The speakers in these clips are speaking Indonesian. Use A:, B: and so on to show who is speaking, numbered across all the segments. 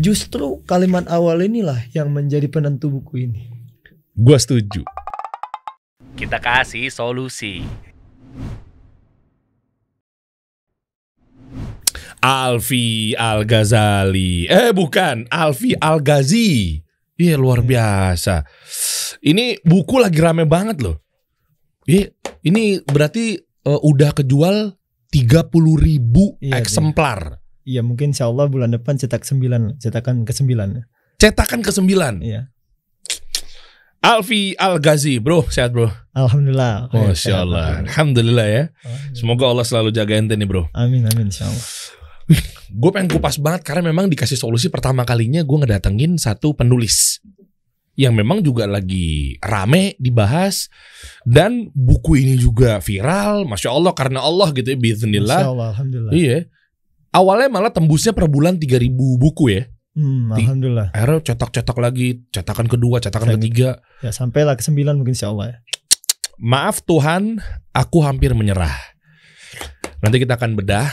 A: Justru kalimat awal inilah yang menjadi penentu buku ini.
B: Gua setuju.
C: Kita kasih solusi.
B: Alfi Al-Ghazali. Bukan, Alfi Al-Ghazi. Iya, luar biasa. Ini buku lagi rame banget loh. Iya, ini berarti udah kejual 30.000 eksemplar.
A: Iya, mungkin insyaallah bulan depan cetakan ke-9.
B: Cetakan ke-9.
A: Iya.
B: Alfi Al-Ghazi, bro, sehat bro?
A: Alhamdulillah.
B: Masya Allah, alhamdulillah ya. Semoga Allah selalu jaga ente nih bro.
A: Amin insyaallah.
B: Gue pengen kupas banget karena memang dikasih solusi pertama kalinya gue ngedatengin satu penulis yang memang juga lagi rame dibahas, dan buku ini juga viral, Masya Allah, karena Allah gitu ya, biiznillah.
A: Masya Allah, alhamdulillah.
B: Iya. Awalnya malah tembusnya per bulan 3.000 buku ya.
A: Alhamdulillah.
B: Akhirnya cetak lagi, cetakan kedua, cetakan ketiga.
A: Ya sampailah ke-9 mungkin insyaallah ya.
B: Maaf Tuhan, aku hampir menyerah. Nanti kita akan bedah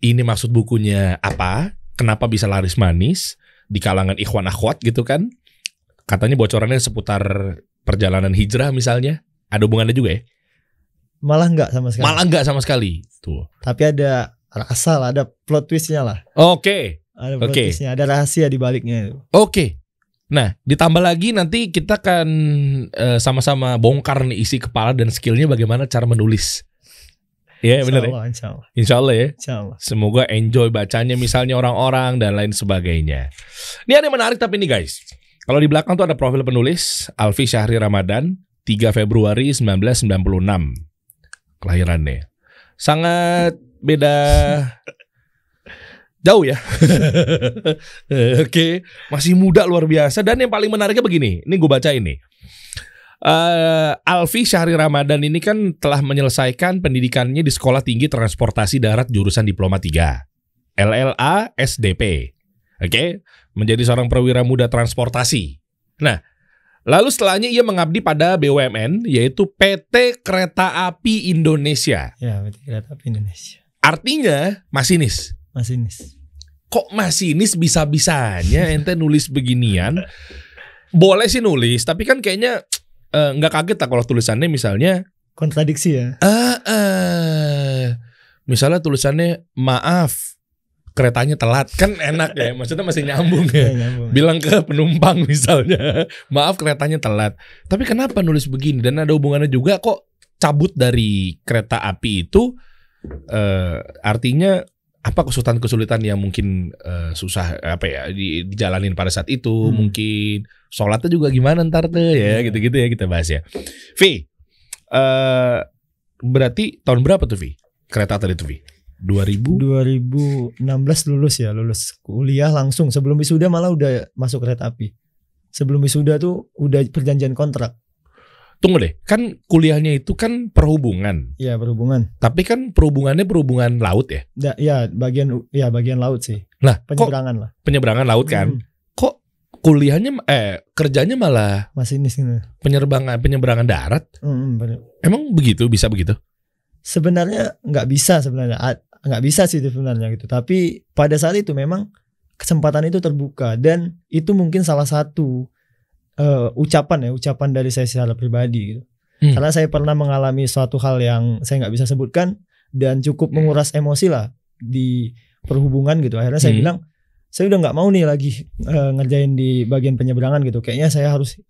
B: ini maksud bukunya apa, kenapa bisa laris manis di kalangan ikhwan akhwat gitu kan. Katanya bocorannya seputar perjalanan hijrah misalnya. Ada hubungannya juga ya?
A: Malah enggak sama sekali.
B: Tuh.
A: Tapi ada ada plot twistnya lah.
B: Oke.
A: Ada plot twistnya, ada rahasia di baliknya.
B: Oke. Nah, ditambah lagi nanti kita akan sama-sama bongkar nih isi kepala dan skillnya bagaimana cara menulis. Ya benar ya? Insya Allah ya. Semoga enjoy bacanya misalnya orang-orang dan lain sebagainya. Ini ada yang menarik tapi ini guys. Kalau di belakang tuh ada profil penulis Alfi Syahri Ramadan 3 Februari 1996 kelahirannya. Sangat beda jauh ya. Oke, masih muda luar biasa. Dan yang paling menariknya begini, ini gue baca ini. Alfi Syahri Ramadan ini kan telah menyelesaikan pendidikannya di Sekolah Tinggi Transportasi Darat jurusan Diploma 3 LLA SDP. Oke, menjadi seorang perwira muda transportasi. Nah, lalu setelahnya ia mengabdi pada BUMN yaitu PT Kereta Api Indonesia.
A: Ya, PT Kereta Api Indonesia.
B: Artinya masinis. Kok masinis bisa-bisanya ente nulis beginian? Boleh sih nulis, tapi kan kayaknya nggak kaget lah kalau tulisannya misalnya
A: kontradiksi ya.
B: Misalnya tulisannya maaf keretanya telat, kan enak ya, maksudnya masih nyambung ya. Bilang ke penumpang misalnya maaf keretanya telat. Tapi kenapa nulis begini? Dan ada hubungannya juga kok cabut dari kereta api itu artinya apa kesulitan-kesulitan yang mungkin susah apa ya dijalanin pada saat itu, mungkin sholatnya juga gimana ntar tuh ya gitu-gitu ya kita bahas ya. Vi, berarti tahun berapa tuh Vi? Kereta tadi tuh Vi?
A: 2016 lulus kuliah langsung, sebelum wisuda malah udah masuk kereta api. Sebelum wisuda tuh udah perjanjian kontrak.
B: Tunggu deh, kan kuliahnya itu kan perhubungan.
A: Iya, perhubungan.
B: Tapi kan perhubungannya perhubungan laut ya?
A: Bagian laut sih.
B: Nah,
A: penyeberangan lah.
B: Penyeberangan laut kan. Kok kuliahnya kerjanya malah
A: masinis gitu.
B: Penyeberangan darat? Emang begitu, bisa begitu?
A: Sebenarnya nggak bisa sih sebenarnya gitu. Tapi pada saat itu memang kesempatan itu terbuka, dan itu mungkin salah satu ucapan dari saya secara pribadi gitu. Karena saya pernah mengalami suatu hal yang saya nggak bisa sebutkan dan cukup menguras emosi lah di perhubungan gitu. Akhirnya saya bilang saya udah nggak mau nih lagi ngerjain di bagian penyeberangan gitu. Kayaknya saya harus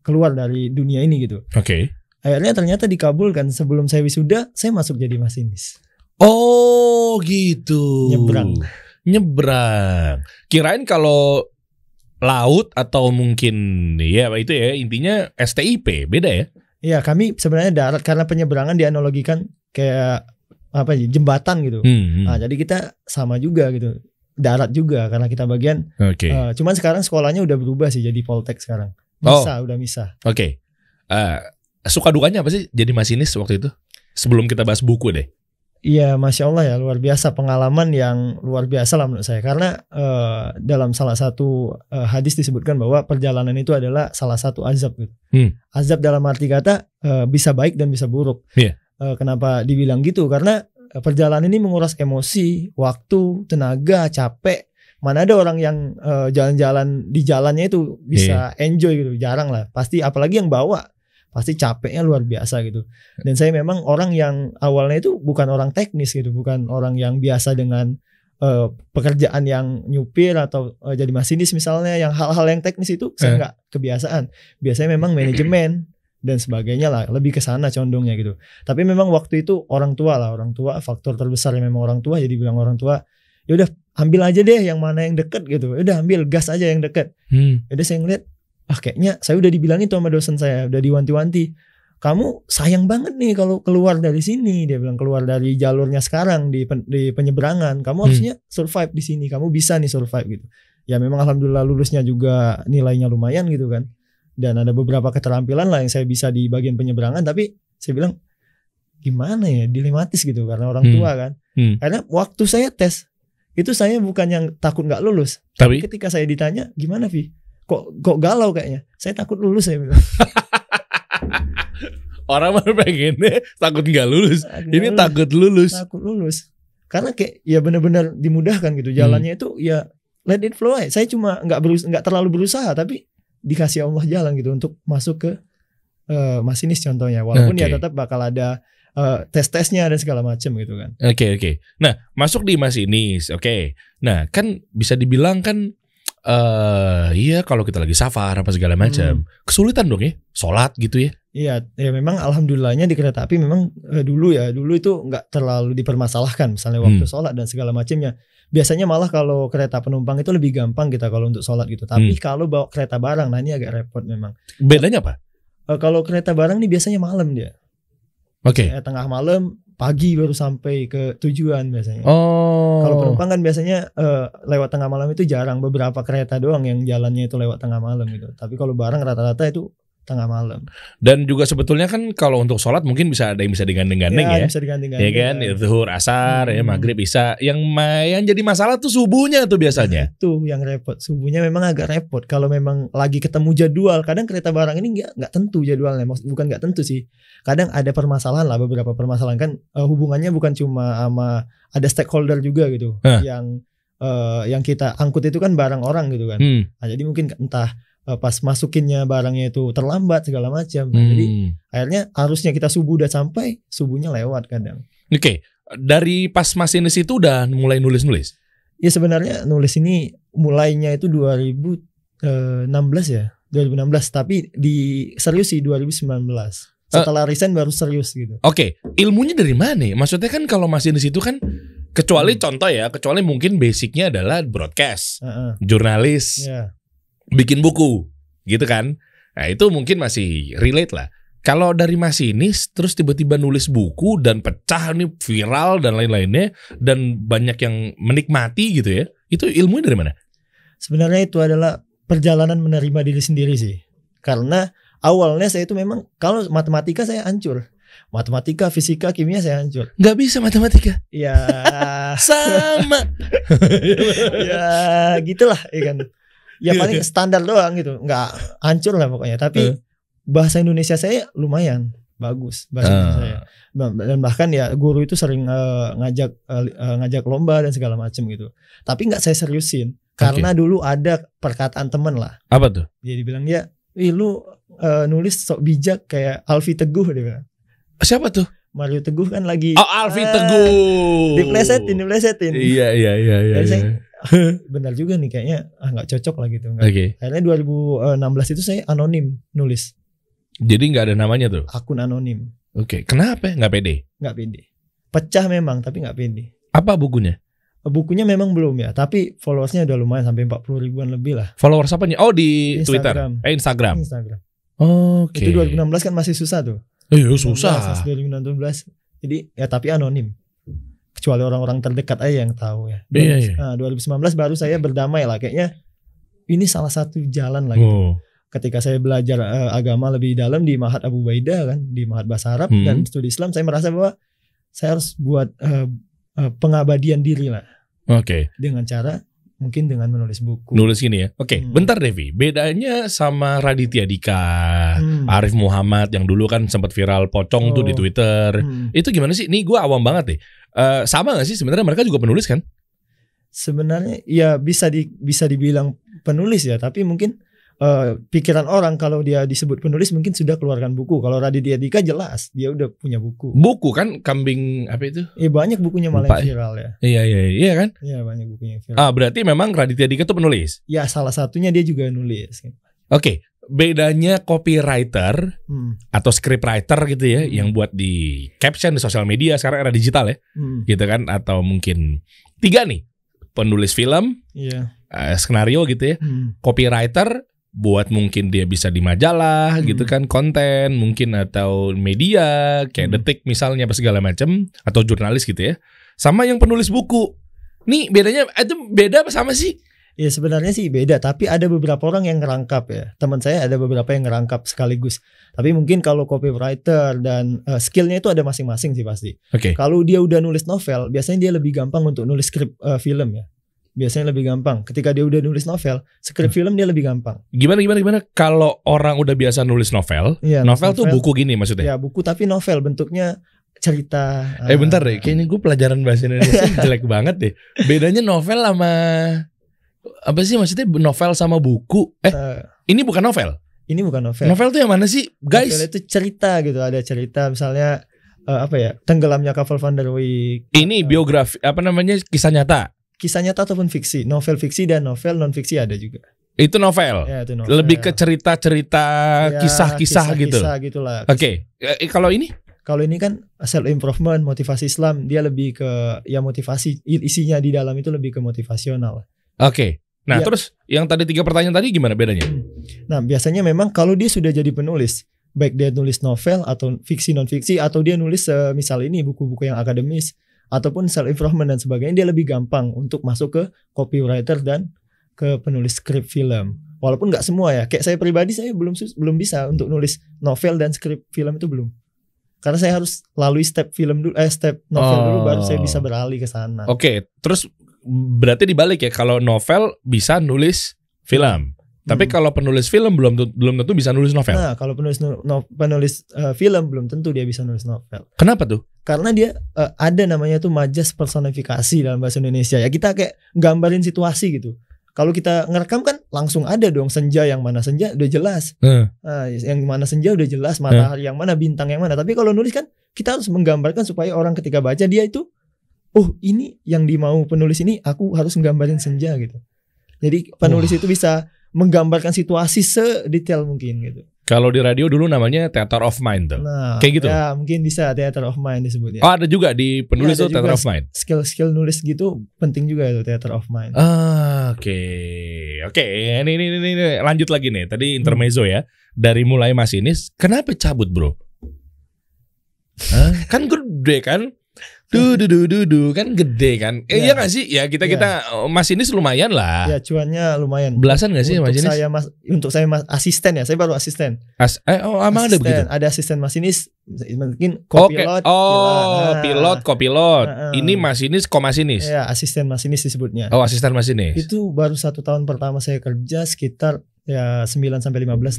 A: keluar dari dunia ini gitu.
B: Oke.
A: Akhirnya ternyata dikabulkan. Sebelum saya wisuda saya masuk jadi masinis.
B: Oh gitu. Nyebrang. Kirain kalau laut atau mungkin ya itu ya intinya STIP beda ya?
A: Iya, kami sebenarnya darat karena penyeberangan dianalogikan kayak apa ya, jembatan gitu. Nah, jadi kita sama juga gitu, darat juga karena kita bagian. Cuman sekarang sekolahnya udah berubah sih jadi Poltek sekarang. Udah misah.
B: Oke. Suka dukanya apa sih jadi masinis waktu itu? Sebelum kita bahas buku deh.
A: Iya, Masya Allah ya, luar biasa, pengalaman yang luar biasa lah menurut saya. Karena dalam salah satu hadis disebutkan bahwa perjalanan itu adalah salah satu azab gitu. Azab dalam arti kata bisa baik dan bisa buruk. Kenapa dibilang gitu? Karena perjalanan ini menguras emosi, waktu, tenaga, capek, mana ada orang yang jalan-jalan di jalannya itu bisa enjoy gitu, jarang lah. Pasti apalagi yang bawa pasti capeknya luar biasa gitu. Dan saya memang orang yang awalnya itu bukan orang teknis gitu, bukan orang yang biasa dengan pekerjaan yang nyupir atau jadi masinis misalnya, yang hal-hal yang teknis itu saya nggak kebiasaan. Biasanya memang manajemen dan sebagainya lah, lebih ke sana condongnya gitu. Tapi memang waktu itu orang tua faktor terbesar memang orang tua. Jadi bilang orang tua, ya udah ambil aja deh yang mana yang deket gitu, udah ambil gas aja yang deket. Udah saya ngeliat, kayaknya saya udah dibilangin tuh sama dosen saya, udah diwanti-wanti, kamu sayang banget nih kalau keluar dari sini. Dia bilang keluar dari jalurnya sekarang di penyeberangan, kamu harusnya survive di sini, kamu bisa nih survive gitu. Ya memang alhamdulillah lulusnya juga nilainya lumayan gitu kan, dan ada beberapa keterampilan lah yang saya bisa di bagian penyeberangan. Tapi saya bilang gimana ya, dilematis gitu karena orang tua kan. Karena waktu saya tes itu saya bukan yang takut nggak lulus, tapi ketika saya ditanya gimana Vi, kok galau kayaknya, saya takut lulus, saya bilang.
B: Orang mah pengennya takut nggak lulus, ini takut lulus. Takut
A: lulus, karena kayak ya benar-benar dimudahkan gitu jalannya itu, ya let it flow aja. Saya cuma nggak terlalu berusaha, tapi dikasih Allah jalan gitu untuk masuk ke masinis contohnya, walaupun ya tetap bakal ada tes-tesnya dan segala macam gitu kan.
B: Oke. Nah, masuk di masinis, oke. Nah, kan bisa dibilang kan iya kalau kita lagi safar apa segala macam, kesulitan dong ya, sholat gitu ya.
A: Iya, ya memang alhamdulillahnya di kereta api memang dulu itu nggak terlalu dipermasalahkan misalnya waktu sholat dan segala macamnya. Biasanya malah kalau kereta penumpang itu lebih gampang kita kalau untuk sholat gitu. Tapi kalau bawa kereta barang, nah ini agak repot memang.
B: Bedanya apa?
A: Kalau kereta barang nih biasanya malam dia.
B: Oke.
A: Tengah malam, pagi baru sampai ke tujuan biasanya.
B: Kalau
A: penumpang kan biasanya lewat tengah malam itu jarang, beberapa kereta doang yang jalannya itu lewat tengah malam gitu. Tapi kalau barang rata-rata itu tengah malam.
B: Dan juga sebetulnya kan kalau untuk sholat mungkin bisa ada yang bisa digandeng-gandeng ya.
A: Bisa digandeng-gandeng.
B: Ya kan, zuhur, asar, ya maghrib bisa. Yang jadi masalah tuh subuhnya tuh biasanya.
A: Itu yang repot. Subuhnya memang agak repot. Kalau memang lagi ketemu jadwal, kadang kereta barang ini nggak tentu jadwalnya. Bukan nggak tentu sih. Kadang ada permasalahan lah, beberapa permasalahan kan hubungannya bukan cuma sama, ada stakeholder juga gitu. Yang kita angkut itu kan barang orang gitu kan. Nah, jadi mungkin entah pas masukinnya barangnya itu terlambat segala macam. Jadi akhirnya harusnya kita subuh udah sampai, subuhnya lewat kadang.
B: Oke. Dari pas masinis itu udah mulai nulis-nulis?
A: Ya sebenarnya nulis ini mulainya itu 2016 ya, 2016, tapi serius sih 2019. Setelah resign baru serius gitu.
B: Oke. Ilmunya dari mana? Maksudnya kan kalau masinis itu kan kecuali contoh ya, kecuali mungkin basicnya adalah broadcast, jurnalis. Bikin buku gitu kan. Nah itu mungkin masih relate lah. Kalau dari masinis terus tiba-tiba nulis buku dan pecah nih, viral dan lain-lainnya, dan banyak yang menikmati gitu ya, itu ilmunya dari mana?
A: Sebenarnya itu adalah perjalanan menerima diri sendiri sih. Karena awalnya saya itu memang, kalau matematika saya hancur, matematika, fisika, kimia saya hancur.
B: Gak bisa matematika.
A: Ya
B: sama.
A: Ya gitulah ya kan. Ya paling standar doang gitu, nggak hancur lah pokoknya. Tapi bahasa Indonesia saya lumayan bagus, bahasa Indonesia saya. Dan bahkan ya guru itu sering ngajak lomba dan segala macam gitu. Tapi nggak saya seriusin karena dulu ada perkataan temen lah.
B: Apa tuh?
A: Dia dibilang dia, lu nulis sok bijak kayak Alfi Teguh, dia bilang.
B: Siapa tuh?
A: Mario Teguh kan lagi.
B: Oh, Alfi Teguh.
A: Diplesetin.
B: Iya.
A: Benar juga nih kayaknya nggak cocok lah gitu. Akhirnya 2016 itu saya anonim nulis.
B: Jadi nggak ada namanya tuh?
A: Akun anonim.
B: Oke. Kenapa? Nggak pede?
A: Nggak pede. Pecah memang tapi nggak pede.
B: Apa bukunya?
A: Bukunya memang belum ya, tapi followersnya udah lumayan sampai 40 ribuan lebih lah.
B: Followers apanya? Oh di
A: Instagram.
B: Twitter? Instagram.
A: Itu 2016 kan masih susah tuh.
B: Susah.
A: 2016. Jadi ya tapi anonim. Kecuali orang-orang terdekat aja yang tahu ya. Nah, 2019 baru saya berdamai lah. Kayaknya ini salah satu jalan lah gitu. Ketika saya belajar agama lebih dalam di Ma'had Abu Ubaidah kan, di Ma'had Bahasa Arab dan studi Islam, saya merasa bahwa saya harus buat pengabadian diri lah. Dengan cara mungkin dengan menulis buku.
B: Nulis gini ya. Bentar Devi. Bedanya sama Raditya Dika, Arif Muhammad yang dulu kan sempat viral pocong tuh di Twitter. Itu gimana sih? Nih gue awam banget deh. Sama gak sih sebenarnya mereka juga penulis kan?
A: Sebenarnya ya bisa dibilang penulis ya, tapi mungkin pikiran orang kalau dia disebut penulis mungkin sudah keluarkan buku. Kalau Raditya Dika jelas dia udah punya buku.
B: Buku kan kambing apa itu?
A: Iya banyak bukunya malah yang viral ya.
B: Iya kan?
A: Iya banyak bukunya yang viral.
B: Berarti memang Raditya Dika tuh penulis.
A: Ya salah satunya dia juga nulis.
B: Oke, bedanya copywriter atau scriptwriter gitu ya, yang buat di caption di sosial media sekarang era digital ya, gitu kan? Atau mungkin 3 nih, penulis film, skenario gitu ya, copywriter buat mungkin dia bisa di majalah gitu kan, konten mungkin atau media kayak Detik misalnya apa segala macam, atau jurnalis gitu ya. Sama yang penulis buku. Nih bedanya itu beda apa sama sih?
A: Ya sebenarnya sih beda, tapi ada beberapa orang yang ngerangkap ya. Teman saya ada beberapa yang ngerangkap sekaligus. Tapi mungkin kalau copywriter dan skillnya itu ada masing-masing sih pasti. Kalau dia udah nulis novel, biasanya dia lebih gampang untuk nulis skrip film ya. Biasanya lebih gampang. Ketika dia udah nulis novel, skrip film dia lebih gampang.
B: Gimana? Kalau orang udah biasa nulis novel, novel tuh buku gini maksudnya?
A: Ya buku tapi novel bentuknya cerita.
B: Bentar deh, kayaknya gue pelajaran bahasa Indonesia jelek banget deh. Bedanya novel sama apa sih maksudnya novel sama buku? Ini bukan novel.
A: Ini bukan novel.
B: Novel tuh yang mana sih, guys?
A: Novel itu cerita gitu. Ada cerita misalnya tenggelamnya kapal Van der Wijk.
B: Ini biografi apa namanya, kisah nyata.
A: Kisah nyata ataupun fiksi, novel fiksi dan novel non fiksi ada juga.
B: Itu novel.
A: Ya, itu novel.
B: Lebih ke cerita-cerita, kisah-kisah gitu.
A: Kisah gitulah.
B: Oke. Kalau ini?
A: Kalau ini kan self improvement, motivasi Islam, dia lebih ke ya motivasi, isinya di dalam itu lebih ke motivasional.
B: Oke. Nah, terus yang tadi 3 pertanyaan tadi gimana bedanya?
A: Nah, biasanya memang kalau dia sudah jadi penulis, baik dia nulis novel atau fiksi non fiksi, atau dia nulis misal ini buku-buku yang akademis ataupun self improvement dan sebagainya, dia lebih gampang untuk masuk ke copywriter dan ke penulis skrip film. Walaupun nggak semua ya, kayak saya pribadi saya belum bisa untuk nulis novel dan skrip film itu belum. Karena saya harus lalui step film dulu, step novel dulu baru saya bisa beralih ke sana.
B: Oke, terus berarti dibalik ya, kalau novel bisa nulis film. Tapi kalau penulis film belum tentu bisa nulis novel.
A: Nah, kalau penulis film belum tentu dia bisa nulis novel.
B: Kenapa tuh?
A: Karena dia ada namanya tuh majas personifikasi dalam bahasa Indonesia. Ya kita kayak gambarin situasi gitu. Kalau kita ngerekam kan langsung ada dong senja, yang mana senja udah jelas. Nah, yang mana senja udah jelas, matahari yang mana, bintang yang mana. Tapi kalau nulis kan kita harus menggambarkan supaya orang ketika baca dia itu, oh ini yang dimau penulis ini, aku harus menggambarin senja gitu. Jadi penulis itu bisa menggambarkan situasi sedetail mungkin gitu.
B: Kalau di radio dulu namanya theater of mind tuh.
A: Nah,
B: kayak gitu.
A: Ya, mungkin bisa theater of mind disebutnya.
B: Oh, ada juga di penulis tuh theater of mind.
A: Skill nulis gitu penting juga itu theater of mind.
B: Oke. Ini lanjut lagi nih. Tadi intermezzo ya. Dari mulai masinis, kenapa cabut, bro? Kan gede kan? Kan gede kan? Iya gak sih? Ya kita masinis lumayan lah.
A: Ya cuannya lumayan.
B: Belasan gak sih masinis?
A: Untuk saya asisten ya. Saya baru asisten.
B: Emang ada begitu?
A: Ada asisten masinis. Mungkin kopilot.
B: Pilot, kopilot. Ini masinis, komasinis.
A: Ya, asisten masinis disebutnya.
B: Oh, asisten masinis.
A: Itu baru 1 tahun pertama saya kerja, sekitar ya 9-15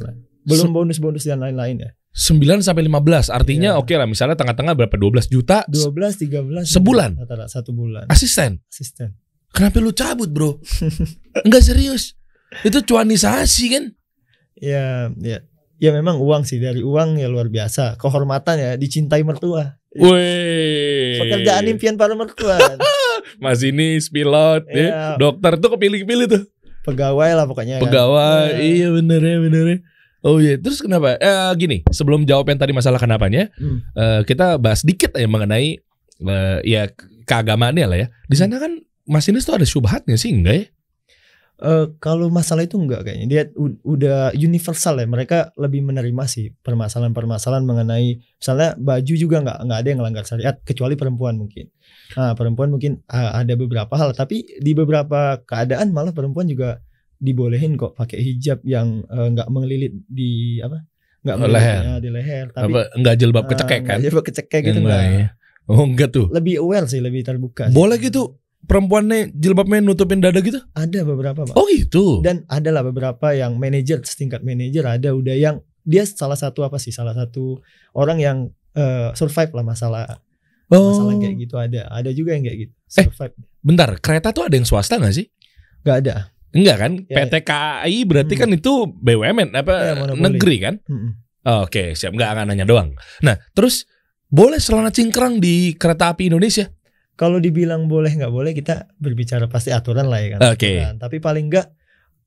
A: lah. Belum bonus-bonus dan lain-lain ya. 9-15
B: artinya oke lah, misalnya tengah-tengah berapa, 12 juta
A: 12-13
B: sebulan,
A: rata-rata 1 bulan.
B: Asisten. Kenapa lu cabut, bro? Enggak serius, itu cuanisasi kan? Ya memang uang sih, dari uang ya luar biasa, kehormatan ya, dicintai mertua. Wih,
A: pekerjaan impian para mertua.
B: Masinis, pilot, dokter tuh kepilih-pilih tuh.
A: Pegawai lah pokoknya.
B: Pegawai, iya bener ya. Oh iya, terus kenapa? Gini, sebelum jawab yang tadi masalah kenapanya, kita bahas dikit aja mengenai ya keagamaannya lah ya. Di sana kan masinis tuh ada syubhatnya sih, enggak ya?
A: Kalau masalah itu enggak kayaknya. Dia udah universal ya. Mereka lebih menerima sih permasalahan-permasalahan mengenai misalnya baju juga enggak ada yang melanggar syariat kecuali perempuan mungkin. Nah, perempuan mungkin ada beberapa hal, tapi di beberapa keadaan malah perempuan juga dibolehin kok pakai hijab yang nggak mengelilit di apa, nggak
B: leher,
A: di leher, tapi
B: nggak jilbab kecekek kan?
A: Jilbab kecekek gitu enggak.
B: Ya. Oh enggak tuh.
A: Lebih aware sih, lebih terbuka.
B: Boleh gitu perempuannya jilbabnya nutupin dada gitu?
A: Ada beberapa, Pak.
B: Oh gitu.
A: Dan ada lah beberapa yang manajer, setingkat manajer ada udah yang dia salah satu orang yang survive lah masalah kayak gitu ada juga yang kayak gitu survive.
B: bentar, kereta tuh ada yang swasta nggak sih?
A: Nggak ada.
B: Enggak kan?
A: Ya,
B: PT KAI berarti kan itu BUMN
A: Ya, monopoli.
B: negeri kan? Oke, siap. Enggak nanya doang. Nah, terus boleh celana cingkrang di kereta api Indonesia?
A: Kalau dibilang boleh nggak boleh, kita berbicara pasti aturan lah ya kan.
B: Oke.
A: Aturan. Tapi paling nggak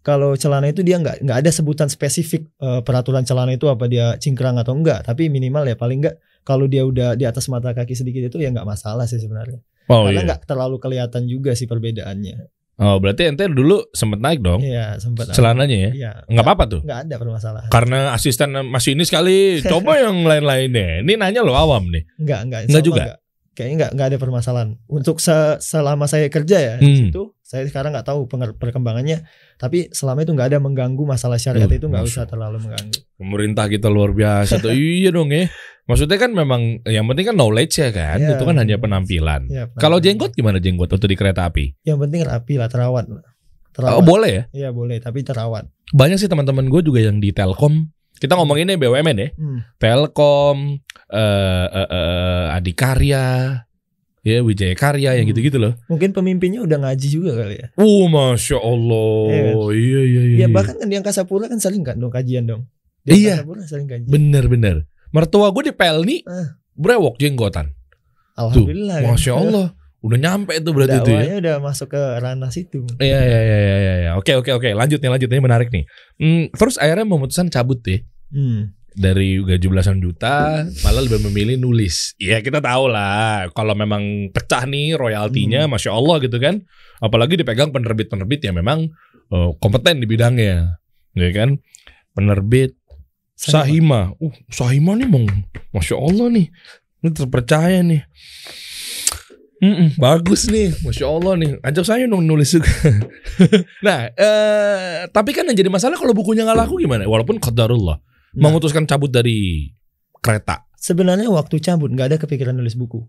A: kalau celana itu dia nggak ada sebutan spesifik peraturan celana itu apa dia cingkrang atau enggak. Tapi minimal ya paling nggak kalau dia udah di atas mata kaki sedikit itu ya nggak masalah sih sebenarnya.
B: Oh,
A: Karena
B: iya.
A: nggak terlalu kelihatan juga sih perbedaannya.
B: Oh, berarti ente dulu sempet naik dong
A: Iya sempat.
B: celananya ya?
A: Iya.
B: Nggak apa-apa tuh?
A: Nggak ada permasalahan.
B: Karena asisten masinis kali. Coba yang lain-lainnya. Ini nanya lo awam nih.
A: Nggak
B: Nggak juga?
A: Kayaknya nggak ada permasalahan. Untuk selama saya kerja ya di situ, saya sekarang nggak tahu perkembangannya. Tapi selama itu nggak ada mengganggu masalah syariat itu, nggak usah terlalu mengganggu.
B: Pemerintah kita luar biasa tuh. Iya dong ya. Maksudnya kan memang yang penting kan knowledge ya kan.
A: Ya,
B: Itu kan hanya penampilan.
A: Ya,
B: Kalau jenggot gimana jenggot waktu di kereta api?
A: yang penting rapi lah, terawat.
B: Oh, boleh ya?
A: Iya boleh, tapi terawat.
B: Banyak sih teman-teman gue juga yang di Telkom. Kita ngomonginnya BUMN ya. Telkom, Adikarya, ya Wijaya Karya yang gitu-gitu loh.
A: Mungkin pemimpinnya udah ngaji juga kali ya.
B: Masya Allah. Iya.
A: Ya bahkan kan di Angkasa Pura kan sering kan dong kajian dong.
B: Iya.
A: Angkasa Pura sering kajian.
B: Bener. Mertua gue di Pelni brewok jenggotan.
A: Alhamdulillah.
B: Tuh, Masya Allah. Udah nyampe itu berarti itu ya.
A: Dakwahnya udah masuk ke ranah situ.
B: Iya. Oke. Lanjut nih menarik nih. Terus akhirnya memutuskan cabut deh. Dari gaji belasan juta malah lebih memilih nulis. Iya kita tahu lah kalau memang pecah nih royaltinya, Masya Allah gitu kan. Apalagi dipegang penerbit-penerbit yang memang kompeten di bidangnya, ya kan. Penerbit Sahima. Sahima nih Masya Allah nih. Ini terpercaya nih. Bagus nih, Masya Allah nih. Ajak saya dong nulis juga. Nah, tapi kan yang jadi masalah kalau bukunya nggak laku gimana? Walaupun qadarullah memutuskan cabut dari kereta.
A: Sebenarnya waktu cabut nggak ada kepikiran nulis buku.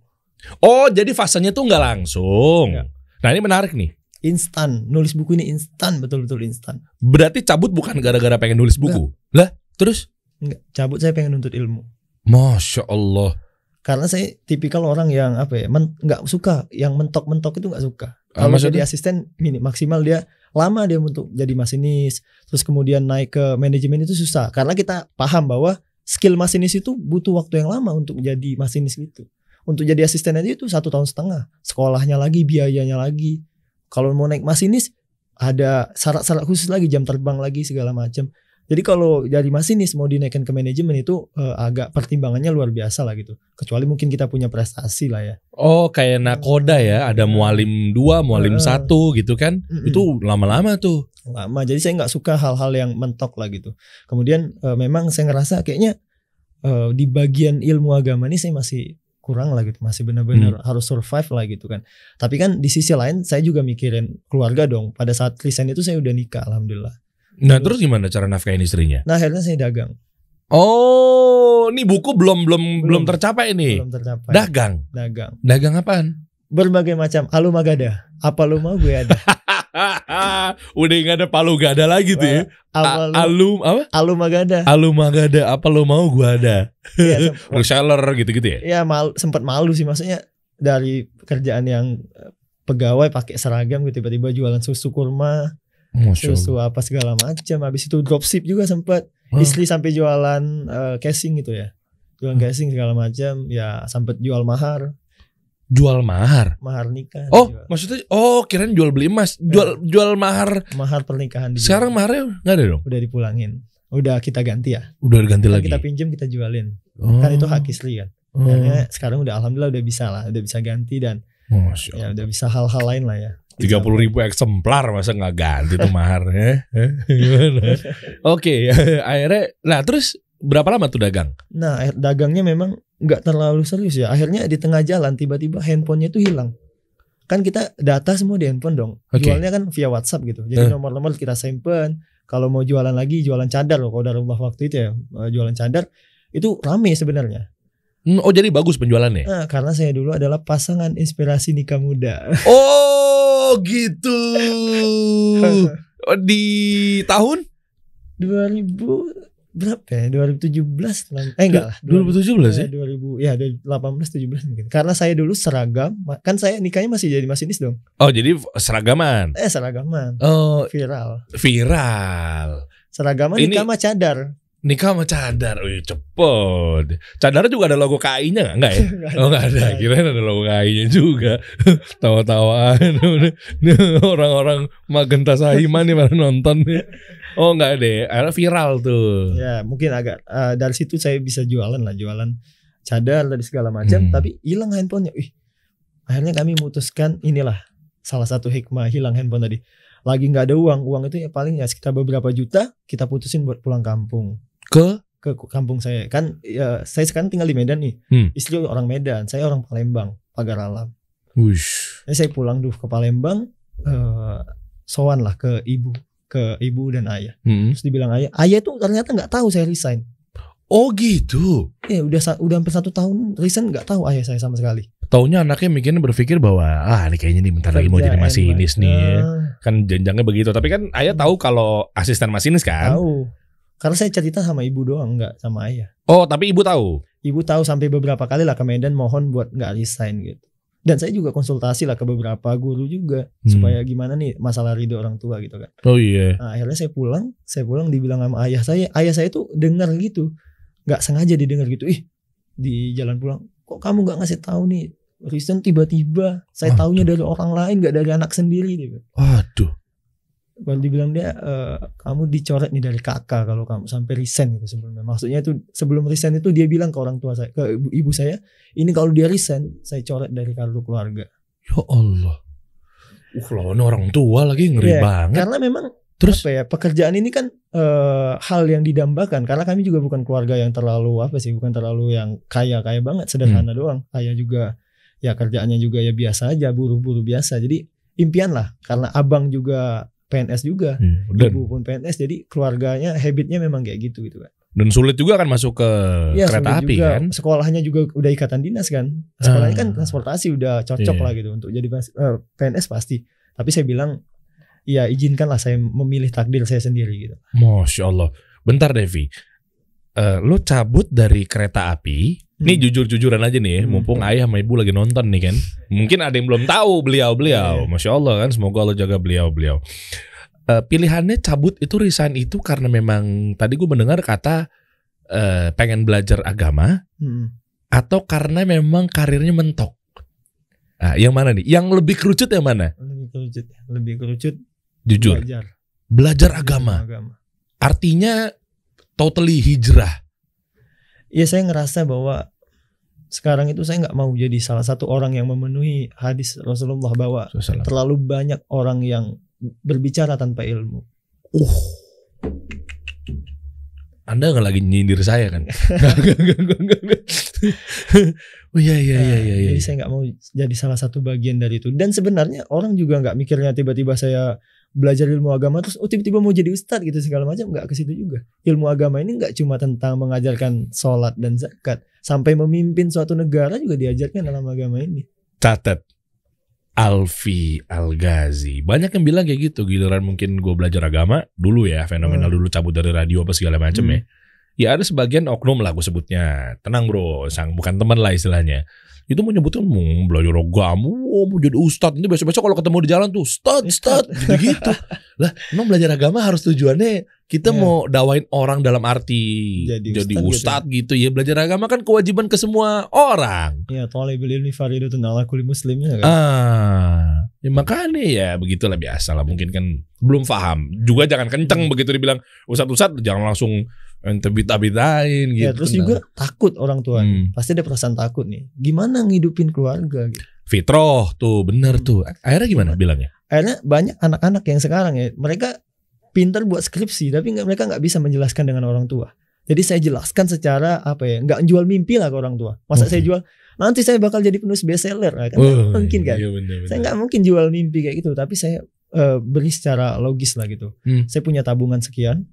B: Oh, jadi fasenya tuh nggak langsung.
A: Nggak.
B: Nah ini menarik nih.
A: Instan, nulis buku ini instan, betul-betul instan.
B: Berarti cabut bukan gara-gara pengen nulis buku? Lah, terus?
A: Nggak, cabut saya pengen nuntut ilmu.
B: Masya Allah.
A: Karena saya tipikal orang yang nggak suka yang mentok-mentok itu nggak suka. Kalau jadi asisten maksimal dia lama dia untuk jadi masinis, terus kemudian naik ke manajemen itu susah. Karena kita paham bahwa skill masinis itu butuh waktu yang lama untuk jadi masinis gitu. Untuk jadi asisten aja itu 1,5 tahun, sekolahnya lagi, biayanya lagi. Kalau mau naik masinis ada syarat-syarat khusus lagi, jam terbang lagi segala macam. Jadi kalau jadi masinis mau dinaikkan ke manajemen itu agak pertimbangannya luar biasa lah gitu. Kecuali mungkin kita punya prestasi lah ya.
B: Oh kayak nakoda ya, ada mualim 2, mualim 1 gitu kan. Itu lama-lama tuh.
A: Lama, jadi saya nggak suka hal-hal yang mentok lah gitu. Kemudian memang saya ngerasa kayaknya di bagian ilmu agama ini saya masih kurang lah gitu. Masih benar-benar harus survive lah gitu kan. Tapi kan di sisi lain saya juga mikirin keluarga dong. Pada saat resign itu saya udah nikah alhamdulillah.
B: Nah terus gimana cara nafkahin istrinya?
A: Nah akhirnya saya dagang.
B: Oh, ini buku belum tercapai nih.
A: Belum tercapai.
B: Dagang apaan?
A: Berbagai macam alumagada. Apa lu mau gue ada.
B: Udah nggak ada palu gak ada lagi tuh ya.
A: Alumagada.
B: Alumagada. Apa lu mau gue ada.
A: Ya,
B: reseller gitu-gitu ya.
A: Ya sempat malu sih, maksudnya dari pekerjaan yang pegawai pakai seragam gitu tiba-tiba jualan susu kurma. Susu apa segala macam. Habis itu dropship juga sempat. Istri sampai jualan casing gitu ya. Jualan casing segala macam. Ya sempat jual mahar.
B: Jual mahar?
A: Mahar nikah.
B: Oh dijual. Maksudnya kirain jual beli emas. Jual mahar.
A: Mahar pernikahan dijual.
B: Sekarang maharnya gak ada dong?
A: Udah dipulangin. Udah kita ganti ya.
B: Udah diganti lagi?
A: Kita pinjam kita jualin. Kan itu hak istri kan. Dan sekarang udah alhamdulillah udah bisa lah. Udah bisa ganti dan ya udah bisa hal-hal lain lah ya.
B: 30.000 eksemplar masa nggak ganti tuh mahar ya? Oke, akhirnya, nah terus berapa lama tuh dagang?
A: Nah dagangnya memang nggak terlalu serius ya. Akhirnya di tengah jalan tiba-tiba handphonenya itu hilang. Kan kita data semua di handphone dong. Jualnya kan via WhatsApp gitu. Jadi nomor-nomor kita simpen. Kalau mau jualan lagi jualan cadar loh. Kalau dari waktu itu ya jualan cadar itu rame sebenarnya.
B: Oh jadi bagus penjualannya?
A: Nah, karena saya dulu adalah pasangan inspirasi nikah muda.
B: Oh gitu. Di tahun?
A: 2012 berapa ya 2017 enggak lah
B: 2017 ya?
A: 2000 ya 18 17 mungkin. Karena saya dulu seragam, kan saya nikahnya masih jadi masinis dong.
B: Oh jadi seragaman.
A: Seragaman.
B: Oh
A: Viral.
B: Ini
A: Seragaman nikah sama cadar.
B: Nikah sama cadar. Wih cepet. Cadar juga ada logo KAI-nya enggak ya? Oh enggak ada. Kirain ada logo KAI-nya juga. Tawa-tawaan. Orang-orang Magenta Sahiman nih pada nonton nih. Oh enggak deh. Akhirnya viral tuh.
A: Ya mungkin agak dari situ saya bisa jualan cadar dari segala macam. Tapi hilang handphonenya. Akhirnya kami memutuskan inilah salah satu hikmah hilang handphone tadi. Lagi nggak ada uang itu ya paling ya sekitar beberapa juta kita putusin buat pulang kampung ke kampung saya kan ya, saya sekarang tinggal di Medan nih. Istri orang Medan, saya orang Palembang, Pagar Alam. Jadi saya pulang dulu ke Palembang, sowan lah ke ibu dan ayah. Terus dibilang ayah itu ternyata nggak tahu saya resign.
B: Oh gitu.
A: Ya udah hampir 1 tahun resign, nggak tahu ayah saya sama sekali.
B: Taunya anaknya mikirnya berpikir bahwa ini kayaknya nih bentar lagi mau jadi masinis nih. Kan jenjangnya begitu. Tapi kan ayah tahu kalau asisten masinis kan?
A: Tahu. Karena saya cerita sama ibu doang, nggak sama ayah.
B: Oh tapi ibu tahu?
A: Ibu tahu sampai beberapa kali lah ke Medan mohon buat nggak resign gitu. Dan saya juga konsultasi lah ke beberapa guru juga supaya gimana nih masalah ridho orang tua gitu kan.
B: Oh iya.
A: Nah, akhirnya saya pulang dibilang sama ayah saya tuh dengar gitu, nggak sengaja didengar gitu. Di jalan pulang, kok kamu nggak ngasih tahu nih resign tiba-tiba? Saya taunya dari orang lain, nggak dari anak sendiri nih.
B: Waduh.
A: Baru dibilang dia kamu dicoret nih dari kakak kalau kamu sampai resign gitu sebelumnya. Maksudnya itu sebelum resign itu dia bilang ke orang tua saya, ke ibu saya, ini kalau dia resign saya coret dari kartu keluarga.
B: Ya Allah. Lawan orang tua lagi ngeri banget.
A: Karena memang
B: terus
A: pekerjaan ini kan hal yang didambakan karena kami juga bukan keluarga yang terlalu bukan terlalu yang kaya banget, sederhana doang. Ayah juga ya kerjaannya juga ya biasa aja, buruh-buruh biasa. Jadi impian lah karena abang juga PNS juga, ibu pun PNS, jadi keluarganya habitnya memang kayak gitu kan.
B: Dan sulit juga kan masuk ke kereta api juga, kan.
A: Sekolahnya juga udah ikatan dinas kan. Sekolahnya kan transportasi udah cocok lah gitu untuk jadi PNS pasti. Tapi saya bilang ya izinkanlah saya memilih takdir saya sendiri gitu.
B: Masya Allah. Bentar Devi, lo cabut dari kereta api. Ini jujur-jujuran aja nih, mumpung ayah sama ibu lagi nonton nih kan. Mungkin ada yang belum tahu beliau. Masya Allah kan, semoga Allah jaga beliau. Pilihannya cabut itu resign itu karena memang tadi gue mendengar kata pengen belajar agama, atau karena memang karirnya mentok. Nah, yang mana nih? Yang lebih kerucut yang mana?
A: Lebih kerucut.
B: Jujur. Belajar agama. Artinya totally hijrah.
A: Ya saya ngerasa bahwa sekarang itu saya nggak mau jadi salah satu orang yang memenuhi hadis Rasulullah bahwa terlalu banyak orang yang berbicara tanpa ilmu.
B: Anda nggak lagi nyindir saya kan? Oh iya.
A: Jadi saya nggak mau jadi salah satu bagian dari itu. Dan sebenarnya orang juga nggak mikirnya tiba-tiba saya belajar ilmu agama terus tiba-tiba mau jadi ustadz gitu segala macam, nggak ke situ juga. Ilmu agama ini nggak cuma tentang mengajarkan sholat dan zakat, sampai memimpin suatu negara juga diajarkan dalam agama ini.
B: Catat, Alfi Al-Ghazi. Banyak yang bilang kayak gitu, giliran mungkin gue belajar agama dulu ya, fenomenal dulu cabut dari radio apa segala macam ya. Ya ada sebagian oknum lah gue sebutnya. Tenang bro, bukan teman lah istilahnya. Itu mau nyebutkan mau belajar agama, mau jadi ustadz. Nanti besok-besok kalau ketemu di jalan tuh ustadz gitu. Lah, emang belajar agama harus tujuannya kita mau dakwain orang dalam arti jadi ustadz gitu ya. Belajar agama kan kewajiban ke semua orang.
A: Ya, thalibul ilmi faridatun 'ala kulli muslimin kan.
B: Ya makanya ya begitulah biasa lah. Mungkin kan belum paham. Juga jangan kenceng begitu dibilang ustadz jangan langsung ente bita-bitain gitu.
A: Ya, terus juga takut orang tua. Pasti ada perasaan takut nih. Gimana ngidupin keluarga gitu.
B: Fitroh tuh bener tuh. Akhirnya gimana bilangnya?
A: Akhirnya banyak anak-anak yang sekarang ya, mereka pintar buat skripsi tapi mereka nggak bisa menjelaskan dengan orang tua. Jadi saya jelaskan secara nggak jual mimpi lah ke orang tua. Masa saya jual nanti saya bakal jadi penulis bestseller kan? Mungkin kan? Iya, bener. Saya nggak mungkin jual mimpi kayak gitu. Tapi saya beri secara logis lah gitu. Saya punya tabungan sekian,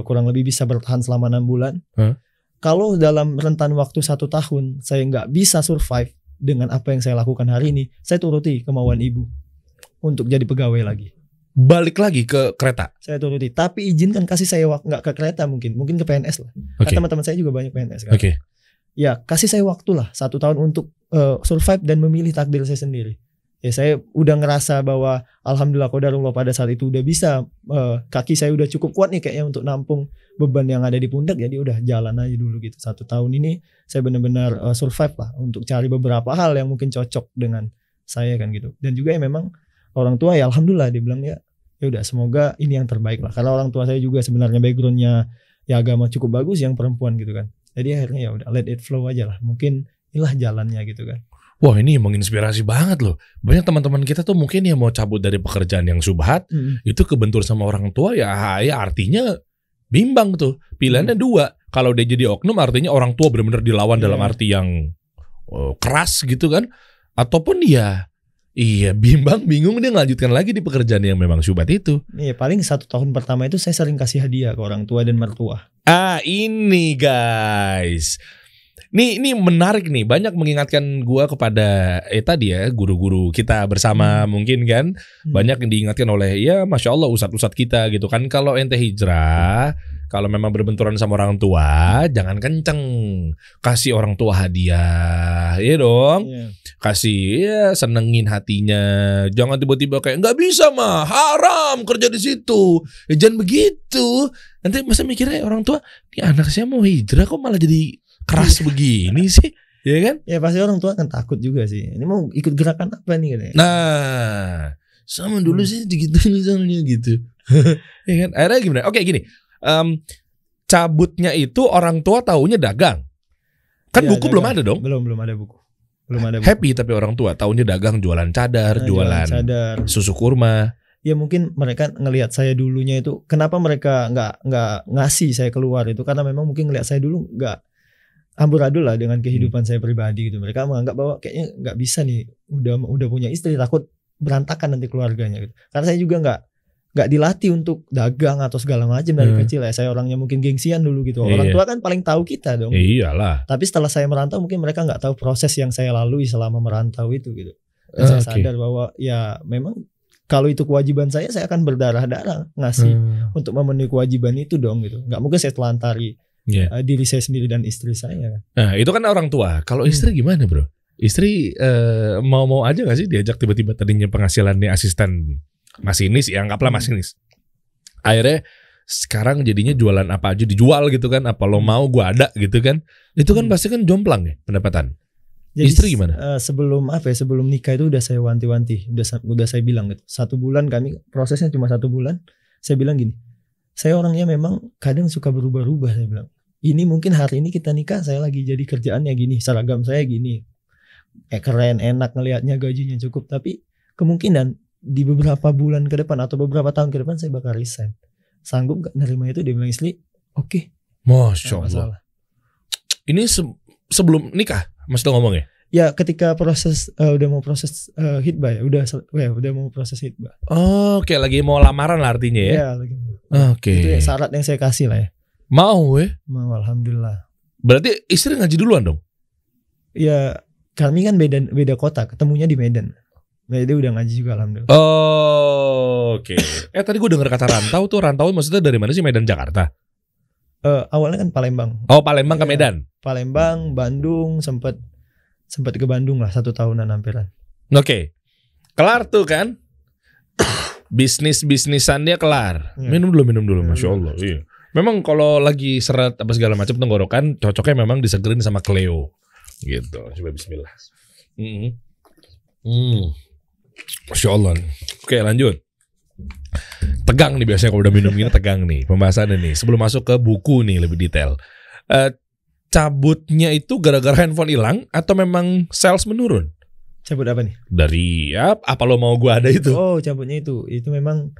A: kurang lebih bisa bertahan selama 6 bulan. Kalau dalam rentan waktu 1 tahun saya nggak bisa survive dengan apa yang saya lakukan hari ini, saya turuti kemauan ibu untuk jadi pegawai lagi.
B: balik lagi ke kereta.
A: Saya turuti, tapi izinkan kasih saya waktu, nggak ke kereta mungkin ke PNS lah. Karena teman-teman saya juga banyak PNS kan. Ya kasih saya waktu lah 1 tahun untuk survive dan memilih takdir saya sendiri. Ya saya udah ngerasa bahwa alhamdulillah qadarullah pada saat itu udah bisa, kaki saya udah cukup kuat nih kayaknya untuk nampung beban yang ada di pundak. Jadi udah jalan aja dulu gitu. 1 tahun ini saya benar-benar survive lah untuk cari beberapa hal yang mungkin cocok dengan saya kan gitu. Dan juga ya memang orang tua ya alhamdulillah dia bilang ya udah semoga ini yang terbaik lah. Karena orang tua saya juga sebenarnya backgroundnya ya agama cukup bagus yang perempuan gitu kan. Jadi akhirnya ya udah let it flow aja lah. Mungkin inilah jalannya gitu kan.
B: Wah ini menginspirasi banget loh. Banyak teman-teman kita tuh mungkin ya mau cabut dari pekerjaan yang subhat, itu kebentur sama orang tua ya artinya bimbang tuh. Pilihannya 2. Kalau dia jadi oknum artinya orang tua benar-benar dilawan dalam arti yang keras gitu kan. Ataupun dia bingung dia melanjutkan lagi di pekerjaan yang memang syubhat itu.
A: Iya paling 1 tahun pertama itu saya sering kasih hadiah ke orang tua dan mertua.
B: Ini guys. Ini menarik nih, banyak mengingatkan gua kepada tadi ya guru-guru kita bersama mungkin kan, banyak yang diingatkan oleh ya masya Allah ustadz-ustadz kita gitu kan, kalau ente hijrah, kalau memang berbenturan sama orang tua, jangan kenceng, kasih orang tua hadiah, ya dong, kasih ya senengin hatinya, jangan tiba-tiba kayak nggak bisa mah haram kerja di situ, jangan begitu, nanti masa mikirnya orang tua, ini anak saya mau hijrah kok malah jadi keras begini sih, ya kan? Ya
A: pasti orang tua kan takut juga sih. Ini mau ikut gerakan apa nih katanya?
B: Nah, sama dulu sih gitu misalnya gitu. Ya kan? Akhirnya gimana? Oke gini, cabutnya itu orang tua taunya dagang. Kan buku dagang. Belum ada dong?
A: Belum ada buku.
B: Happy tapi orang tua taunya dagang, jualan cadar, jualan susu kurma.
A: Ya mungkin mereka ngelihat saya dulunya itu, kenapa mereka nggak ngasih saya keluar itu karena memang mungkin ngelihat saya dulu nggak amburadul lah dengan kehidupan saya pribadi gitu. Mereka menganggap bahwa kayaknya nggak bisa nih, udah punya istri, takut berantakan nanti keluarganya gitu. Karena saya juga nggak dilatih untuk dagang atau segala macam dari kecil ya. Saya orangnya mungkin gengsian dulu gitu. Orang tua kan paling tahu kita dong.
B: Iyalah.
A: Tapi setelah saya merantau mungkin mereka nggak tahu proses yang saya lalui selama merantau itu gitu. Dan saya sadar bahwa ya memang kalau itu kewajiban saya akan berdarah-darah ngasih untuk memenuhi kewajiban itu dong gitu. Nggak mungkin saya telantari diri saya sendiri dan istri saya.
B: Nah itu kan orang tua. Kalau istri gimana bro? Istri mau aja gak sih diajak tiba-tiba tadinya penghasilannya asisten masinis, ya anggaplah masinis. Akhirnya sekarang jadinya jualan apa aja dijual gitu kan. Apa lo mau gue ada gitu kan. Itu kan pasti kan jomplang ya pendapatan. Jadi, istri gimana?
A: Sebelum nikah itu udah saya wanti-wanti. Udah saya bilang gitu. 1 bulan kami, prosesnya cuma 1 bulan. Saya bilang gini, saya orangnya memang kadang suka berubah-ubah. Saya bilang, ini mungkin hari ini kita nikah, saya lagi jadi kerjaannya gini, seragam saya gini, keren, enak ngelihatnya, gajinya cukup. Tapi kemungkinan di beberapa bulan ke depan atau beberapa tahun ke depan saya bakal resign. Sanggup gak nerima itu? Dia bilang istri, oke.
B: Masya Allah. Ini sebelum nikah, Mas udah ngomong ya?
A: Ya ketika proses udah mau proses hitbah ya, udah mau proses hitbah.
B: Oh, kayak lagi mau lamaran lah artinya ya?
A: Iya lagi.
B: Oke.
A: Itu ya syarat yang saya kasih lah ya.
B: Mau ya?
A: Mau, alhamdulillah.
B: Berarti istri ngaji duluan dong?
A: Ya kami kan beda kota, ketemunya di Medan. Nah, dia udah ngaji juga alhamdulillah.
B: Oh, oke. Tadi gue denger kata rantau tuh, rantau maksudnya dari mana sih? Medan, Jakarta?
A: Awalnya kan Palembang.
B: Oh, Palembang ke Medan.
A: Palembang, Bandung, sempat ke Bandung lah 1 tahunan hampiran.
B: Oke. Kelar tuh kan? Bisnisannya kelar. Minum dulu, Masya Allah. Iya. Memang kalau lagi seret apa segala macam tenggorokan, cocoknya memang disegerin sama Cleo. Gitu. Coba bismillah. Masya Allah. Oke, lanjut. Tegang nih biasanya kalau udah minum gini, tegang nih pembahasannya nih. Sebelum masuk ke buku nih lebih detail. Cabutnya itu gara-gara handphone hilang atau memang sales menurun?
A: Cabut apa nih?
B: Dari apa lo mau gua ada itu?
A: Oh, cabutnya itu memang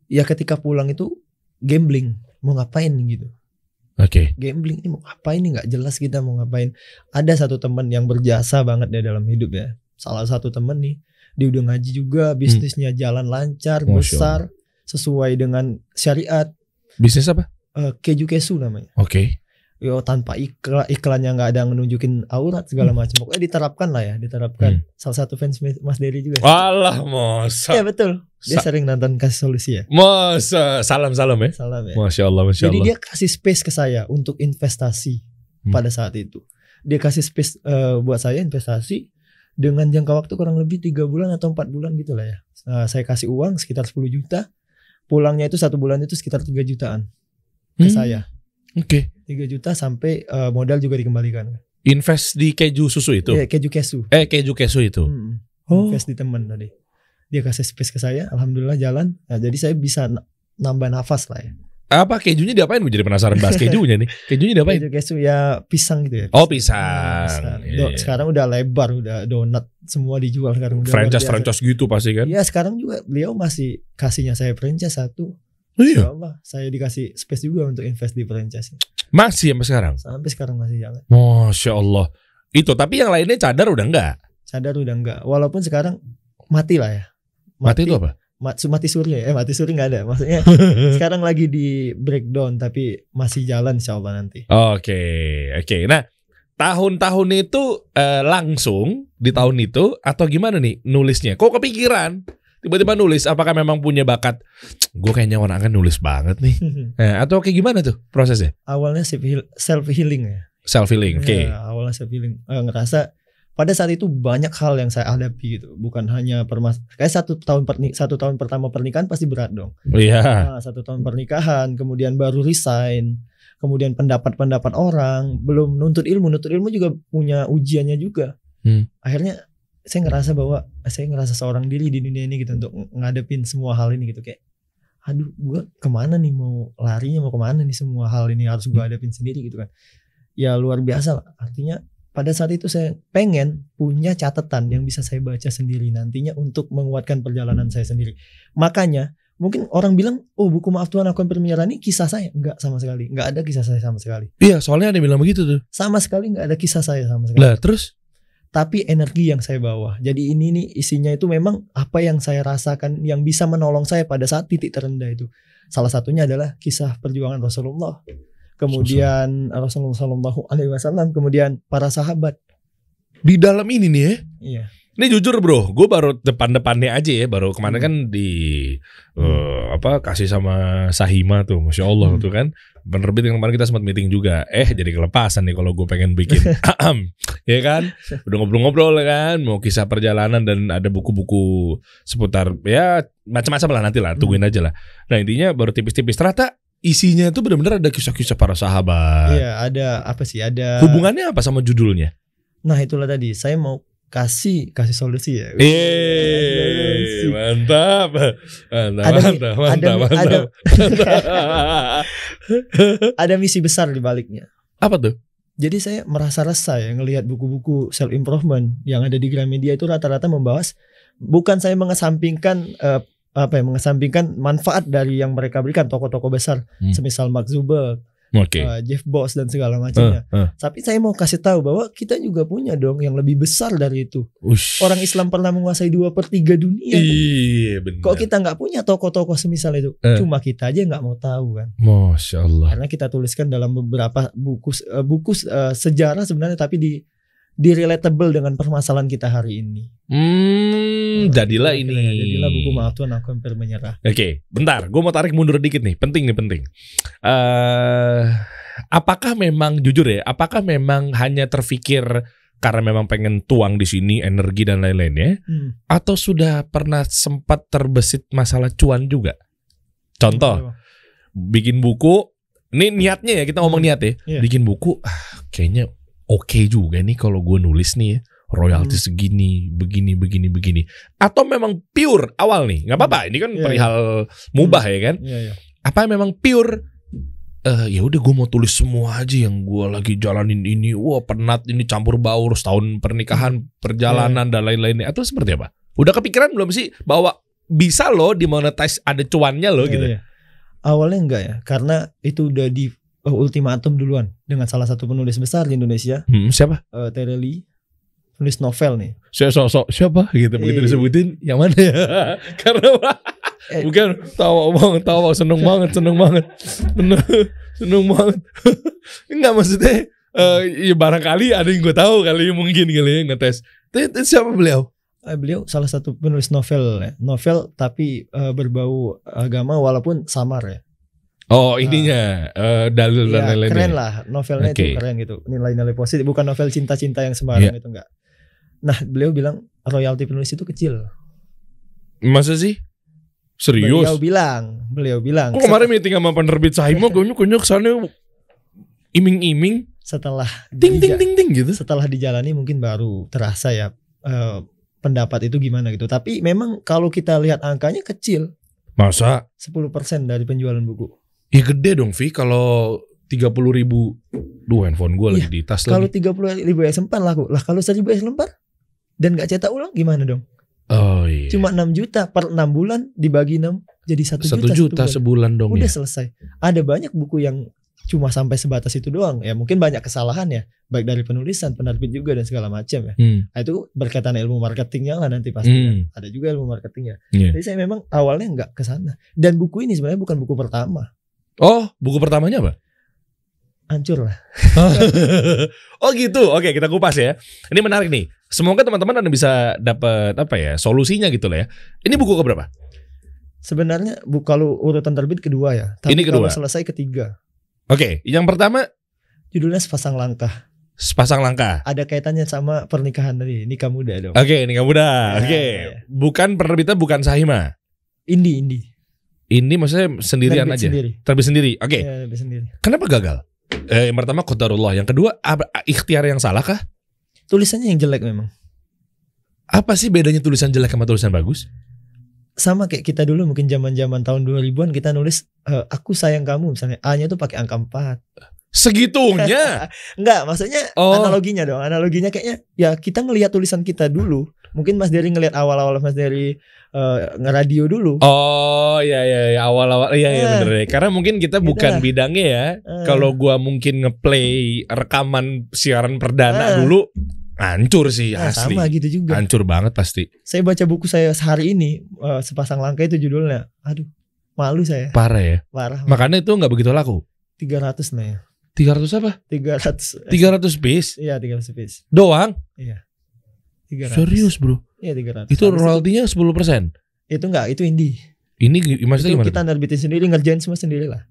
A: ya ketika pulang itu gambling, mau ngapain gitu.
B: Oke.
A: Gambling ini mau ngapain nih, nggak jelas kita mau ngapain. Ada satu teman yang berjasa banget ya dalam hidup ya. Salah satu teman nih, dia udah ngaji juga, bisnisnya jalan lancar, besar, sesuai dengan syariat.
B: Bisnis apa?
A: Keju kesu namanya.
B: Oke.
A: tanpa iklannya nggak ada nunjukin aurat segala macam. Pokoknya diterapkan lah ya, diterapkan. Salah satu fans Mas Dery juga.
B: Alah, masa.
A: Iya betul. Dia sering nonton Kasih Solusi ya.
B: Masa, salam ya.
A: Salam ya.
B: Masya Allah.
A: Jadi dia kasih space ke saya untuk investasi pada saat itu. Dia kasih space buat saya investasi dengan jangka waktu kurang lebih 3 bulan atau 4 bulan gitu lah ya. Saya kasih uang sekitar 10 juta. Pulangnya itu 1 bulan itu sekitar 3 jutaan ke saya.
B: Oke.
A: 3 juta sampai modal juga dikembalikan.
B: Invest di keju susu itu?
A: Iya, keju kesu.
B: Keju kesu itu.
A: Invest di teman tadi. Dia kasih space ke saya, alhamdulillah jalan. Nah, jadi saya bisa nambah nafas lah ya.
B: Apa kejunya diapain? Gue jadi penasaran bahas kejunya nih. Kejunya diapain?
A: Keju kesu ya pisang gitu ya.
B: Oh, pisang.
A: Iya. Sekarang udah lebar, udah donat semua dijual sekarang.
B: Franchise gitu pasti kan?
A: Iya, sekarang juga beliau masih kasihnya saya franchise 1.
B: Iya.
A: Ya Allah, saya dikasih space juga untuk invest di franchise.
B: Masih sampai sekarang?
A: Sampai sekarang masih jalan.
B: Masya Allah. Itu, tapi yang lainnya cadar udah enggak?
A: Cadar udah enggak. Walaupun sekarang mati lah ya.
B: Mati itu apa?
A: Mati suri ya. Mati suri nggak ada. Maksudnya sekarang lagi di breakdown tapi masih jalan insyaallah nanti.
B: Oke. Nah, tahun-tahun itu langsung di tahun itu atau gimana nih nulisnya? Kok kepikiran tiba-tiba nulis? Apakah memang punya bakat? Gue kayaknya orang akan nulis banget nih. Atau kayak gimana tuh prosesnya?
A: Awalnya self healing ya.
B: Self healing. Oke.
A: Ya, awalnya self healing. Ngerasa pada saat itu banyak hal yang saya hadapi gitu. Bukan hanya kayak 1 tahun pertama pernikahan pasti berat dong.
B: Iya.
A: 1 tahun pernikahan, kemudian baru resign, kemudian pendapat orang, belum nuntut ilmu juga punya ujiannya juga. Akhirnya saya ngerasa bahwa saya ngerasa seorang diri di dunia ini gitu untuk ngadepin semua hal ini gitu, kayak aduh gue kemana nih, mau larinya mau kemana nih, semua hal ini harus gue hadapin sendiri gitu kan. Ya luar biasa lah. Artinya pada saat itu saya pengen punya catatan yang bisa saya baca sendiri nantinya untuk menguatkan perjalanan saya sendiri. Makanya mungkin orang bilang, oh buku Maaf Tuhan Aku Hampir Menyerah ini kisah saya. Enggak sama sekali. Enggak ada kisah saya sama sekali.
B: Iya, soalnya ada yang bilang begitu tuh.
A: Sama sekali enggak ada kisah saya sama sekali.
B: Lah terus?
A: Tapi energi yang saya bawa. Jadi ini nih isinya itu memang apa yang saya rasakan yang bisa menolong saya pada saat titik terendah itu. Salah satunya adalah kisah perjuangan Rasulullah. Kemudian Rasulullah SAW, kemudian para sahabat.
B: Di dalam ini nih ya?
A: Iya.
B: Ini jujur bro, gue baru depan-depannya aja ya, baru kemarin kan di kasih sama Sahima tuh, Masya Allah tuh kan. Penerbit yang kemarin kita sempat meeting juga. Jadi kelepasan nih kalau gue pengen bikin ya kan, udah ngobrol-ngobrol kan, mau kisah perjalanan dan ada buku-buku seputar ya macam-macam lah, nanti lah tungguin aja lah. Nah intinya baru tipis-tipis, ternyata isinya itu benar-benar ada kisah-kisah para sahabat.
A: Iya, ada apa sih? Ada
B: hubungannya apa sama judulnya?
A: Nah itulah tadi saya mau kasih solusi ya.
B: Mantap.
A: Ada misi besar di baliknya.
B: Apa tuh?
A: Jadi saya merasa resah ya ngelihat buku-buku self improvement yang ada di Gramedia itu rata-rata membahas, bukan saya mengesampingkan mengesampingkan manfaat dari yang mereka berikan tokoh-tokoh besar, semisal Mark Zuckerberg, Jeff Bezos dan segala macamnya. Tapi saya mau kasih tahu bahwa kita juga punya dong yang lebih besar dari itu. Orang Islam pernah menguasai 2/3 dunia.
B: Iya benar.
A: Kok kita nggak punya tokoh-tokoh semisal itu? Cuma kita aja nggak mau tahu kan.
B: Masya Allah.
A: Karena kita tuliskan dalam beberapa buku sejarah sebenarnya, tapi di relatable dengan permasalahan kita hari ini.
B: Jadilah ini.
A: Jadilah buku Maaf Tuhan Aku Hampir Menyerah.
B: Oke, bentar, gue mau tarik mundur dikit nih. Penting. Apakah memang jujur ya? Apakah memang hanya terfikir karena memang pengen tuang di sini energi dan lain-lainnya? Atau sudah pernah sempat terbesit masalah cuan juga? Contoh, bikin buku. Ini niatnya ya, kita ngomong niat ya. Bikin buku, kayaknya oke juga nih kalau gue nulis nih ya, royalti segini, begini. Atau memang pure awal nih, nggak apa-apa. Ini kan perihal mubah ya kan. Apa memang pure? Ya udah gue mau tulis semua aja yang gue lagi jalanin ini. Wah penat ini, campur baur, setahun pernikahan, perjalanan dan lain-lainnya. Atau seperti apa? Udah kepikiran belum sih bahwa bisa loh dimonetize, ada cuannya loh gitu?
A: Awalnya enggak ya, karena itu udah di ultimatum duluan dengan salah satu penulis besar di Indonesia.
B: Siapa?
A: Tere Lee, penulis novel nih.
B: Siapa gitu begitu disebutin yang mana ya? Karena Bukan tawa seneng banget. Enggak maksudnya ya barangkali ada yang gue tahu kali mungkin kali ya ngetes. Siapa beliau?
A: Beliau salah satu penulis novel ya. Novel tapi berbau agama walaupun samar ya.
B: Oh ininya dalil dan lain-lainnya.
A: Keren lah novelnya itu keren gitu. Nilai-nilai positif, bukan novel cinta-cinta yang sembarang itu enggak. Nah beliau bilang royalti penulis itu kecil.
B: Masa sih? Serius?
A: Beliau bilang.
B: Kok kemarin meeting sama penerbit Saimo konyol kesana iming-iming.
A: Setelah
B: ting gitu.
A: Setelah dijalani mungkin baru terasa ya pendapat itu gimana gitu. Tapi memang kalau kita lihat angkanya kecil.
B: Masa?
A: 10% dari penjualan buku.
B: Ya gede dong Vi kalau 30.000. Duh handphone gue lagi di tas
A: kalau
B: lagi.
A: Kalau 30.000 S4 laku. Lah kalau 1.000 S4 dan gak cetak ulang gimana dong?
B: Oh iya.
A: Cuma 6 juta per 6 bulan dibagi 6 jadi 1
B: juta sebulan dong.
A: Udah
B: ya?
A: Selesai. Ada banyak buku yang cuma sampai sebatas itu doang. Ya mungkin banyak kesalahan ya, baik dari penulisan, penerbit juga dan segala macam ya. Nah, itu berkaitan ilmu marketingnya lah nanti pasti. Ada juga ilmu marketingnya. Jadi saya memang awalnya nggak ke sana. Dan buku ini sebenarnya bukan buku pertama.
B: Oh, buku pertamanya apa?
A: Hancur lah.
B: Oh gitu. Oke, kita kupas ya. Ini menarik nih. Semoga teman-teman Anda bisa dapat solusinya gitu lah ya. Ini buku keberapa?
A: Sebenarnya kalau urutan terbit kedua ya. Tapi
B: ini kedua.
A: Kalau selesai ketiga.
B: Oke, yang pertama
A: judulnya Sepasang Langkah.
B: Sepasang Langkah.
A: Ada kaitannya sama pernikahan tadi, nikah muda dong.
B: Oke, nikah muda. Oke. Bukan penerbitnya bukan Sahima.
A: Indie.
B: Ini maksudnya sendirian aja. Terbit sendiri. Oke.
A: Ya, terbit sendiri.
B: Kenapa gagal? Yang pertama qadarullah, yang kedua ikhtiar yang salah kah?
A: Tulisannya yang jelek memang.
B: Apa sih bedanya tulisan jelek sama tulisan bagus?
A: Sama kayak kita dulu mungkin zaman-zaman tahun 2000-an kita nulis aku sayang kamu misalnya A-nya tuh pakai angka 4.
B: Segitunya?
A: Enggak, maksudnya analoginya dong. Analoginya kayaknya ya kita ngelihat tulisan kita dulu. Mungkin Mas Dery ngelihat awal-awal Mas Dery ngeradio dulu.
B: Oh iya awal-awal bener deh. Karena mungkin kita bukan bidangnya ya. Kalau gua mungkin ngeplay rekaman siaran perdana dulu hancur sih asli.
A: Sama gitu juga.
B: Hancur banget pasti.
A: Saya baca buku saya sehari ini Sepasang Langkah itu judulnya. Aduh, malu saya.
B: Parah ya.
A: Parah.
B: Makanya itu nggak begitu laku.
A: 300 lah ya.
B: 300 apa? 300 piece.
A: Iya 300 piece.
B: Doang?
A: Iya. 300.
B: Serius bro?
A: Iya 300.
B: Itu royaltinya 10%? Itu
A: enggak, itu indie.
B: Ini maksudnya
A: itu
B: gimana?
A: Kita nerbitin sendiri, ngerjain semua sendiri lah.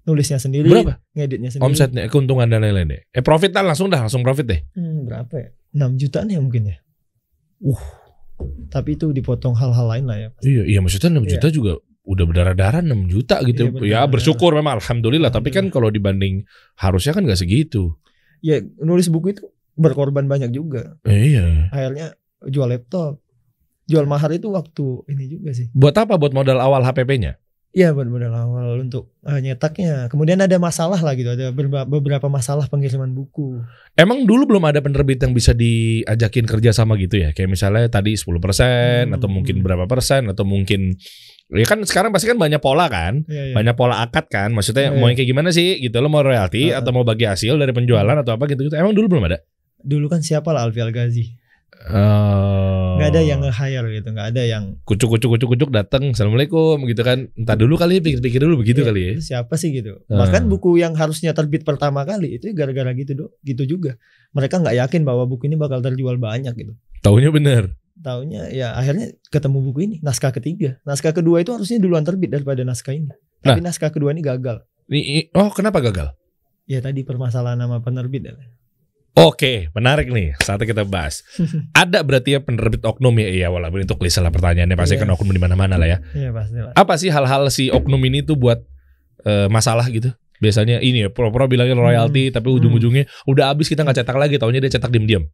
A: Nulisnya sendiri.
B: Berapa?
A: Ngeditnya sendiri.
B: Omsetnya, keuntungan dan lain-lain deh. Profit lah langsung profit deh.
A: Berapa ya? 6 jutaan ya mungkin ya. Tapi itu dipotong hal-hal lain lah ya.
B: Iya maksudnya 6 juta juga udah berdarah-darah 6 juta gitu. Ya bersyukur memang alhamdulillah. Tapi kan kalau dibanding harusnya kan gak segitu.
A: Ya nulis buku itu berkorban banyak juga.
B: Iya.
A: Akhirnya jual laptop. Jual mahar itu waktu ini juga sih.
B: Buat apa? Buat modal awal HPP-nya?
A: Iya buat modal awal untuk nyetaknya. Kemudian ada masalah lah gitu. Ada beberapa masalah pengiriman buku.
B: Emang dulu belum ada penerbit yang bisa diajakin kerja sama gitu ya? Kayak misalnya tadi 10% atau mungkin berapa persen atau mungkin ya kan sekarang pasti kan banyak pola kan? Iya. Banyak pola akad kan? Maksudnya mau yang kayak gimana sih gitu? Lo mau royalti atau mau bagi hasil dari penjualan atau apa gitu-gitu? Emang dulu belum ada?
A: Dulu kan siapa lah Alfi Al-Ghazi. Nggak ada yang nge-hire gitu, nggak ada yang
B: kucuk datang, assalamualaikum gitu kan. Entah dulu kali pikir dulu begitu kali ya.
A: Itu siapa sih gitu. Bahkan buku yang harusnya terbit pertama kali itu gara-gara gitu juga. Mereka nggak yakin bahwa buku ini bakal terjual banyak gitu.
B: Taunya bener.
A: Taunya ya akhirnya ketemu buku ini, naskah ketiga. Naskah kedua itu harusnya duluan terbit daripada naskah ini. Tapi naskah kedua ini gagal.
B: Kenapa gagal?
A: Ya tadi permasalahan nama penerbit.
B: Oke, menarik nih. Saatnya kita bahas. Ada berarti ya penerbit oknum ya? Iya, walaupun itu klise lah pertanyaannya. Pasti kan oknum di mana-mana lah ya.
A: Iya pasti lah.
B: Apa sih hal-hal si oknum ini tuh buat masalah gitu? Biasanya ini ya, pura-pura bilangin royalti, tapi ujung-ujungnya udah habis kita nggak cetak lagi. Taunya dia cetak diam-diam.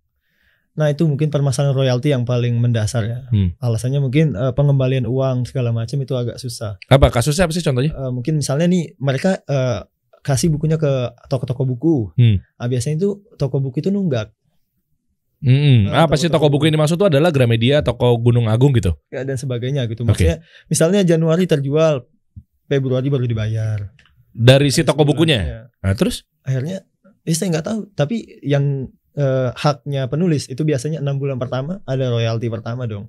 A: Nah itu mungkin permasalahan royalti yang paling mendasar ya. Alasannya mungkin pengembalian uang segala macam itu agak susah.
B: Apa kasusnya apa sih contohnya?
A: Mungkin misalnya nih mereka kasih bukunya ke toko-toko buku. Biasanya itu toko buku itu nunggak.
B: Apa sih toko buku ini maksud tuh adalah Gramedia, toko Gunung Agung gitu?
A: Ya dan sebagainya gitu. Maksudnya misalnya Januari terjual, Februari baru dibayar.
B: Dari si toko bukunya? Nah terus?
A: Akhirnya saya nggak tahu. Tapi yang haknya penulis itu biasanya 6 bulan pertama ada royalti pertama dong.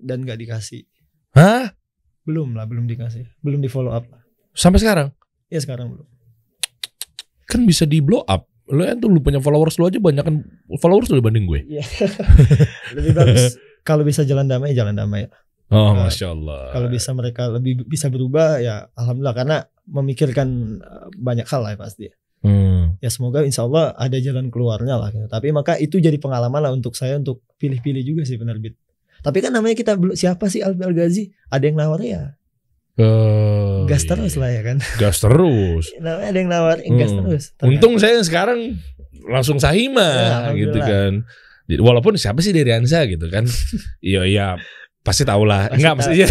A: Dan nggak dikasih.
B: Hah?
A: Belum dikasih, belum di follow up.
B: Sampai sekarang?
A: Ya sekarang belum.
B: Kan bisa di blow up. Lo yang tuh lu punya followers lu aja banyak kan followers lu dibanding gue.
A: Iya. Lebih bagus kalau bisa jalan damai.
B: Oh, Masya Allah.
A: Kalau bisa mereka lebih bisa berubah ya alhamdulillah, karena memikirkan banyak hal lah pasti. Ya semoga insya Allah ada jalan keluarnya lah gitu. Tapi maka itu jadi pengalaman lah untuk saya untuk pilih-pilih juga sih penerbit. Tapi kan namanya kita siapa sih Alfi Al-Ghazi? Ada yang nawar ya. Gas terus lah ya kan.
B: Gas terus.
A: Namanya ada yang nawar, gas terus.
B: Untung saya sekarang langsung Sahima ya, gitu kan. Walaupun siapa sih Deriansa gitu kan. Iya pasti tahu lah. Enggak maksudnya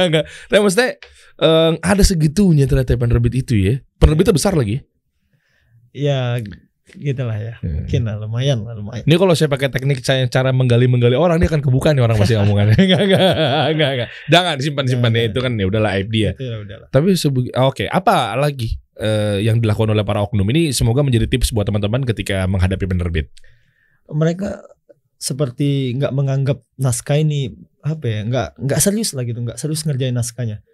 B: enggak. Tapi maksudnya ada segitunya ternyata penerbit itu ya. Penerbitnya besar lagi.
A: Ya gitulah ya. Mungkin lah lumayan.
B: Ini kalau saya pakai teknik cara menggali orang, dia akan kebuka nih orang masih omongannya. Enggak. Jangan simpan ya, itu kan ya udahlah aib dia. Tapi oke, apa lagi yang dilakukan oleh para oknum ini semoga menjadi tips buat teman-teman ketika menghadapi penerbit. Mereka
A: seperti nggak menganggap naskah ini apa ya, nggak serius lah gitu, nggak serius ngerjain naskahnya.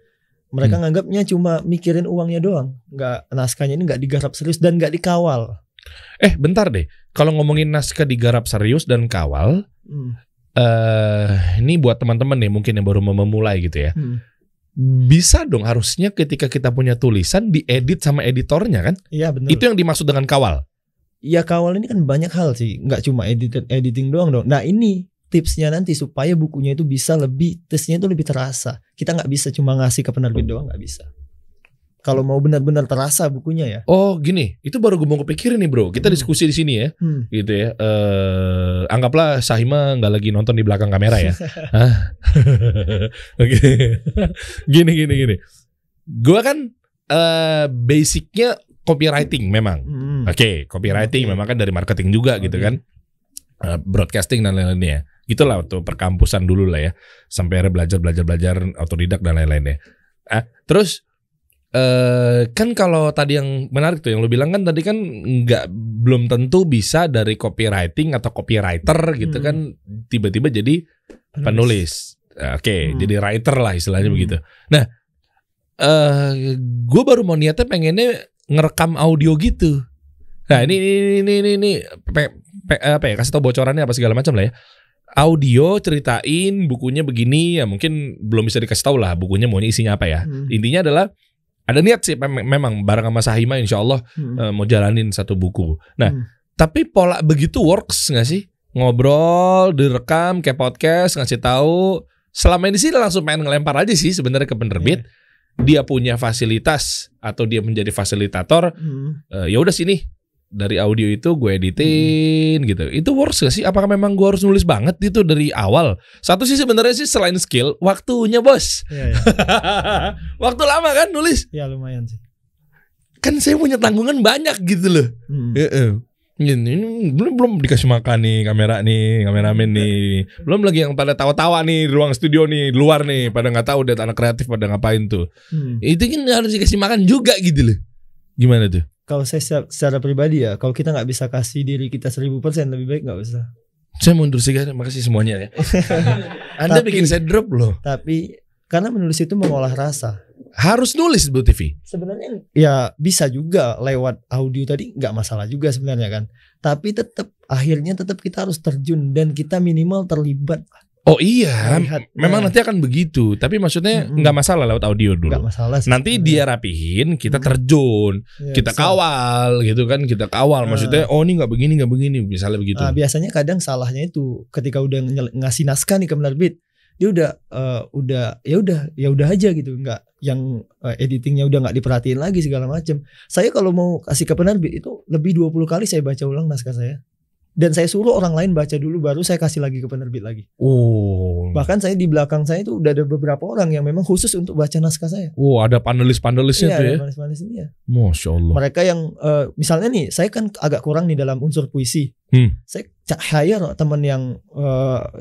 A: Mereka nganggapnya cuma mikirin uangnya doang, nggak, naskahnya ini nggak digarap serius dan nggak dikawal.
B: Bentar deh, kalau ngomongin naskah digarap serius dan kawal, ini buat teman-teman nih mungkin yang baru memulai gitu ya, bisa dong harusnya ketika kita punya tulisan diedit sama editornya kan?
A: Iya benar.
B: Itu yang dimaksud dengan kawal.
A: Ya kawal ini kan banyak hal sih, nggak cuma editing doang dong. Nah ini tipsnya nanti supaya bukunya itu bisa lebih, tesnya itu lebih terasa. Kita nggak bisa cuma ngasih ke penerbit doang, nggak bisa. Kalau mau benar-benar terasa bukunya ya.
B: Oh gini, itu baru gue mau kepikirin nih bro. Kita diskusi di sini ya, gitu ya. Anggaplah Sahima nggak lagi nonton di belakang kamera ya. Oke, gini. Gue kan basicnya copywriting memang. Oke, copywriting memang kan dari marketing juga gitu kan. Broadcasting dan lain-lainnya. Gitulah waktu perkampusan dulu lah ya. Sampai belajar autodidak dan lain-lainnya. Terus kan kalau tadi yang menarik tuh yang lu bilang kan tadi kan belum tentu bisa dari copywriting atau copywriter gitu kan tiba-tiba jadi penulis. Jadi writer lah istilahnya begitu. Nah, gue baru mau niatnya pengennya ngerekam audio gitu. Nah ini apa ya, kasih tau bocorannya apa segala macam lah ya. Audio ceritain bukunya begini ya, mungkin belum bisa dikasih tahu lah bukunya maunya isinya apa ya. Intinya adalah ada niat sih memang bareng sama Sahima insya Allah mau jalanin satu buku. Nah tapi pola begitu works nggak sih? Ngobrol, direkam kayak podcast, ngasih tahu. Selama ini sih langsung pengen ngelempar aja sih sebenarnya ke penerbit. Dia punya fasilitas atau dia menjadi fasilitator, ya udah sini dari audio itu gue editin gitu. Itu works gak sih? Apakah memang gue harus nulis banget itu dari awal? Satu sih sebenarnya sih selain skill, waktunya bos. Waktu lama kan nulis?
A: Ya lumayan sih.
B: Kan saya punya tanggungan banyak gitu loh. Ini belum dikasih makan nih kameramen nih, belum lagi yang pada tawa-tawa nih di ruang studio nih, di luar nih pada nggak tahu dia anak kreatif pada ngapain tuh. Itu kan harus dikasih makan juga gitu loh. Gimana tuh?
A: Kalau saya secara pribadi ya, kalau kita nggak bisa kasih diri kita 1000%, lebih baik nggak usah.
B: Saya mundur segar, makasih semuanya ya. Anda bikin saya drop loh.
A: Tapi karena menulis itu mengolah rasa.
B: Harus nulis Bu TV.
A: Sebenarnya ya bisa juga lewat audio tadi, nggak masalah juga sebenarnya kan. Tapi akhirnya tetap kita harus terjun dan kita minimal terlibat.
B: Oh iya, memang nanti akan begitu. Tapi maksudnya nggak masalah lewat audio dulu.
A: Nggak masalah.
B: Nanti dia rapihin, kita terjun, kita kawal gitu kan, kita kawal. Maksudnya ini nggak begini, misalnya begitu.
A: Biasanya kadang salahnya itu ketika udah ngasih naskah nih ke penerbit, dia udah aja gitu, nggak yang editingnya udah nggak diperhatiin lagi segala macam. Saya kalau mau kasih ke penerbit itu lebih 20 kali saya baca ulang naskah saya, dan saya suruh orang lain baca dulu baru saya kasih lagi ke penerbit lagi. Bahkan saya di belakang saya itu udah ada beberapa orang yang memang khusus untuk baca naskah saya. Ada panelisnya tuh ya. Panelisnya. Masya Allah. Mereka yang misalnya nih, saya kan agak kurang nih dalam unsur puisi. Saya hire teman yang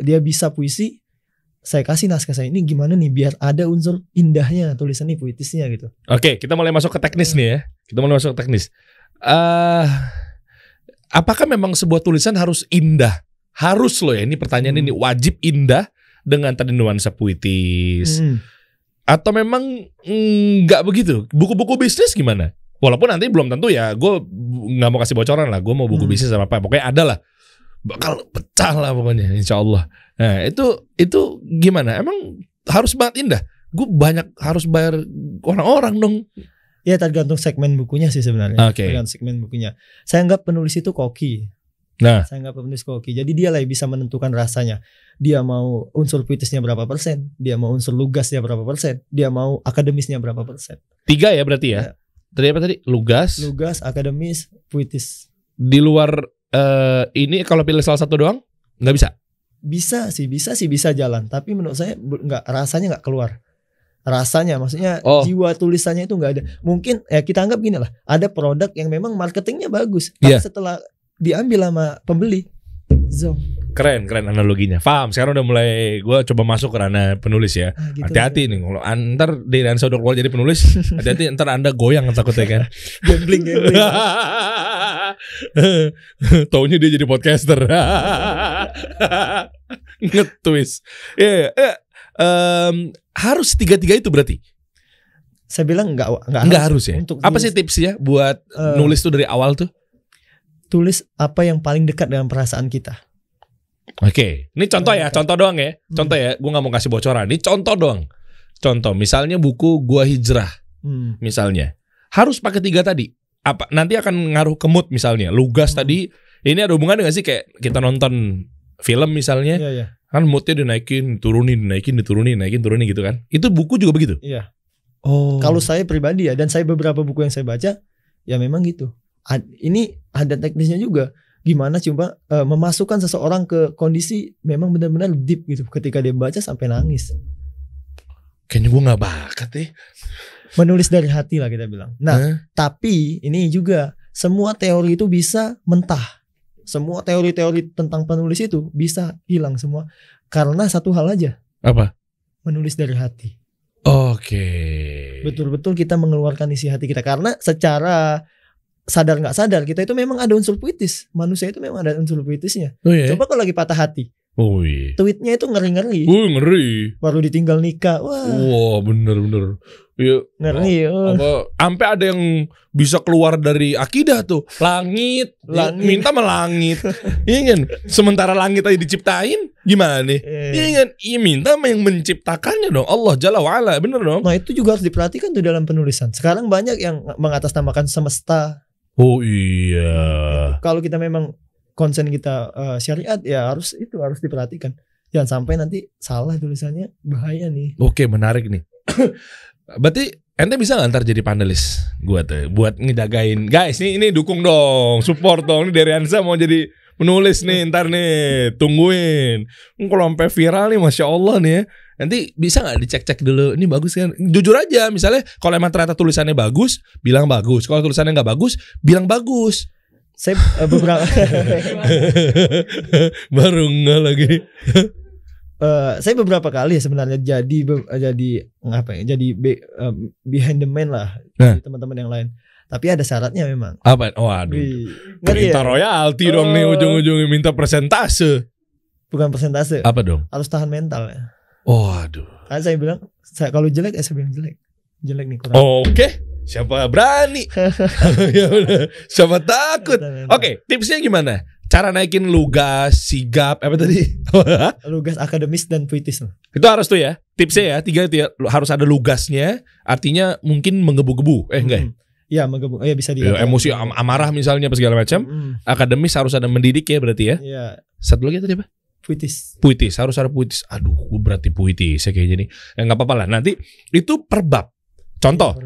A: dia bisa puisi. Saya kasih naskah saya ini gimana nih biar ada unsur indahnya tulisan nih, puitisnya gitu. Oke, kita mulai masuk ke teknis nih ya. Apakah memang sebuah tulisan harus indah? Harus loh ya, ini pertanyaan ini wajib indah dengan tadi nuansa puitis.
B: Atau memang nggak begitu? Buku-buku bisnis gimana? Walaupun nanti belum tentu ya, gue nggak mau kasih bocoran lah. Gue mau buku bisnis apa, pokoknya ada lah. Bakal pecah lah pokoknya, insya Allah. Nah itu gimana? Emang harus banget indah? Gue banyak harus bayar orang-orang dong.
A: Ya tergantung segmen bukunya sih sebenarnya. Tergantung segmen bukunya. Saya anggap penulis itu koki.
B: Nah,
A: saya anggap penulis koki. Jadi dia lah yang bisa menentukan rasanya. Dia mau unsur puitisnya berapa persen, dia mau unsur lugasnya berapa persen, dia mau akademisnya berapa persen.
B: 3 ya berarti ya? Tadi apa tadi? Lugas,
A: akademis, puitis.
B: Di luar ini kalau pilih salah satu doang nggak bisa?
A: Bisa jalan. Tapi menurut saya rasanya nggak keluar. Rasanya maksudnya jiwa tulisannya itu nggak ada. Mungkin ya kita anggap gini lah, ada produk yang memang marketingnya bagus, tapi setelah diambil sama pembeli zong.
B: Keren analoginya. Paham. Sekarang udah mulai gue coba masuk ke ranah penulis ya. Gitu, hati-hati nih kalau antar di Dansa udah keluar jadi penulis, hati-hati ntar Anda goyang takutnya kan.
A: Gambling.
B: Taunya dia jadi podcaster. Nge-twist. Harus 3 itu berarti.
A: Saya bilang enggak
B: harus ya. Apa sih tipsnya buat nulis tuh dari awal tuh?
A: Tulis apa yang paling dekat dengan perasaan kita.
B: Oke, ini contoh ya, contoh doang ya. Contoh ya, gue gak mau kasih bocoran. Ini contoh doang. Contoh, misalnya buku Gua Hijrah. Misalnya, harus pakai 3 tadi. Apa nanti akan ngaruh ke mood misalnya. Lugas tadi, ini ada hubungannya gak sih kayak kita nonton film misalnya?
A: Iya.
B: Kan moodnya dinaikin, turunin gitu kan. Itu buku juga begitu?
A: Iya. Kalau saya pribadi ya, dan saya beberapa buku yang saya baca, ya memang gitu. Ini ada teknisnya juga. Gimana coba memasukkan seseorang ke kondisi memang benar-benar deep gitu. Ketika dia baca sampai nangis.
B: Kayaknya gue gak bakat deh.
A: Menulis dari hati lah kita bilang. Nah, tapi ini juga semua teori itu bisa mentah. Semua teori-teori tentang penulis itu bisa hilang semua. Karena satu hal aja.
B: Apa?
A: Menulis dari hati.
B: Oke.
A: Betul-betul kita mengeluarkan isi hati kita. Karena secara sadar nggak sadar kita itu memang ada unsur puitis. Manusia itu memang ada unsur puitisnya. Coba kalau lagi patah hati. Tweetnya itu ngeri-ngeri.
B: Ngeri.
A: Baru ditinggal nikah. Wah,
B: bener. Ya,
A: ngeri.
B: Sampai ada yang bisa keluar dari akidah tuh. Langit. Minta sama langit. Iya kan? Sementara langit aja diciptain, gimana nih? Iya kan? Iya minta sama yang menciptakannya dong. Allah Jalla wa'ala. Bener dong.
A: Nah itu juga harus diperhatikan tuh dalam penulisan. Sekarang banyak yang mengatasnamakan semesta.
B: Oh iya.
A: Kalau kita memang konsen kita syariat ya harus diperhatikan. Jangan sampai nanti salah tulisannya, bahaya nih.
B: Oke, menarik nih. Berarti ente bisa nggak ntar jadi panelis gua tuh buat ngejagain guys ini dukung dong, support dong. Ini dari Ansa mau jadi penulis nih ntar nih, tungguin. Kalau sampai viral nih, masya Allah nih ya. Nanti bisa nggak dicek-cek dulu, ini bagus kan? Jujur aja, misalnya kalau emang ternyata tulisannya bagus, bilang bagus. Kalau tulisannya nggak bagus, bilang bagus.
A: Saya beberapa
B: baru nggak lagi.
A: Saya beberapa kali sebenarnya jadi behind the man lah teman-teman yang lain. Tapi ada syaratnya memang.
B: Apa? Waduh. Minta royalti dong nih ujung-ujungnya, minta persentase.
A: Bukan persentase.
B: Apa dong?
A: Harus tahan mental ya.
B: Waduh.
A: Kan saya bilang kalau jelek saya bilang jelek nih kurang.
B: Oke. Siapa berani? Ya udah. Siapa takut? Oke, tipsnya gimana? Cara naikin lugas, sigap, apa tadi?
A: Lugas, akademis, dan puitis.
B: Itu harus tuh ya. Tipsnya ya 3 itu ya. Harus ada lugasnya. Artinya mungkin menggebu-gebu. Enggak.
A: Ya menggebu. Ya bisa dikatakan.
B: Emosi amarah misalnya apa segala macam. Akademis harus ada mendidik ya berarti ya.
A: Iya.
B: Satu lagi tadi apa? Puitis, harus ada puitis. Aduh, berarti puitis ya kayaknya nih. Enggak apa-apa lah. Nanti itu per bab. Contoh.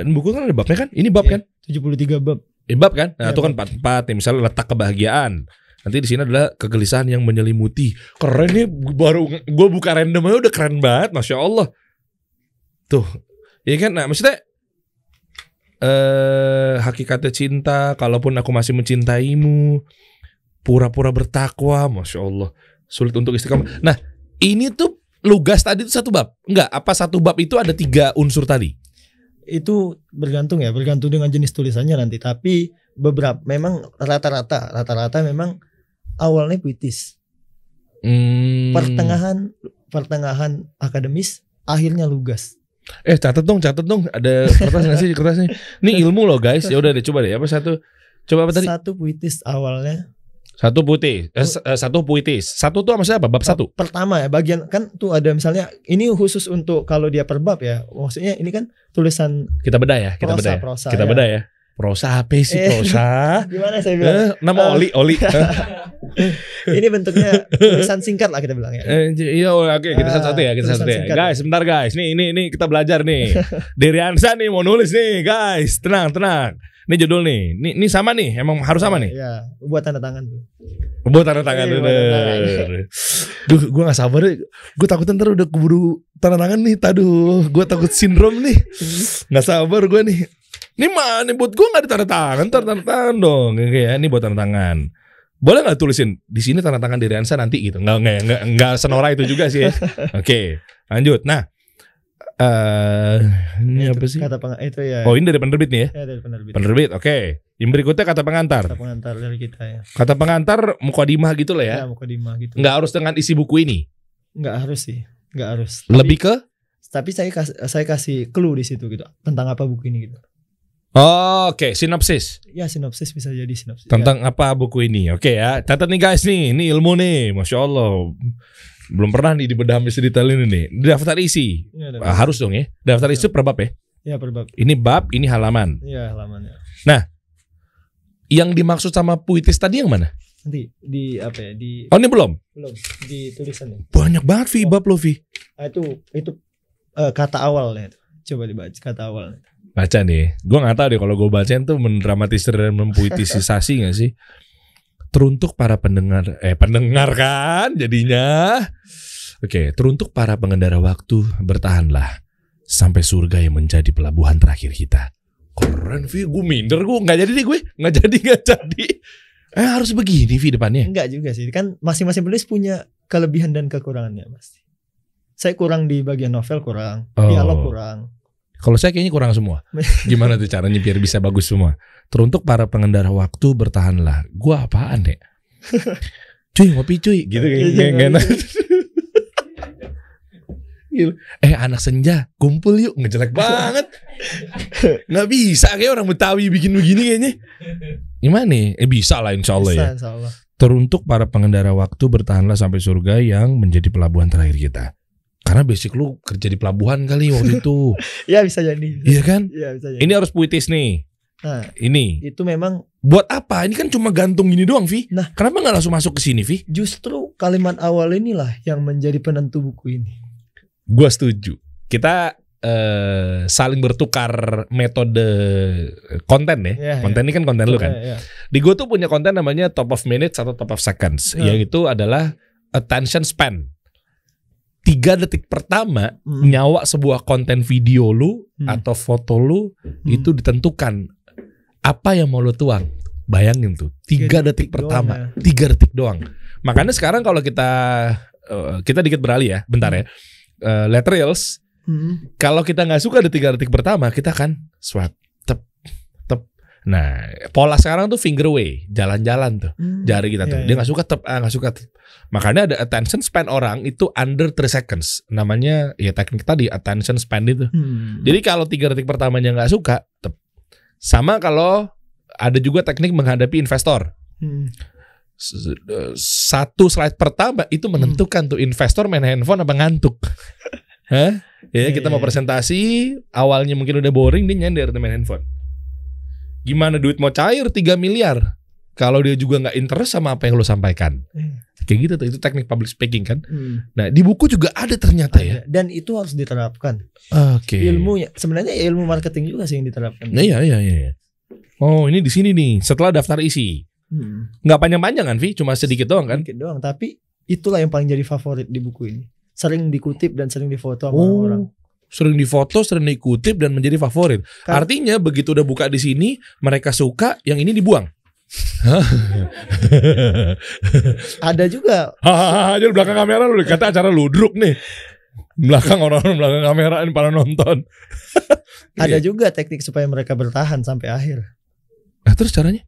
B: Buku kan ada babnya kan? Ini bab kan?
A: 73 bab.
B: Bab kan? Nah, itu kan 44 nih, misalnya letak kebahagiaan. Nanti di sini adalah kegelisahan yang menyelimuti. Keren nih, baru gue buka random aja udah keren banget, masya Allah. Tuh, ya kan? Nah, maksudnya hakikatnya cinta, kalaupun aku masih mencintaimu, pura-pura bertakwa, masya Allah. Sulit untuk istiqamah. Nah, ini tuh lugas tadi itu 1 bab. Enggak, apa 1 bab itu ada 3 unsur tadi?
A: Itu bergantung dengan jenis tulisannya nanti. Tapi beberapa memang rata-rata memang awalnya puitis. Pertengahan akademis, akhirnya lugas.
B: Catat dong. Ada kertas nggak sih kertasnya? Ini ilmu loh guys. Ya udah deh, coba deh. Apa satu? Coba apa tadi?
A: Satu puitis awalnya.
B: Satu puitis. Satu tuh maksudnya apa? Bab satu.
A: Pertama ya, bagian kan tuh ada misalnya ini khusus untuk kalau dia per bab ya. Maksudnya ini kan tulisan
B: Kita bedah ya.
A: prosa,
B: Kita
A: ya.
B: bedah ya. Prosa apa sih prosa?
A: Gimana saya bilang?
B: Nama Oli.
A: Ini bentuknya tulisan singkat lah kita bilang ya.
B: Iya, oke, kita satu-satu ya, kita satu ya. Guys, sebentar guys. Nih kita belajar nih. Diriansa nih mau nulis nih, guys. Tenang. Ini judul nih. Ini sama nih, emang harus sama nih.
A: Iya, buat tanda tangan tuh.
B: Buat tanda tangan bener. Duh, gue gak sabar deh. Gue takut ntar udah keburu tanda tangan nih. Taduh, gue takut sindrom nih. Gak sabar gue nih. Ini mana buat gue gak ada tanda tangan. Tanda tangan dong. Kayak ini buat tanda tangan. Boleh gak tulisin di sini tanda tangan Diriansa nanti gitu? Nggak senora itu juga sih ya. Oke, lanjut. Nah, ini apa sih?
A: Itu ya.
B: Oh, ini dari penerbit nih ya?
A: Ya dari penerbit.
B: Penerbit, oke. Yang berikutnya kata pengantar.
A: Kata pengantar dari kita ya.
B: Kata pengantar mukadimah gitu lah ya?
A: Ya mukadimah gitu.
B: Nggak harus dengan isi buku ini?
A: Nggak harus sih, nggak harus.
B: Lebih ke?
A: Tapi saya kasih clue di situ gitu tentang apa buku ini gitu.
B: Oh, oke, sinopsis.
A: Ya sinopsis bisa jadi sinopsis.
B: Tentang apa buku ini? Oke ya, catat nih guys nih, ini ilmu nih, masya Allah. Belum pernah nih dibedah sampai sedetail ini nih. Daftar isi,
A: Ya,
B: harus dong ya. Daftar isi per bab ya?
A: Ya per bab.
B: Ini bab, ini halaman.
A: Iya halamannya.
B: Nah, yang dimaksud sama puitis tadi yang mana?
A: Nanti di apa ya di.
B: Oh ini belum
A: di tulisannya.
B: banyak banget Vi bab lo Vi.
A: Itu kata awalnya. Coba dibaca kata awalnya.
B: Baca nih, gue nggak tahu deh kalau gue bacain tuh mendramatisir dan mempuitisasi nggak sih? Teruntuk para pendengar kan jadinya. Oke, teruntuk para pengendara waktu, bertahanlah sampai surga yang menjadi pelabuhan terakhir kita. Keren Vi, gue minder, gue nggak jadi deh gue, nggak jadi. Harus begini Vi depannya.
A: Enggak juga sih, kan masing-masing penulis punya kelebihan dan kekurangannya pasti. Saya kurang di bagian novel, kurang dialog, kurang.
B: Kalau saya kayaknya kurang semua. Gimana tuh caranya biar bisa bagus semua? Teruntuk para pengendara waktu, bertahanlah. Gua apaan deh? Cuy ngopi cuy, gitu kayak enak. Anak senja kumpul yuk, ngejelek banget. Nggak bisa kayak orang Betawi bikin begini kayaknya. Gimana nih? Bisa lah insya Allah ya.
A: Insya Allah.
B: Teruntuk para pengendara waktu, bertahanlah sampai surga yang menjadi pelabuhan terakhir kita. Karena basic lu kerja di pelabuhan kali waktu itu.
A: Ya bisa jadi.
B: Iya kan?
A: Iya bisa jadi.
B: Ini harus puitis nih.
A: Nah,
B: ini.
A: Itu memang
B: buat apa? Ini kan cuma gantung gini doang, Vi.
A: Nah,
B: kenapa nggak langsung masuk ke sini, Vi?
A: Justru kalimat awal inilah yang menjadi penentu buku ini.
B: Gua setuju. Kita saling bertukar metode konten ya. Konten ini kan konten lu kan. Di gua tuh punya konten namanya top of minutes atau top of seconds. Yang itu adalah attention span. 3 detik pertama nyawa sebuah konten video lu atau foto lu itu ditentukan apa yang mau lu tuang. Bayangin tuh 3 detik pertama, 3 detik doang. Makanya sekarang kalau kita dikit beralih ya, bentar ya. Let reels. Kalau kita nggak suka di 3 detik pertama, kita akan swipe tep. Nah, pola sekarang tuh finger away, jalan-jalan tuh. Jari kita tuh. Dia nggak suka tep, nggak suka tep. Makanya ada attention span orang itu under 3 seconds. Namanya ya teknik tadi attention span itu. Jadi kalau 3 detik pertamanya nggak suka, tep. Sama kalau ada juga teknik menghadapi investor. 1 slide pertama itu menentukan tuh investor main handphone apa ngantuk. Hah? Ya kita mau presentasi, awalnya mungkin udah boring, dia nyender main handphone. Gimana duit mau cair 3 miliar kalau dia juga nggak interest sama apa yang lo sampaikan. Kayak gitu tuh, itu teknik public speaking kan. Nah di buku juga ada ternyata ya.
A: Dan itu harus diterapkan.
B: Oke.
A: Ilmunya sebenarnya ilmu marketing juga sih yang diterapkan.
B: Iya. Oh ini di sini nih setelah daftar isi. Nggak panjang-panjang kan Vi, cuma sedikit doang kan.
A: Sedikit doang, tapi itulah yang paling jadi favorit di buku ini. Sering dikutip dan sering difoto sama orang.
B: Sering difoto, sering dikutip dan menjadi favorit. Artinya begitu udah buka di sini, mereka suka, yang ini dibuang.
A: Ada juga.
B: Hahaha, belakang kamera lu kata acara ludruk nih. Belakang orang-orang belakang kamera ini para nonton.
A: Ada juga teknik supaya mereka bertahan sampai akhir.
B: Nah terus caranya?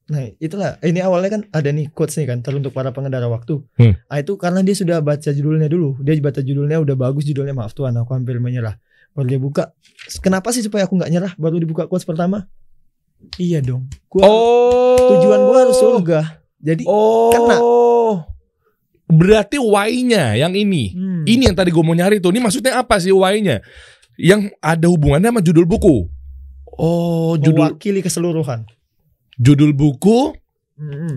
A: Nah itulah, ini awalnya kan ada nih quotes nih kan, teruntuk para pengendara waktu. Itu karena dia sudah baca judulnya dulu. Dia baca judulnya udah bagus, judulnya maaf Tuhan aku hampir menyerah. Baru dia buka, kenapa sih supaya aku gak nyerah? Baru dibuka quotes pertama. Iya dong, tujuan gua harus surga. Jadi kena.
B: Berarti why-nya yang ini. Ini yang tadi gue mau nyari tuh. Ini maksudnya apa sih why-nya? Yang ada hubungannya sama judul buku.
A: Mewakili keseluruhan.
B: Judul buku.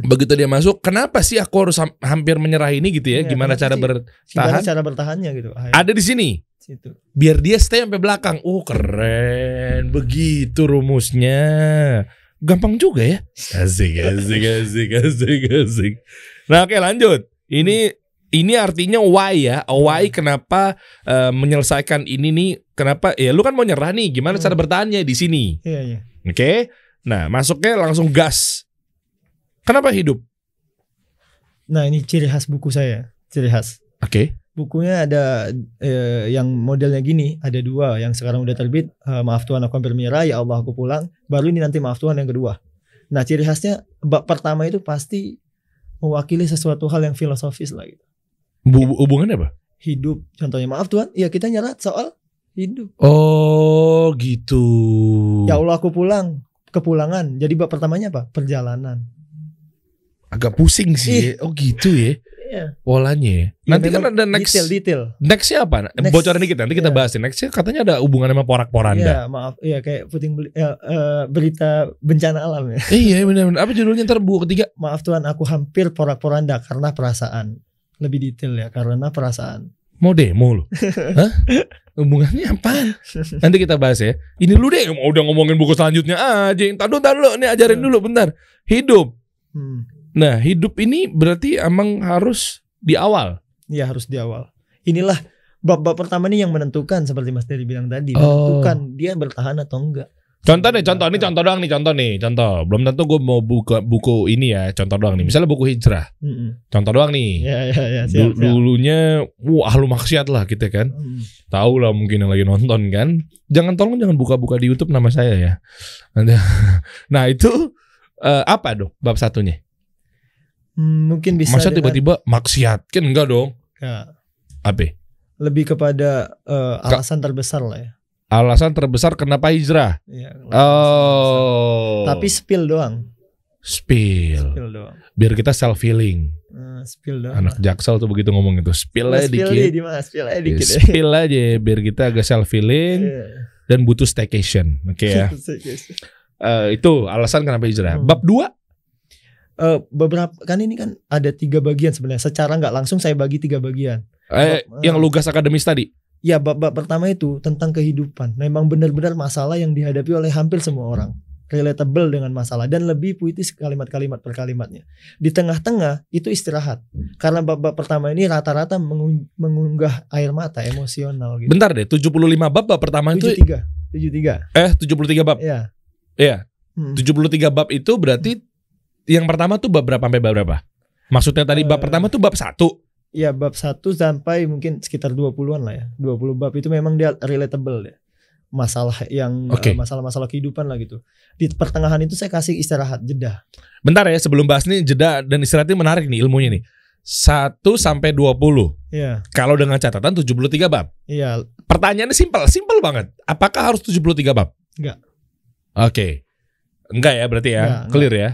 B: Begitu dia masuk, kenapa sih aku harus hampir menyerah ini gitu ya? Gimana cara bertahan?
A: Gimana cara bertahannya gitu.
B: Ada di sini.
A: Situ.
B: Biar dia stay sampai belakang. Keren. Begitu rumusnya. Gampang juga ya. Asik. Nah, oke, lanjut. Ini artinya why ya. Why kenapa menyelesaikan ini nih? Kenapa? Ya lu kan mau nyerah nih. Gimana cara bertahannya di sini?
A: Iya.
B: Oke. Nah, masuknya langsung gas. Kenapa hidup?
A: Nah, ini ciri khas buku saya. Ciri khas.
B: Oke.
A: Bukunya ada yang modelnya gini, ada 2 yang sekarang udah terbit. Maaf Tuhan aku hampir menyerah, ya Allah aku pulang. Baru ini nanti maaf Tuhan yang kedua. Nah, ciri khasnya bab pertama itu pasti mewakili sesuatu hal yang filosofis lah gitu.
B: Hubungannya apa?
A: Hidup. Contohnya maaf Tuhan, ya kita nyerah soal hidup.
B: Oh, gitu.
A: Ya Allah aku pulang, kepulangan. Jadi bab pertamanya apa? Perjalanan.
B: Agak pusing sih. Oh, gitu ya.
A: Iya.
B: Polanya. Nanti kan ada next.
A: Detail.
B: Nextnya apa? Bocoran dikit nanti kita bahas. Nextnya katanya ada hubungan sama porak-poranda.
A: Iya, maaf. Iya, kayak berita bencana alam ya.
B: Iya, benar-benar. Apa judulnya ntar buku ketiga?
A: Maaf Tuhan, aku hampir porak-poranda karena perasaan. Lebih detail ya, karena perasaan.
B: Mau demo lu? Hah? Hubungannya apaan? Nanti kita bahas ya. Ini lu deh, udah ngomongin buku selanjutnya aja. Tar dulu, nih ajarin dulu bentar. Hidup. Nah, hidup ini berarti emang harus di awal.
A: Iya, harus di awal. Inilah bab-bab pertama nih yang menentukan, seperti Mas Dery bilang tadi, menentukan dia bertahan atau enggak.
B: Contoh doang nih. Belum tentu gue mau buka buku ini ya, contoh doang nih. Misalnya buku hijrah. Contoh doang nih.
A: Ya, siap.
B: Dulunya ahlu maksiat lah kita kan. Tahu lah mungkin yang lagi nonton kan. Tolong jangan buka-buka di YouTube nama saya ya. Nah, itu apa dong bab satunya?
A: Mungkin bisa.
B: Masa tiba-tiba maksiat kan enggak dong?
A: Ya.
B: Apa?
A: Lebih kepada alasan terbesar lah ya.
B: Alasan terbesar kenapa hijrah?
A: Ya,
B: tapi
A: spill doang.
B: Spill doang. Biar kita self healing.
A: Spill doang.
B: Anak Jaksel tuh begitu ngomong itu. Spill aja dikit. Spill aja biar kita agak self healing dan butuh staycation. Oke ya. Itu alasan kenapa hijrah. Bab 2?
A: Beberapa kan ini kan ada 3 bagian sebenarnya. Secara nggak langsung saya bagi 3 bagian.
B: Yang Lugas akademis tadi.
A: Ya, bab pertama itu tentang kehidupan. Memang benar-benar masalah yang dihadapi oleh hampir semua orang. Relatable dengan masalah dan lebih puitis kalimat-kalimat per kalimatnya. Di tengah-tengah itu istirahat. Karena bab pertama ini rata-rata mengunggah air mata emosional gitu.
B: Bentar deh, 75 bab pertama
A: 73.
B: itu 73 bab.
A: Iya.
B: 73 bab itu berarti yang pertama tuh bab berapa sampai bab berapa? Maksudnya tadi bab pertama tuh bab 1.
A: Ya, bab 1 sampai mungkin sekitar 20-an lah ya. 20 bab itu memang dia relatable ya. Masalah yang masalah-masalah kehidupan lah gitu. Di pertengahan itu saya kasih istirahat, jeda.
B: Bentar ya, sebelum bahas nih jeda dan istirahat ini menarik nih ilmunya nih. 1 sampai 20.
A: Iya.
B: Kalau dengan catatan 73 bab.
A: Iya.
B: Pertanyaannya simpel banget. Apakah harus 73 bab?
A: Enggak.
B: Oke. Enggak ya berarti ya. Enggak. Clear ya.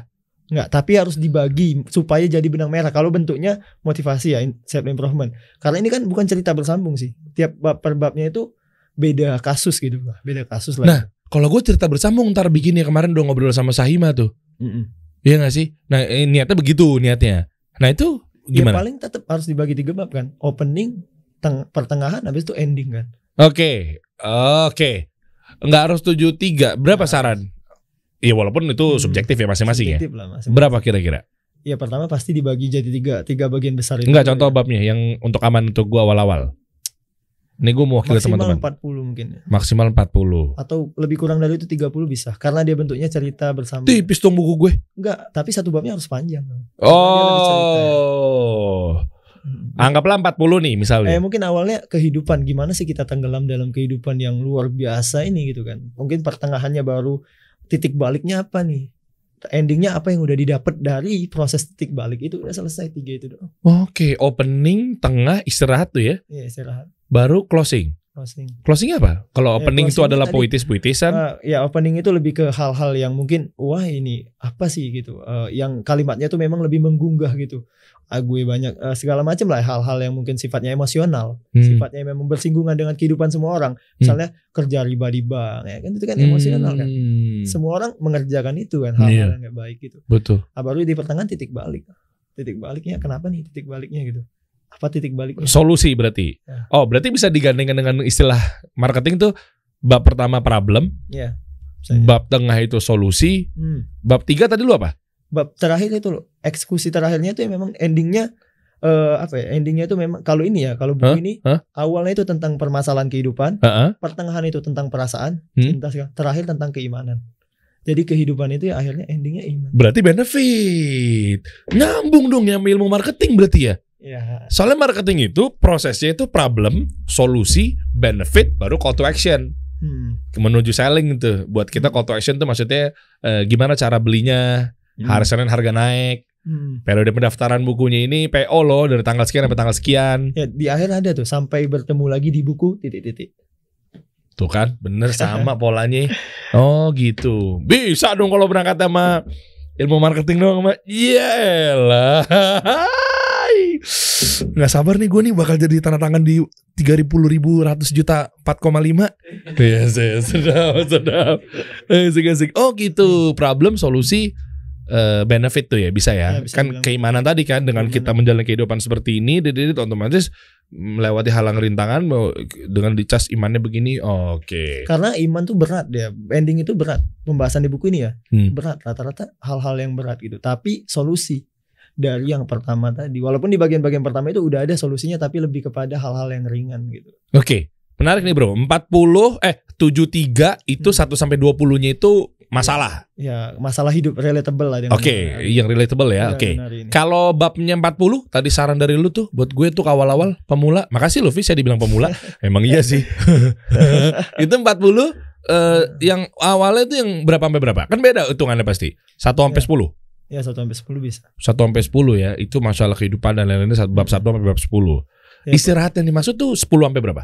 A: Enggak, tapi harus dibagi supaya jadi benang merah. Kalau bentuknya motivasi ya, self improvement. Karena ini kan bukan cerita bersambung sih. Tiap bab per babnya itu beda kasus gitu, beda kasus lah.
B: Nah, kalau gue cerita bersambung ntar bikinnya kemarin udah ngobrol sama Sahima tuh. Iya nggak sih? Nah, niatnya begitu niatnya. Nah itu gimana?
A: Ya paling tetap harus dibagi 3 bab kan. Opening, pertengahan, habis itu ending kan.
B: Oke. Nggak harus 73. Berapa saran? Iya walaupun itu subjektif ya masing-masing ya. Masing-masing. Berapa kira-kira?
A: Ya pertama pasti dibagi jadi 3 bagian besar itu.
B: Enggak, contoh babnya yang untuk aman untuk gua awal-awal. Ini gua mau wakil teman-teman.
A: Maksimal 40 mungkin ya.
B: Maksimal 40.
A: Atau lebih kurang dari itu 30 bisa. Karena dia bentuknya cerita bersama.
B: Tipis dong buku gue.
A: Enggak, tapi satu babnya harus panjang.
B: Anggaplah 40 nih misalnya.
A: Mungkin awalnya kehidupan, gimana sih kita tenggelam dalam kehidupan yang luar biasa ini gitu kan. Mungkin pertengahannya baru titik baliknya apa nih? endingnya apa yang udah didapat dari proses titik balik itu udah selesai, 3 itu doang.
B: Oke, opening, tengah, istirahat tuh ya.
A: Iya, istirahat.
B: Baru closing.
A: Closing
B: Apa? Kalau opening itu adalah puitis-puitisan.
A: Ya opening itu lebih ke hal-hal yang mungkin wah ini apa sih gitu. Yang kalimatnya tuh memang lebih menggugah gitu. Gue banyak segala macam lah hal-hal yang mungkin sifatnya emosional, sifatnya memang bersinggungan dengan kehidupan semua orang. Misalnya kerja riba di bank, ya kan itu kan emosional kan. Semua orang mengerjakan itu kan hal-hal yang gak baik gitu.
B: Betul.
A: Baru di pertengahan titik balik. Titik baliknya kenapa nih titik baliknya gitu? Apa titik baliknya?
B: Solusi berarti. Ya. Oh, berarti bisa digandengkan dengan istilah marketing tuh bab pertama problem.
A: Ya.
B: Bab tengah itu solusi. Bab 3 tadi lu apa?
A: Bab terakhir itu loh, eksekusi terakhirnya itu memang endingnya endingnya itu memang kalau ini ya, kalau buku ini awalnya itu tentang permasalahan kehidupan, pertengahan itu tentang perasaan, cinta, terakhir tentang keimanan. Jadi kehidupan itu ya akhirnya endingnya iman.
B: Berarti benefit. Nyambung dong yang ilmu marketing berarti ya?
A: Ya.
B: Soalnya marketing itu prosesnya itu problem, solusi, benefit, baru call to action. Menuju selling itu. Buat kita call to action tuh maksudnya gimana cara belinya, hari Senin harga naik, periode pendaftaran bukunya ini PO loh dari tanggal sekian sampai tanggal sekian.
A: Ya, di akhir ada tuh sampai bertemu lagi di buku titik-titik.
B: Tuh kan, bener sama polanya. Oh gitu. Bisa dong kalau berangkat sama ilmu marketing dong sama. Iyalah. Nggak sabar nih gue nih bakal jadi tanda tangan di 30.100 juta 4,5. Yes, sedap. Asik. Oh gitu, problem, solusi, benefit tuh ya bisa ya. Bisa kan bilang. Keimanan tadi kan dengan kita menjalani kehidupan seperti ini, otomatis melewati halang rintangan dengan dicas imannya begini. Oke.
A: Karena iman tuh berat ya, ending itu berat. Pembahasan di buku ini ya berat, rata-rata hal-hal yang berat gitu. Tapi solusi dari yang pertama tadi, walaupun di bagian-bagian pertama itu udah ada solusinya, tapi lebih kepada hal-hal yang ringan gitu.
B: Oke, menarik nih bro. 73 itu 1-20-nya itu masalah.
A: Ya, masalah hidup relatable lah.
B: Oke, yang relatable ya. Oke. Kalau babnya 40, tadi saran dari lu tuh buat gue tuh awal-awal pemula. Makasih Luffy saya dibilang pemula. Emang iya sih. Itu 40 yang awalnya itu yang berapa sampai berapa? Kan beda hitungannya pasti. 1 sampai 10.
A: Ya 1-10 bisa.
B: 1-10 ya. Itu masalah kehidupan dan lain-lainnya bab 1 sampai bab 10. Ya, istirahat yang dimaksud tuh 10 sampai berapa?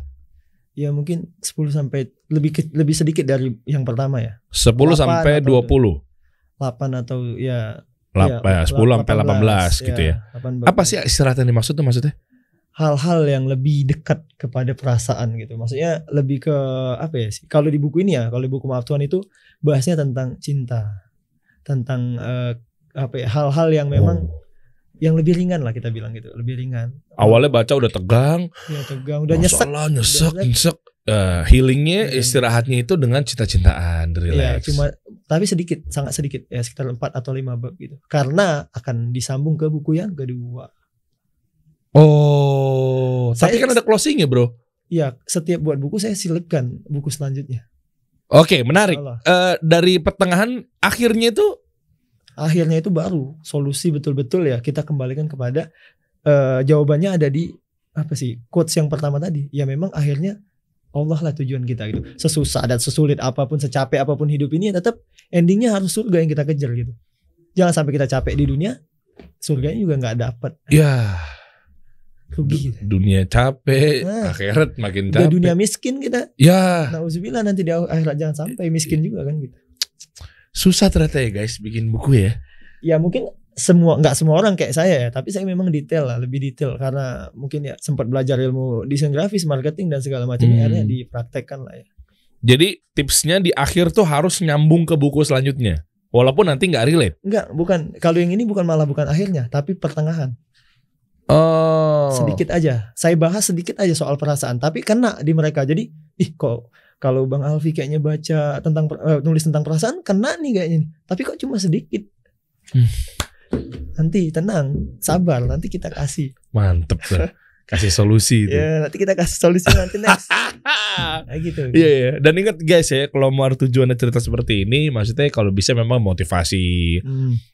A: Ya mungkin 10 sampai lebih sedikit dari yang pertama ya.
B: 10 sampai 20.
A: 8 atau ya
B: 10 sampai 18 gitu ya. 18. Apa sih istirahat yang dimaksud tuh maksudnya?
A: Hal-hal yang lebih dekat kepada perasaan gitu. Maksudnya lebih ke apa ya sih? Kalau di buku ini ya, kalau di buku Maaf Tuhan itu bahasnya tentang cinta. Tentang hal-hal yang memang yang lebih ringan lah kita bilang gitu, lebih ringan.
B: Awalnya baca udah tegang.
A: Ya tegang, udah nyesek.
B: Healingnya, istirahatnya itu dengan cinta-cintaan, relax.
A: Ya, cuma tapi sedikit, sangat sedikit ya, sekitar 4 atau 5 bab gitu. Karena akan disambung ke buku yang kedua.
B: Oh, tapi kan ada closingnya bro.
A: Iya, setiap buat buku saya selipkan buku selanjutnya.
B: Oke, menarik. Dari pertengahan akhirnya itu
A: baru solusi betul-betul ya kita kembalikan kepada jawabannya ada di apa sih quotes yang pertama tadi. Ya memang akhirnya Allah lah tujuan kita gitu. Sesusah dan sesulit apapun, secapek apapun hidup ini, tetap endingnya harus surga yang kita kejar gitu. Jangan sampai kita capek di dunia, surganya juga nggak dapat.
B: Ya.
A: Rugi.
B: Dunia capek, akhirat makin capek.
A: Dunia miskin kita.
B: Ya.
A: Nauzubillah nanti di akhirat jangan sampai miskin juga kan gitu.
B: Susah ternyata ya guys bikin buku ya.
A: Ya mungkin nggak semua orang kayak saya ya, tapi saya memang detail lah, lebih detail karena mungkin ya sempat belajar ilmu desain grafis, marketing dan segala macamnya akhirnya dipraktekkan lah ya.
B: Jadi tipsnya di akhir tuh harus nyambung ke buku selanjutnya, walaupun nanti nggak relate.
A: Bukan. Kalau yang ini bukan akhirnya, tapi pertengahan.
B: Oh.
A: Sedikit aja. Saya bahas sedikit aja soal perasaan, tapi kena di mereka. Jadi, kok kalau Bang Alfi kayaknya baca tentang nulis tentang perasaan kena nih kayaknya nih. Tapi kok cuma sedikit. Nanti tenang, sabar, nanti kita kasih.
B: Mantep tuh. Kasih solusi itu.
A: Ya, nanti kita kasih solusi nanti next. Nah, gitu.
B: Iya. Dan ingat guys ya, kalau mau tujuannya cerita seperti ini, maksudnya kalau bisa memang motivasi,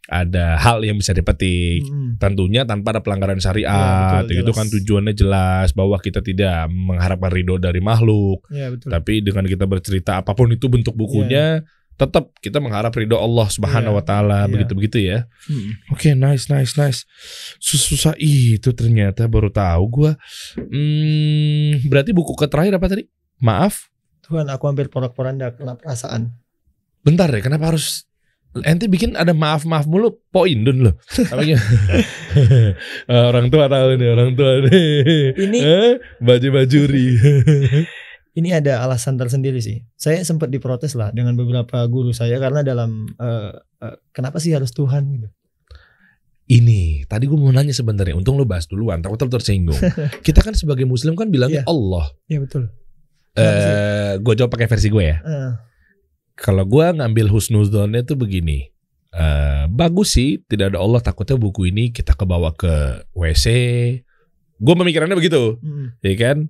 B: ada hal yang bisa dipetik, tentunya tanpa ada pelanggaran syariat. Ya, betul, itu kan tujuannya jelas bahwa kita tidak mengharapkan ridho dari makhluk, ya, betul. Tapi dengan kita bercerita apapun itu bentuk bukunya, tetap kita mengharap ridho Allah Subhanahu wa taala, begitu-begitu ya. Oke, nice. Susah itu ternyata, baru tahu gua. Berarti buku terakhir apa tadi? Maaf.
A: Tuhan, aku hampir porak-poranda kena perasaan.
B: Bentar deh, kenapa harus ente bikin ada maaf mulu? Poindun loh. Orang tua tahu nih, orang tua nih. Ini baju-bajuri.
A: Ini ada alasan tersendiri sih. Saya sempat diprotes lah dengan beberapa guru saya karena dalam kenapa sih harus Tuhan gitu.
B: Ini tadi gue mau nanya sebenarnya. Untung lo bahas duluan, takut tersinggung. Kita kan sebagai Muslim kan bilangnya Allah.
A: Iya betul.
B: Gue jawab pakai versi gue ya. Kalau gue ngambil husnuzonnya tuh begini. Bagus sih, tidak ada Allah, takutnya buku ini kita kebawa ke WC. Gue pemikirannya begitu, ya kan?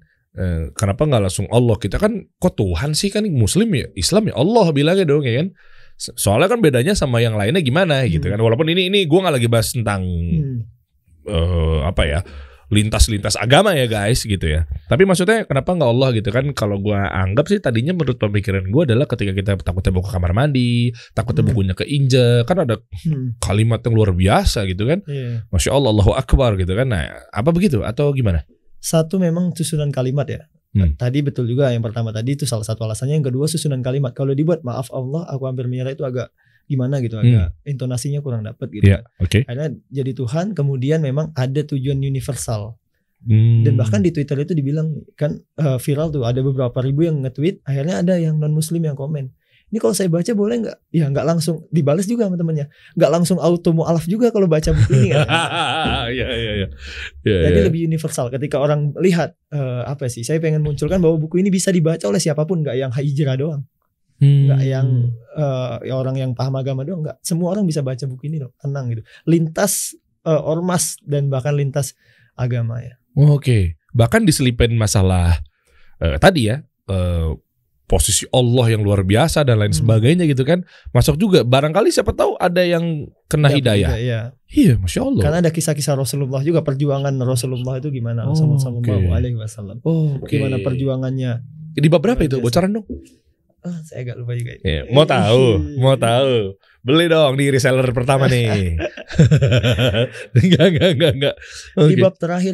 B: Kenapa nggak langsung Allah? Kita kan kok Tuhan sih, kan Muslim ya, Islam ya Allah bilangnya dong, ya kan? Soalnya kan bedanya sama yang lainnya gimana gitu kan? Walaupun ini gue nggak lagi bahas tentang lintas agama ya guys gitu ya. Tapi maksudnya kenapa nggak Allah gitu kan? Kalau gue anggap sih tadinya menurut pemikiran gue adalah ketika kita takutnya buka kamar mandi, takutnya bukunya keinjek, kan ada kalimat yang luar biasa gitu kan? Masya Allah, Allahu Akbar gitu kan? Nah, apa begitu atau gimana?
A: Satu memang susunan kalimat ya. Tadi betul juga yang pertama tadi itu salah satu alasannya. Yang kedua susunan kalimat. Kalau dibuat maaf Allah, aku hampir menyerah itu agak gimana gitu, agak intonasinya kurang dapat gitu. Karena jadi Tuhan, kemudian memang ada tujuan universal. Dan bahkan di Twitter itu dibilang kan viral tuh, ada beberapa ribu yang nge-tweet, akhirnya ada yang non Muslim yang komen. Ini kalau saya baca boleh nggak? Ya nggak langsung dibales juga sama temannya. Nggak langsung auto mu'alaf juga kalau baca buku ini kan. Jadi lebih universal. Ketika orang lihat apa sih? Saya pengen munculkan bahwa buku ini bisa dibaca oleh siapapun, nggak yang hijrah doang, nggak yang orang yang paham agama doang. Nggak. Semua orang bisa baca buku ini dong. Tenang gitu. Lintas ormas dan bahkan lintas agama ya.
B: Oke. Bahkan diselipin masalah tadi ya. Posisi Allah yang luar biasa dan lain sebagainya gitu kan, masuk juga. Barangkali siapa tahu ada yang kena hidayah. Iya, Masya Allah.
A: Karena ada kisah-kisah Rasulullah juga, perjuangan Rasulullah itu gimana, sallallahu alaihi wasallam. Gimana perjuangannya.
B: Di bab berapa itu? Bocoran dong.
A: Saya agak lupa juga.
B: Mau tahu. Beli dong di reseller pertama nih. Enggak.
A: Di bab terakhir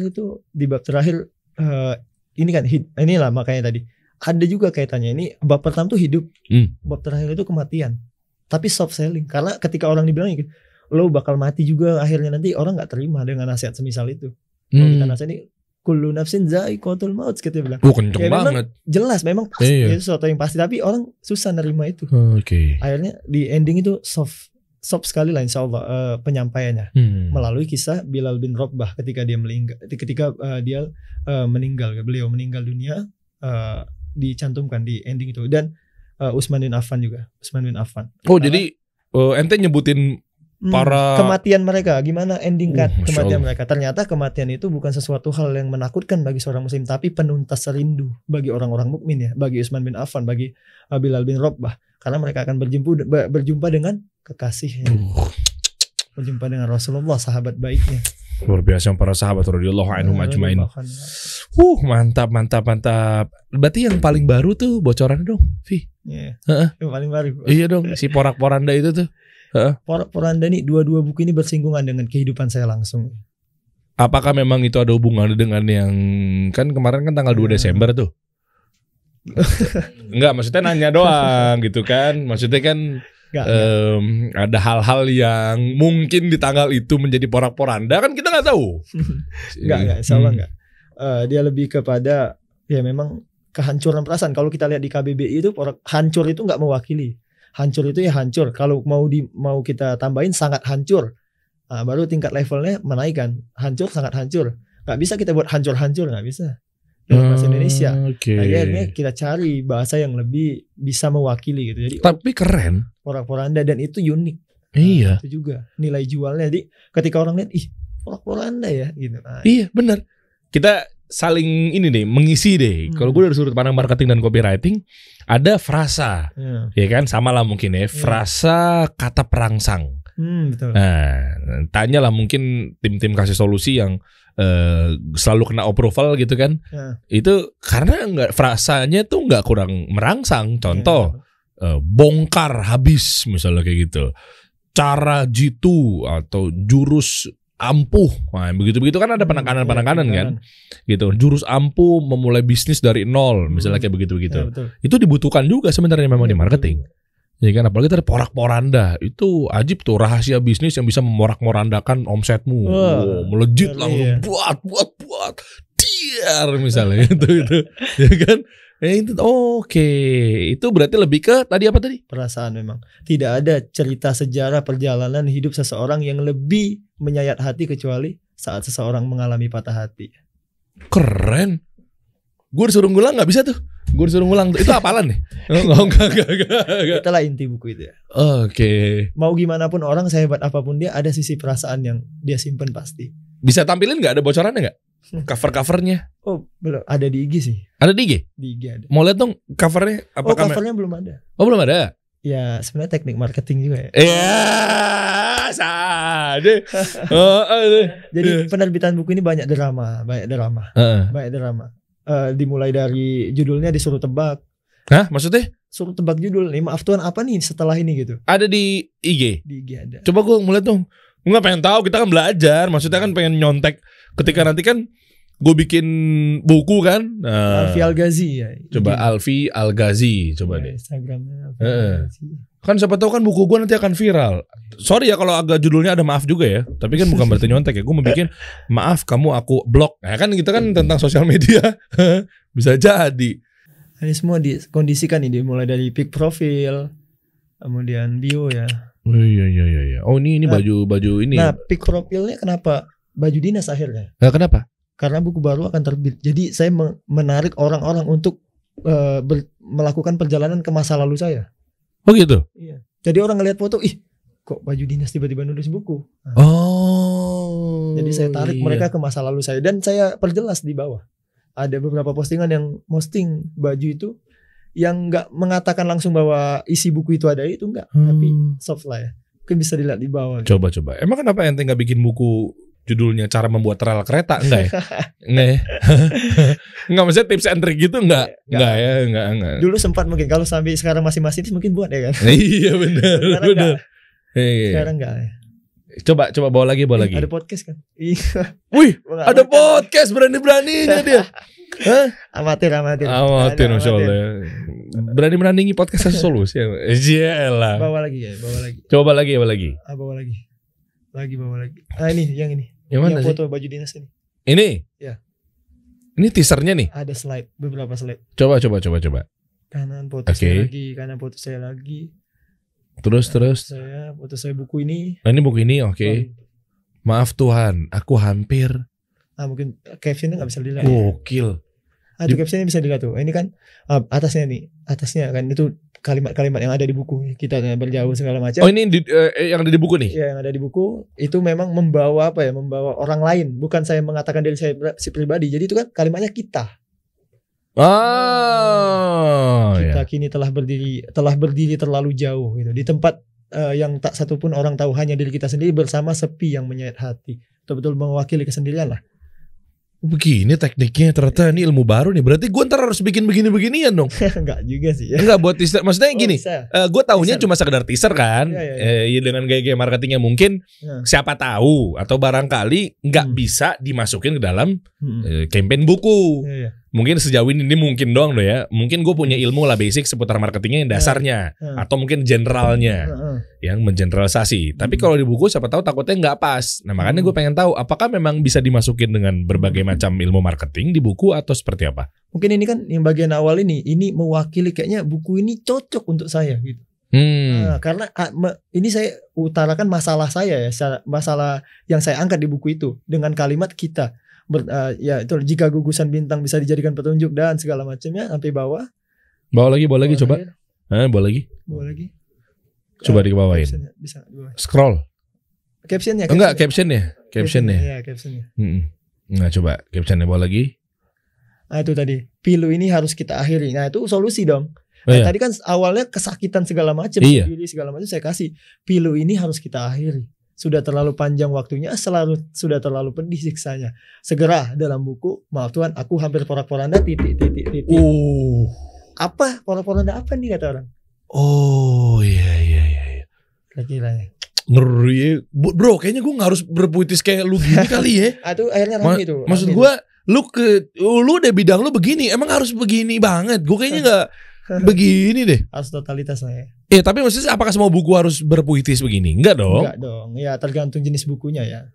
A: ini kan inilah makanya tadi. Ada juga kaitannya, ini bab pertama tuh hidup, bab terakhir itu kematian. Tapi soft selling, karena ketika orang dibilang lo bakal mati juga akhirnya nanti, orang nggak terima dengan nasihat semisal itu. Kalau kita nasihat ini kullu nafsin za'iqatul maut, kita bilang.
B: Kenceng ya, banget.
A: Jelas memang pasti, itu sesuatu yang pasti, tapi orang susah nerima itu. Akhirnya di ending itu soft sekali lah insya Allah penyampaiannya melalui kisah Bilal bin Rabah ketika dia meninggal, beliau meninggal dunia. Dicantumkan di ending itu, dan Utsman bin Affan juga. Jadi ente nyebutin para kematian mereka, gimana ending kematian mereka. Ternyata kematian itu bukan sesuatu hal yang menakutkan bagi seorang muslim, tapi penuntas rindu bagi orang-orang mukmin ya, bagi Utsman bin Affan, bagi Bilal bin Rabah, karena mereka akan berjumpa dengan kekasihnya, berjumpa dengan Rasulullah, sahabat baiknya.
B: Luar biasa para sahabat radhiyallahu anhum ajmain. Mantap. Berarti yang paling baru tuh bocoran dong, Vi.
A: Yang paling baru.
B: Iya dong, si porak-poranda itu tuh.
A: Porak-poranda nih, dua buku ini bersinggungan dengan kehidupan saya langsung.
B: Apakah memang itu ada hubungannya dengan yang kan kemarin kan tanggal 2 Desember tuh? Enggak, maksudnya nanya doang gitu kan. Maksudnya kan ada hal-hal yang mungkin di tanggal itu menjadi porak-poranda, kan kita nggak tahu.
A: Enggak, insya Allah enggak. Dia lebih kepada ya memang kehancuran perasaan. Kalau kita lihat di KBBI itu hancur itu nggak mewakili. Hancur itu ya hancur. Kalau mau kita tambahin sangat hancur, baru tingkat levelnya menaikkan. Hancur, sangat hancur. Nggak bisa kita buat hancur-hancur, nggak bisa. Dalam bahasa Indonesia. Akhirnya kita cari bahasa yang lebih bisa mewakili gitu. Jadi
B: tapi keren.
A: Porak-poranda, dan itu unik.
B: Iya.
A: Itu juga nilai jualnya. Jadi ketika orang lihat, porak-poranda ya gitu.
B: Iya benar. Kita saling ini deh, mengisi deh. Kalau gue dari sudut pandang marketing dan copywriting, ada frasa, ya kan, sama lah mungkin ya. Frasa kata perangsang.
A: Betul.
B: Nah, tanyalah mungkin tim-tim kasih solusi yang selalu kena approval gitu kan. Itu karena frasanya tuh nggak kurang merangsang. Contoh, bongkar habis misalnya kayak gitu. Cara jitu atau jurus ampuh, nah, begitu-begitu kan ada penekanan-penekanan kan, gitu. Jurus ampuh memulai bisnis dari nol, misalnya kayak begitu-begitu.
A: Ya,
B: itu dibutuhkan juga sebenarnya memang di marketing. Ya kan, apalagi tadi porak-poranda itu ajib tuh, rahasia bisnis yang bisa memorak-morandakan omsetmu, melejit langsung, buat, tiar misalnya itu, ya kan? Itu oke. Itu berarti lebih ke tadi apa tadi?
A: Perasaan memang. Tidak ada cerita sejarah perjalanan hidup seseorang yang lebih menyayat hati kecuali saat seseorang mengalami patah hati.
B: Keren. Gue disuruh ngulang nggak bisa tuh. Gue disuruh ngulang tuh. Itu hafalan nih? Enggak.
A: Itulah inti buku itu ya.
B: Oke.
A: Mau gimana pun orang, sehebat apapun dia, ada sisi perasaan yang dia simpen pasti.
B: Bisa tampilin nggak, ada bocorannya nggak? Cover-covernya?
A: Oh belum, ada di IG sih.
B: Ada di IG?
A: Di IG ada.
B: Mau lihat dong covernya?
A: Covernya belum ada.
B: Oh belum ada?
A: Ya sebenarnya teknik marketing juga ya.
B: Iya, sadar.
A: Jadi penerbitan buku ini banyak drama. Dimulai dari judulnya disuruh tebak.
B: Hah? Maksudnya?
A: Suruh tebak judul nih. Maaf Tuhan apa nih setelah ini gitu.
B: Ada di IG?
A: Di IG ada.
B: Coba gue ngeliat dong. Gue gak pengen tahu, kita kan belajar. Maksudnya kan pengen nyontek. Ketika nanti kan gue bikin buku kan.
A: Alfi Al-Ghazi ya.
B: Coba Alfi Al-Ghazi. Coba deh
A: Instagramnya.
B: Kan siapa tahu kan buku gue nanti akan viral. Sorry ya kalau agak judulnya ada maaf juga ya. Tapi kan bukan berarti nyontek ya. Gue mau bikin maaf kamu aku blok. Nah kan kita kan tentang sosial media. Bisa jadi.
A: Ini semua dikondisikan nih, mulai dari pic profil, kemudian bio ya.
B: Oh iya. Oh ini baju ini.
A: Nah, pic profilnya kenapa baju dinas akhirnya?
B: Nah, kenapa?
A: Karena buku baru akan terbit. Jadi saya menarik orang-orang untuk melakukan perjalanan ke masa lalu saya.
B: Oh gitu.
A: Iya. Jadi orang ngelihat foto, ih, kok baju dinas tiba-tiba nulis buku. Nah, jadi saya tarik mereka ke masa lalu saya dan saya perjelas di bawah. Ada beberapa postingan yang posting baju itu yang nggak mengatakan langsung bahwa isi buku itu ada, itu enggak, tapi soft lah ya. Mungkin bisa dilihat di bawah.
B: Coba. Emang kenapa ente nggak bikin buku judulnya cara membuat rel kereta? Enggak ya? Enggak, maksudnya tips and trick gitu enggak? Enggak ya, enggak.
A: Dulu sempat mungkin, kalau sampai sekarang masih mungkin buat ya kan.
B: Iya benar.
A: Sekarang enggak ya.
B: Coba bawa lagi.
A: Ada podcast kan?
B: Wih, ada podcast berani-beraninya dia. Hah?
A: Amatir,
B: Masya Allah. Berani menandingi podcast Solusi. Iyalah.
A: Bawa lagi.
B: Coba lagi.
A: Bawa lagi. Ah ini, yang ini.
B: Yang mana sih?
A: Foto baju dinas ini.
B: Ini?
A: Ya.
B: Ini teasernya nih.
A: Ada slide, beberapa slide.
B: Coba.
A: Kanan foto saya lagi.
B: Terus.
A: Foto saya buku ini.
B: Nah, ini buku ini, oke. Maaf Tuhan, aku hampir.
A: Mungkin captionnya nggak bisa dilihat.
B: Gokil.
A: Itu captionnya bisa dilihat tuh. Ini kan atasnya kan itu kalimat-kalimat yang ada di buku. Kita berjauh segala macam.
B: Oh ini yang ada di buku nih?
A: Iya, yang ada di buku itu memang membawa membawa orang lain. Bukan saya mengatakan diri saya si pribadi. Jadi itu kan kalimatnya kita. Kita kini telah berdiri terlalu jauh gitu, di tempat yang tak satupun orang tahu, hanya diri kita sendiri bersama sepi yang menyayat hati. Betul-betul mewakili kesendirian lah.
B: Begini tekniknya, ternyata ini ilmu baru nih. Berarti gue ntar harus bikin begini-beginian dong.
A: Enggak juga sih ya.
B: Enggak buat teaser. Maksudnya gini, gue tahunya cuma sekedar teaser kan.
A: Iya.
B: Dengan gaya-gaya marketingnya mungkin siapa tahu atau barangkali nggak bisa dimasukin ke dalam campaign buku.
A: Iya.
B: Mungkin sejauh ini mungkin doang ya. Mungkin gue punya ilmu lah basic seputar marketingnya yang dasarnya atau mungkin generalnya yang mengeneralisasi. Tapi kalau di buku siapa tahu takutnya nggak pas. Nah makanya gue pengen tahu apakah memang bisa dimasukin dengan berbagai macam ilmu marketing di buku atau seperti apa? Mungkin
A: ini kan yang bagian awal ini mewakili, kayaknya buku ini cocok untuk saya gitu. Karena ini saya utarakan masalah saya ya, masalah yang saya angkat di buku itu dengan kalimat kita. Ya itu, jika gugusan bintang bisa dijadikan petunjuk dan segala macamnya, sampai bawah. Bawa lagi coba. Bawa lagi. Coba dibawain. Bisa dibawain. Scroll. Captionnya. Enggak, captionnya. Iya, captionnya. Nah, coba captionnya bawa lagi. Nah, itu tadi. Pilu ini harus kita akhiri. Nah, itu solusi dong. Nah, tadi kan awalnya kesakitan segala macam, sendiri segala macam saya kasih. Pilu ini harus kita akhiri. Sudah terlalu panjang waktunya, sudah terlalu pedih siksanya. Segera dalam buku, maaf Tuhan, aku hampir porak-poranda titik. Apa porak-poranda apa nih kata orang?
B: Oh iya.
A: Kira-kira ya.
B: Ngeri bro, kayaknya gue gak harus berpuitis kayak lu gini kali ya.
A: Itu akhirnya rame tuh.
B: Maksud gue, lu udah bidang lu begini, emang harus begini banget. Gue kayaknya gak begini deh.
A: Harus totalitas lah ya.
B: Tapi maksudnya apakah semua buku harus berpuitis begini? Enggak dong.
A: Enggak dong. Ya tergantung jenis bukunya ya.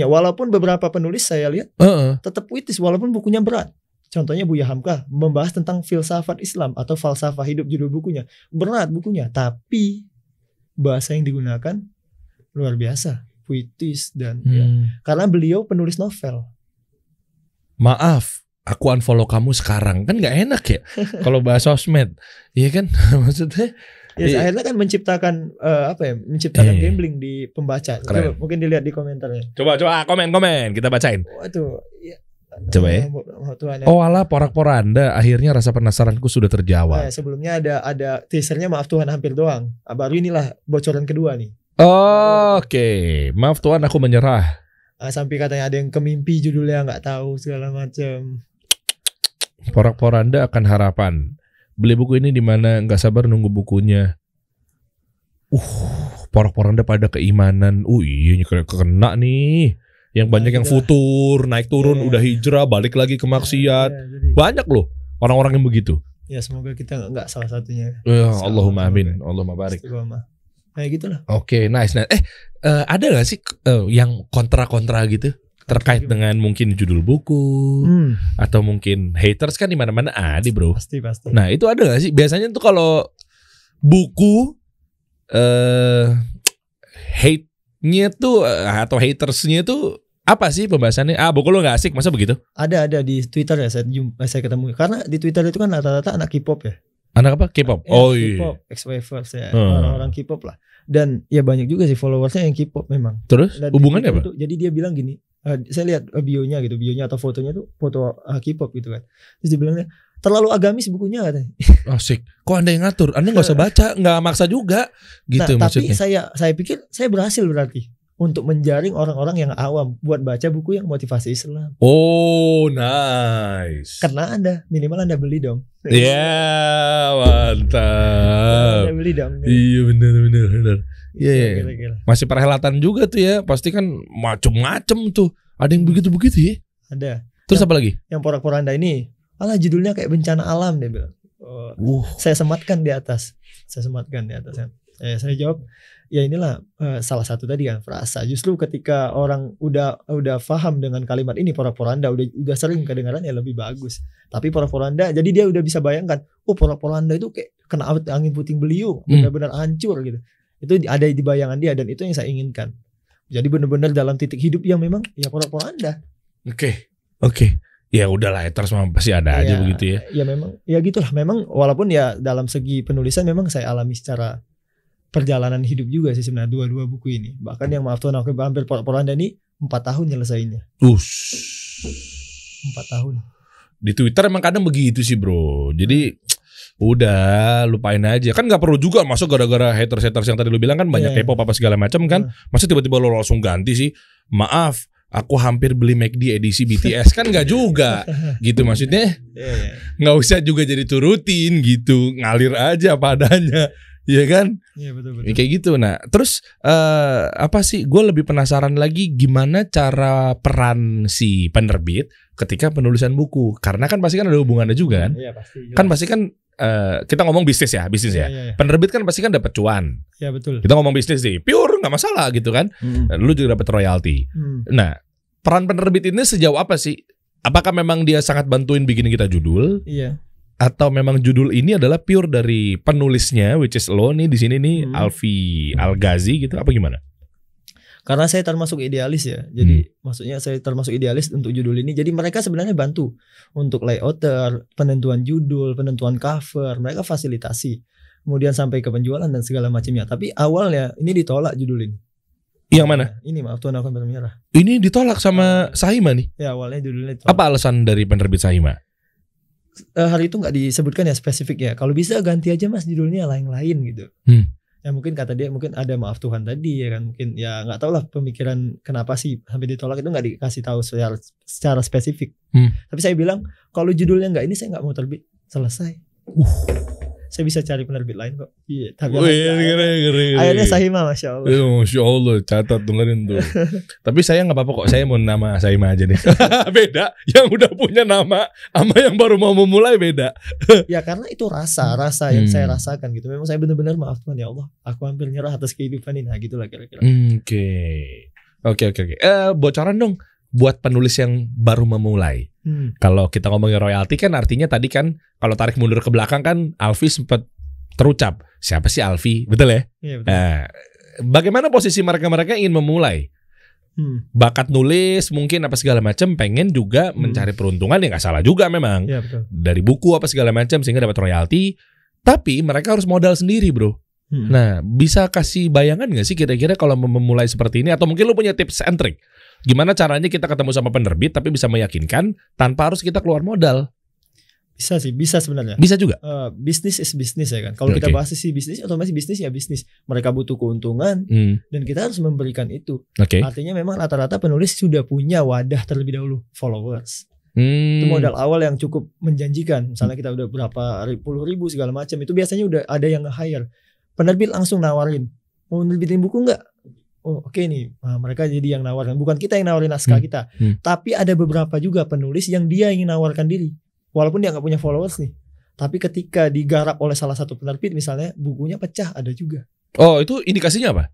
A: Walaupun beberapa penulis saya lihat tetap puitis walaupun bukunya berat. Contohnya Buya Hamka membahas tentang filsafat Islam atau falsafah hidup, judul bukunya. Berat bukunya, tapi bahasa yang digunakan luar biasa, puitis dan ya. Karena beliau penulis novel.
B: Maaf, aku unfollow kamu sekarang. Kan gak enak ya kalau bahas sosmed. Iya kan? Maksudnya
A: ya akhirnya kan menciptakan menciptakan gambling di pembaca. Coba, mungkin dilihat di komentarnya.
B: Coba komen kita bacain.
A: Waduh, ya.
B: Coba ya. Oh alah, porak-poranda, akhirnya rasa penasaranku sudah terjawab.
A: Sebelumnya ada teasernya Maaf Tuhan hampir doang. Baru inilah bocoran kedua nih.
B: Oke. Maaf Tuhan aku menyerah.
A: Sampai katanya ada yang kemimpi judulnya nggak tahu segala macam.
B: Porak-poranda akan harapan. Beli buku ini di mana nggak sabar nunggu bukunya. Porak-poranda pada keimanan. Iya kena nih. Yang banyak yang futur, naik turun, udah hijrah, balik lagi ke maksiat. Banyak loh orang-orang yang begitu.
A: Ya semoga kita nggak salah satunya.
B: Allahumma amin, Allahumma barik.
A: Kayak gitulah.
B: Oke, nice. Ada gak sih yang kontra-kontra gitu terkait dengan mungkin judul buku atau mungkin haters kan di mana-mana ada, bro.
A: Pasti.
B: Nah itu ada gak sih? Biasanya tuh kalau buku hate-nya tuh atau hatersnya tuh apa sih pembahasannya? Buku lo gak asik, masa begitu?
A: Ada di Twitter ya, saya ketemu. Karena di Twitter itu kan rata-rata anak K-pop ya.
B: Anak apa? K-pop?
A: Iya. K-pop, X-Wavers ya, orang-orang K-pop lah. Dan ya banyak juga sih followersnya yang K-pop memang.
B: Terus hubungannya apa?
A: Jadi dia bilang gini, saya lihat bionya atau fotonya tuh foto K-pop gitu kan. Terus dia bilangnya terlalu agamis bukunya katanya.
B: Asik. Kok Anda yang ngatur? Anda gak usah baca, gak maksa juga gitu maksudnya.
A: Tapi saya pikir saya berhasil berarti untuk menjaring orang-orang yang awam buat baca buku yang motivasi Islam.
B: Oh, nice.
A: Karena minimal Anda beli dong.
B: Mantap.
A: Anda beli dong.
B: Iya benar. Iya.
A: Kira-kira.
B: Masih perhelatan juga tuh ya. Pasti kan macem-macem tuh. Ada yang begitu-begitu ya? Ada. Terus apa lagi?
A: Yang porak-poranda ini, judulnya kayak bencana alam dia bilang. Saya sematkan di atas. Saya jawab, ya inilah salah satu tadi kan frasa. Justru ketika orang udah paham dengan kalimat ini porak-poranda, udah sering kedengaran ya lebih bagus. Tapi porak-poranda, jadi dia udah bisa bayangkan, porak-poranda itu kayak kena angin puting beliung, benar-benar hancur gitu. Itu ada di bayangan dia dan itu yang saya inginkan. Jadi benar-benar dalam titik hidup yang memang ya porak-poranda.
B: Oke. Ya udahlah, haters pasti ada aja begitu ya.
A: Ya memang, ya gitulah. Memang walaupun ya dalam segi penulisan memang saya alami secara perjalanan hidup juga sih sebenarnya dua buku ini. Bahkan yang Maaf Tuhan aku hampir porak-poranda ini 4 tahun nyelesainnya. 4 tahun. Di
B: Twitter emang kadang begitu sih bro. Jadi udah lupain aja. Kan gak perlu juga masuk gara-gara haters yang tadi lu bilang kan banyak K-pop apa segala macam kan. Masa tiba-tiba lu langsung ganti sih. Maaf, aku hampir beli McD edisi BTS kan gak juga gitu maksudnya. Gak usah juga jadi turutin gitu. Ngalir aja padanya. Iya kan?
A: Iya betul.
B: Kayak gitu. Nah, terus apa sih? Gue lebih penasaran lagi gimana cara peran si penerbit ketika penulisan buku. Karena kan pasti kan ada hubungannya juga kan?
A: Iya pasti.
B: Kan pasti kan kita ngomong bisnis ya.
A: Iya.
B: Penerbit kan pasti kan dapat cuan.
A: Iya betul.
B: Kita ngomong bisnis sih, pure nggak masalah gitu kan? Lu juga dapat royalti. Nah, peran penerbit ini sejauh apa sih? Apakah memang dia sangat bantuin bikin kita judul?
A: Iya.
B: Atau memang judul ini adalah pure dari penulisnya, which is lo nih di sini nih Alfi Al-Ghazi gitu, apa gimana?
A: Karena saya termasuk idealis ya, jadi maksudnya saya termasuk idealis untuk judul ini. Jadi mereka sebenarnya bantu untuk layouter, penentuan judul, penentuan cover, mereka fasilitasi, kemudian sampai ke penjualan dan segala macamnya. Tapi awalnya ini ditolak judul ini.
B: Yang mana?
A: Ini Maaf Tuhan aku hampir menyerah.
B: Ini ditolak sama Sahima nih?
A: Ya awalnya judulnya ditolak.
B: Apa alasan dari penerbit Sahima?
A: Hari itu nggak disebutkan ya spesifik ya. Kalau bisa ganti aja mas judulnya lain-lain gitu. Ya mungkin kata dia mungkin ada Maaf Tuhan tadi ya kan, mungkin ya nggak tahu lah pemikiran kenapa sih sampai ditolak itu nggak dikasih tahu secara spesifik. Tapi saya bilang kalau judulnya nggak ini saya nggak mau terbit, selesai. saya bisa cari penerbit lain kok. Iya, tapi
B: Ngeri.
A: akhirnya Saima, masya Allah.
B: Masya Allah, catat dengerin tuh. Tapi saya nggak apa-apa kok, saya mau nama Saima aja nih. Beda, yang udah punya nama sama yang baru mau memulai beda.
A: Ya karena itu rasa yang saya rasakan gitu. Memang saya benar-benar maaf Tuhan, ya Allah, aku hampir nyerah atas kehidupan ini. Nah gitulah kira-kira. Oke. Bocoran dong buat penulis yang baru memulai. Kalau kita ngomongin royalti kan artinya tadi kan kalau tarik mundur ke belakang kan Alfi sempat terucap siapa sih Alfi, betul ya? Iya betul.
B: Bagaimana posisi mereka ingin memulai? Bakat nulis mungkin apa segala macam, pengen juga mencari peruntungan ya nggak salah juga memang.
A: Iya betul.
B: Dari buku apa segala macam sehingga dapat royalti. Tapi mereka harus modal sendiri bro. Nah bisa kasih bayangan nggak sih kira-kira kalau memulai seperti ini, atau mungkin lu punya tips and trick? Gimana caranya kita ketemu sama penerbit tapi bisa meyakinkan tanpa harus kita keluar modal?
A: Bisa sih, bisa sebenarnya.
B: Bisa juga.
A: Bisnis is bisnis ya kan. Kalau kita bahas sisi bisnis, otomatis bisnis ya bisnis. Mereka butuh keuntungan dan kita harus memberikan itu. Artinya memang rata-rata penulis sudah punya wadah terlebih dahulu, followers. Itu modal awal yang cukup menjanjikan. Misalnya kita udah berapa puluh ribu segala macam, itu biasanya udah ada yang nge-hire. Penerbit langsung nawarin, mau nerbitin buku nggak? Oh oke nih, mereka jadi yang nawarkan. Bukan kita yang nawarin naskah kita. Tapi ada beberapa juga penulis yang dia ingin nawarkan diri. Walaupun dia nggak punya followers nih. Tapi ketika digarap oleh salah satu penerbit misalnya, bukunya pecah, ada juga.
B: Oh itu indikasinya apa?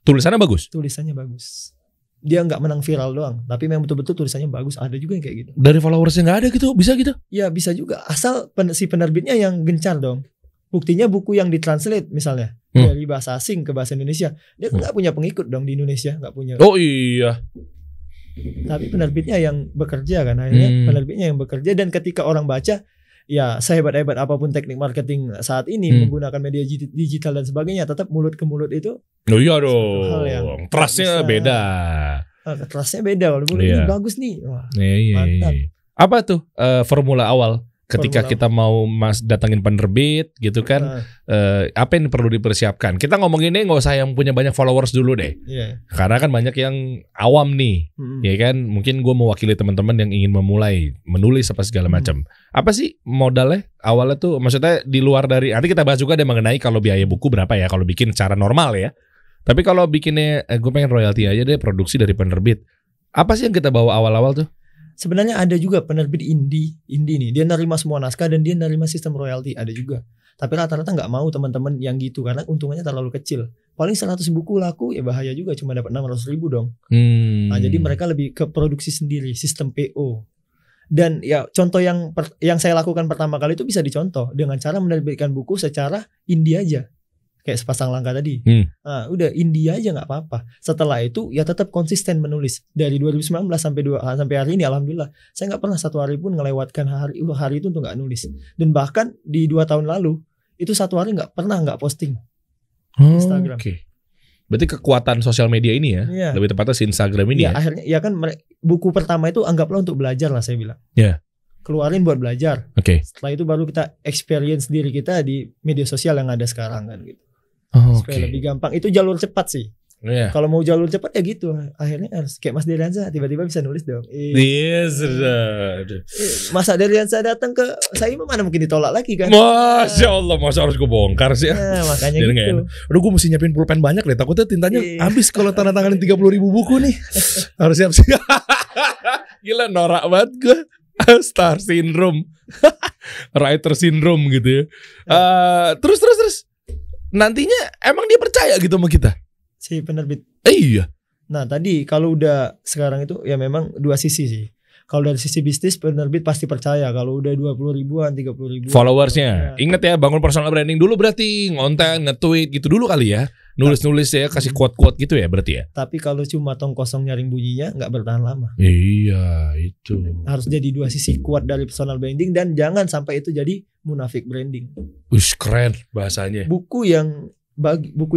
B: Tulisannya bagus?
A: Tulisannya bagus. Dia nggak menang viral doang, tapi memang betul-betul tulisannya bagus. Ada juga yang kayak gitu.
B: Dari followersnya nggak ada gitu, bisa gitu?
A: Ya bisa juga, asal si penerbitnya yang gencar dong. Buktinya buku yang ditranslate misalnya dari bahasa asing ke bahasa Indonesia, dia nggak punya pengikut dong di Indonesia, nggak punya.
B: Oh iya.
A: Tapi penerbitnya yang bekerja kan, akhirnya penerbitnya yang bekerja, dan ketika orang baca, ya sehebat-hebat apapun teknik marketing saat ini menggunakan media digital dan sebagainya, tetap mulut ke mulut itu.
B: Oh iya dong. Trustnya beda.
A: Trustnya beda. Walaupun ini bagus nih. Wah, mantap.
B: Apa tuh formula awal? Ketika kita mau datangin penerbit gitu kan, apa yang perlu dipersiapkan? Kita ngomonginnya nggak usah yang punya banyak followers dulu deh, karena kan banyak yang awam nih, ya kan? Mungkin gue mewakili teman-teman yang ingin memulai menulis apa segala macam. Apa sih modalnya awalnya tuh? Maksudnya di luar dari, nanti kita bahas juga deh mengenai kalau biaya buku berapa ya kalau bikin secara normal ya. Tapi kalau bikinnya, gue pengen royalti aja deh, produksi dari penerbit. Apa sih yang kita bawa awal-awal tuh?
A: Sebenarnya ada juga penerbit indie nih, dia nerima semua naskah dan dia nerima sistem royalti, ada juga. Tapi rata-rata nggak mau teman-teman yang gitu karena untungnya terlalu kecil. Paling 100 buku laku ya bahaya juga, cuma dapat 600.000 dong. Nah jadi mereka lebih ke produksi sendiri, sistem PO. Dan ya contoh yang saya lakukan pertama kali itu bisa dicontoh dengan cara menerbitkan buku secara indie aja. Kayak sepasang langkah tadi. Nah, udah India aja nggak apa-apa. Setelah itu ya tetap konsisten menulis. Dari 2019 sampai hari ini alhamdulillah saya nggak pernah satu hari pun ngelewatkan hari itu untuk nggak nulis. Dan bahkan di 2 tahun lalu itu satu hari nggak pernah nggak posting Instagram.
B: Berarti kekuatan sosial media ini ya, lebih tepatnya si Instagram ini ya.
A: Akhirnya ya kan buku pertama itu anggaplah untuk belajar lah saya bilang. Keluarin buat belajar. Setelah itu baru kita experience diri kita di media sosial yang ada sekarang kan gitu. Supaya lebih gampang. Itu jalur cepat sih. Kalau mau jalur cepat ya gitu. Akhirnya harus kayak Mas Deriansa tiba-tiba bisa nulis dong. Masa Deriansa datang ke saya mana mungkin ditolak lagi kan?
B: Masya Allah, masa harus gue bongkar sih.
A: Makanya gitu.
B: Aduh gue mesti nyiapin pulpen banyak deh. Takutnya tintanya habis kalau tanda tanganin 30.000 buku nih. Harus siap-siap. Gila norak banget gue. Star syndrome. Writer syndrome gitu ya. Terus nantinya emang dia percaya gitu sama kita?
A: Si penerbit.
B: Iya.
A: Nah tadi kalau udah sekarang itu ya memang dua sisi sih. Kalau dari sisi bisnis penerbit pasti percaya. Kalau udah 20 ribuan, 30 ribuan
B: followersnya. Ingat ya bangun personal branding dulu berarti. Ngonten, nge-tweet gitu dulu kali ya. Nulis-nulis ya, kasih quote-quote gitu ya berarti ya.
A: Tapi kalau cuma tong kosong nyaring bunyinya nggak bertahan lama.
B: Iya itu.
A: Harus jadi dua sisi kuat dari personal branding. Dan jangan sampai itu jadi munafik branding.
B: Keren bahasanya.
A: Buku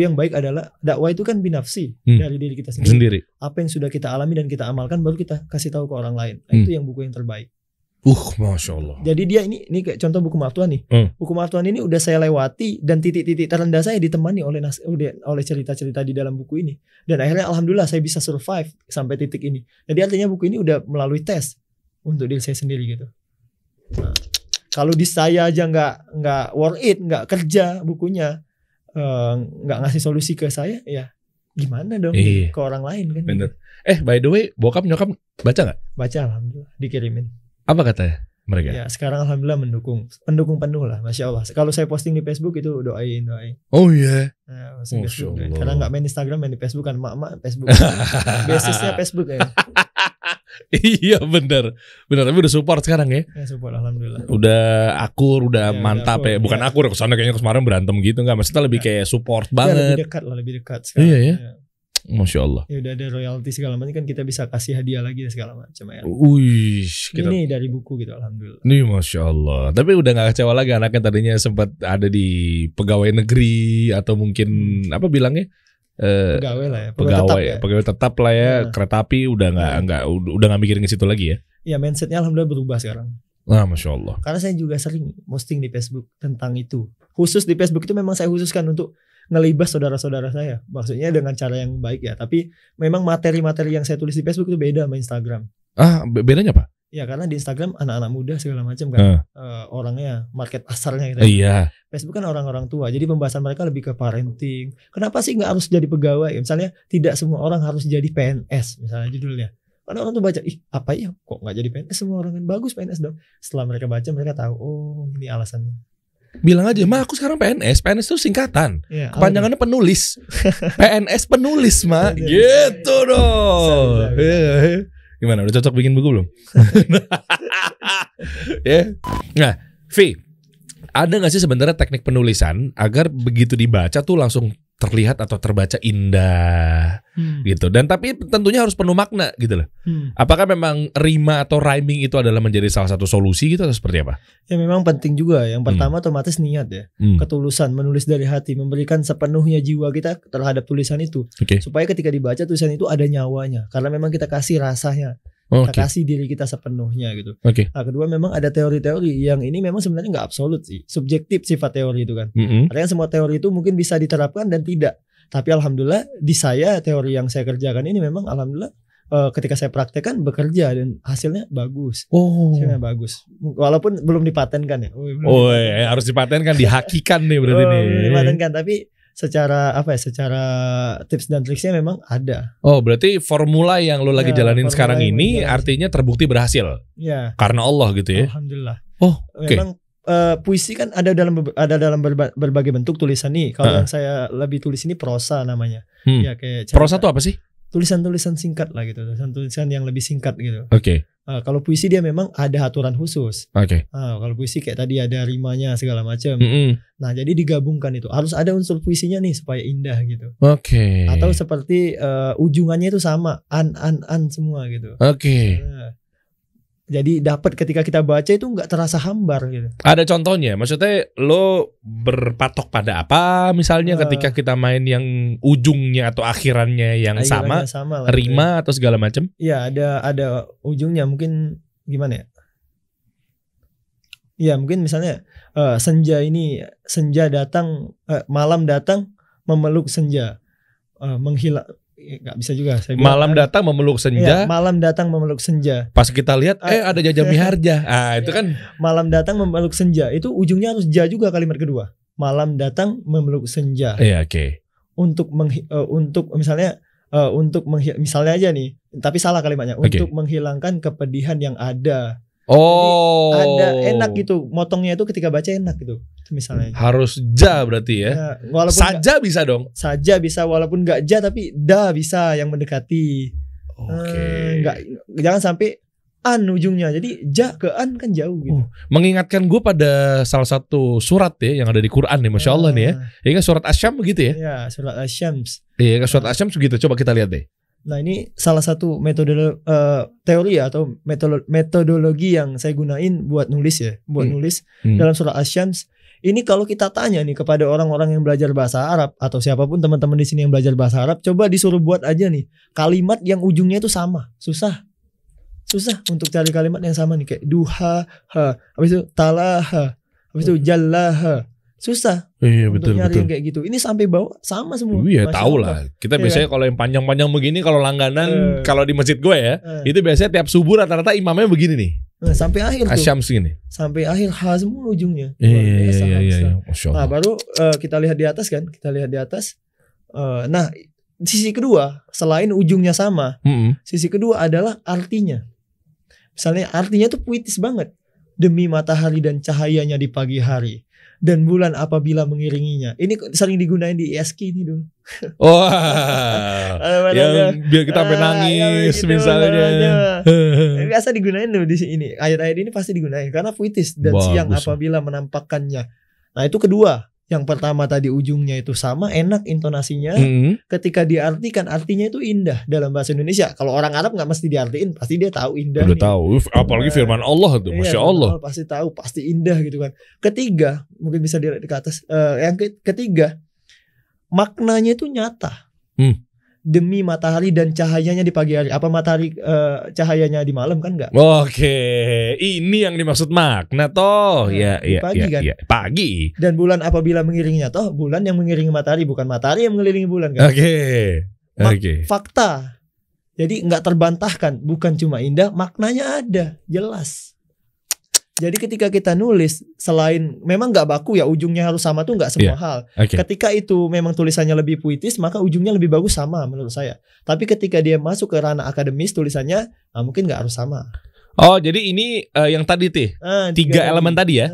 A: yang baik adalah dakwah itu kan binafsi dari diri kita sendiri. Apa yang sudah kita alami dan kita amalkan baru kita kasih tahu ke orang lain. Nah, itu yang buku yang terbaik.
B: Masya Allah.
A: Jadi dia ini kayak contoh buku Maaf Tuhan nih. Buku Maaf Tuhan ini udah saya lewati dan titik-titik terendah saya ditemani oleh cerita-cerita di dalam buku ini. Dan akhirnya alhamdulillah saya bisa survive sampai titik ini. Jadi artinya buku ini udah melalui tes untuk diri saya sendiri gitu. Nah, Kalau di saya aja nggak worth it, nggak kerja bukunya, nggak ngasih solusi ke saya, ya gimana dong ke orang lain kan?
B: Bener. By the way, bokap nyokap baca nggak?
A: Baca, alhamdulillah, dikirimin.
B: Apa katanya mereka?
A: Ya sekarang alhamdulillah mendukung penuh lah, masya Allah. Kalau saya posting di Facebook itu doain.
B: Oh iya.
A: Nah, karena nggak main Instagram, main di Facebook kan, mak Facebook. Basisnya Facebook ya.
B: Iya benar, tapi udah support sekarang ya.
A: Support alhamdulillah.
B: Udah akur, udah mantap ya. Bukan akur, kesana kayaknya kemarin berantem gitu nggak? Maksudnya lebih kayak support banget.
A: Lebih dekat sekarang.
B: Iya ya. Masya Allah.
A: Ya udah ada royalti segala macam kan, kita bisa kasih hadiah lagi segala macam ya.
B: Kita...
A: Ini dari buku gitu alhamdulillah.
B: Nih Masya Allah. Tapi udah gak kecewa lagi anaknya tadinya sempat ada di pegawai negeri atau mungkin apa bilangnya?
A: Pegawai lah ya.
B: Pegawai tetap lah ya. Kereta api udah nggak mikirin ke situ lagi ya.
A: Ya mindsetnya alhamdulillah berubah sekarang.
B: Masya Allah.
A: Karena saya juga sering posting di Facebook tentang itu. Khusus di Facebook itu memang saya khususkan untuk ngelibas saudara-saudara saya. Maksudnya dengan cara yang baik ya. Tapi memang materi-materi yang saya tulis di Facebook itu beda sama Instagram.
B: Bedanya apa?
A: Ya karena di Instagram anak-anak muda segala macam kan. Orangnya market pasarnya gitu.
B: Iya.
A: Facebook kan orang-orang tua. Jadi pembahasan mereka lebih ke parenting. Kenapa sih gak harus jadi pegawai? Misalnya tidak semua orang harus jadi PNS. Misalnya judulnya. Karena orang tuh baca, apa ya kok gak jadi PNS semua orang kan? Bagus PNS dong. Setelah mereka baca mereka tahu, oh ini alasannya.
B: Bilang aja, aku sekarang PNS. PNS itu singkatan.
A: Ya,
B: kepanjangannya penulis. PNS penulis, gitu dong. Gimana? Udah cocok bikin buku belum? Ya. Nah, Vi, ada gak sih sebenarnya teknik penulisan agar begitu dibaca tuh langsung terlihat atau terbaca indah gitu, dan tapi tentunya harus penuh makna gitu loh. Apakah memang rima atau rhyming itu adalah menjadi salah satu solusi gitu atau seperti apa?
A: Ya memang penting juga. Yang pertama otomatis niat ya, ketulusan, menulis dari hati, memberikan sepenuhnya jiwa kita terhadap tulisan itu, supaya ketika dibaca tulisan itu ada nyawanya, karena memang kita kasih rasanya. Kita kasih diri kita sepenuhnya gitu. Nah, kedua memang ada teori-teori yang ini memang sebenarnya nggak absolut sih, subjektif sifat teori itu kan. Artinya semua teori itu mungkin bisa diterapkan dan tidak. Tapi alhamdulillah di saya teori yang saya kerjakan ini memang alhamdulillah ketika saya praktekkan bekerja dan hasilnya bagus. Hasilnya bagus. Walaupun belum dipatenkan ya.
B: Harus dipatenkan, dihakikan nih berarti nih.
A: Dipatenkan, tapi secara tips dan triksnya memang ada.
B: Berarti formula yang lo lagi jalanin sekarang ini artinya terbukti berhasil.
A: Ya.
B: Karena Allah gitu ya.
A: Alhamdulillah.
B: Memang
A: puisi kan ada dalam berbagai bentuk tulisan nih. Kalau yang saya lebih tulis ini prosa namanya. Ya kayak
B: prosa itu apa sih?
A: Tulisan-tulisan singkat lah gitu. Tulisan yang lebih singkat gitu. Kalau puisi dia memang ada aturan khusus. Kalau puisi kayak tadi ada rimanya segala macam. Nah jadi digabungkan itu harus ada unsur puisinya nih supaya indah gitu. Atau seperti ujungannya itu sama an semua gitu. Jadi dapat ketika kita baca itu nggak terasa hambar gitu.
B: Ada contohnya, maksudnya lo berpatok pada apa misalnya ketika kita main yang ujungnya atau akhirannya yang sama lah, rima atau segala macam?
A: Ya ada ujungnya, mungkin gimana ya? Ya mungkin misalnya senja datang, malam datang memeluk senja, menghilang. Nggak bisa juga saya
B: malam datang memeluk senja.
A: Malam datang memeluk senja.
B: Pas kita lihat ada Jaja Miharja. Itu kan
A: malam datang memeluk senja. Itu ujungnya harus ja juga kalimat kedua. Malam datang memeluk senja. Untuk misalnya misalnya aja nih, tapi salah kalimatnya. Untuk menghilangkan kepedihan yang ada. Jadi ada enak gitu, motongnya itu ketika baca enak gitu. Itu misalnya.
B: Harus ja berarti ya. Saja bisa dong.
A: Saja bisa, walaupun nggak ja tapi da bisa yang mendekati. Jangan sampai an ujungnya. Jadi ja ke an kan jauh gitu.
B: Mengingatkan gue pada salah satu surat ya yang ada di Quran nih, Masya Allah nih ya. Ini kan surat Asy-Syams begitu ya?
A: Ya, surat Asy-Syams.
B: Iya, kan surat Asy-Syams begitu. Coba kita lihat deh.
A: Nah ini salah satu teori atau metodologi yang saya gunain buat nulis ya, nulis dalam surah Asy-Syams. Ini kalau kita tanya nih kepada orang-orang yang belajar bahasa Arab atau siapapun teman-teman di sini yang belajar bahasa Arab, coba disuruh buat aja nih kalimat yang ujungnya itu sama, susah untuk cari kalimat yang sama nih, kayak duha, habis itu talaha, habis itu jallaha. Susah untuk nyari yang kayak gitu. Ini sampai bawah sama semua.
B: Iya tahu lah. Kita biasanya kalau yang panjang-panjang begini, kalau langganan, kalau di masjid gue ya, itu biasanya tiap subuh rata-rata imamnya begini nih.
A: Nah, sampai akhir tuh.
B: Asyams gini.
A: Sampai akhir H semua ujungnya.
B: Iya. Masya Allah.
A: Nah, baru kita lihat di atas kan. Kita lihat di atas. Nah, sisi kedua selain ujungnya sama, sisi kedua adalah artinya. Misalnya artinya tuh puitis banget. Demi matahari dan cahayanya di pagi hari, dan bulan apabila mengiringinya. Ini sering digunain di ISK ini dulu.
B: Wah, yang biar kita sampai nangis
A: gitu,
B: misalnya.
A: Biasa digunain tuh di sini. Ayat-ayat ini pasti digunain karena puitis. Dan
B: Bagus.
A: siang apabila menampakkannya. Nah itu kedua. Yang pertama tadi ujungnya itu sama, enak intonasinya. Ketika diartikan artinya itu indah dalam bahasa Indonesia. Kalau orang Arab nggak mesti diartiin, pasti dia tahu indah.
B: Udah tahu, apalagi firman Allah tuh, Masya Allah.
A: Pasti tahu, pasti indah gitu kan. Ketiga, mungkin bisa dilihat di atas. Yang ketiga, maknanya itu nyata. Demi matahari dan cahayanya di pagi hari. Apa matahari cahayanya di malam kan enggak?
B: Oke, ini yang dimaksud makna toh.
A: Iya, pagi kan?
B: Ya. Pagi.
A: Dan bulan apabila mengiringinya toh, bulan yang mengiringi matahari, bukan matahari yang mengelilingi bulan kan?
B: Oke.
A: Fakta. Jadi enggak terbantahkan, bukan cuma indah, maknanya ada, jelas. Jadi ketika kita nulis, selain memang nggak baku ya ujungnya harus sama tuh nggak semua hal. Ketika itu memang tulisannya lebih puitis, maka ujungnya lebih bagus sama menurut saya. Tapi ketika dia masuk ke ranah akademis tulisannya, mungkin nggak harus sama.
B: Oh jadi ini yang tadi tuh tiga elemen tadi ya.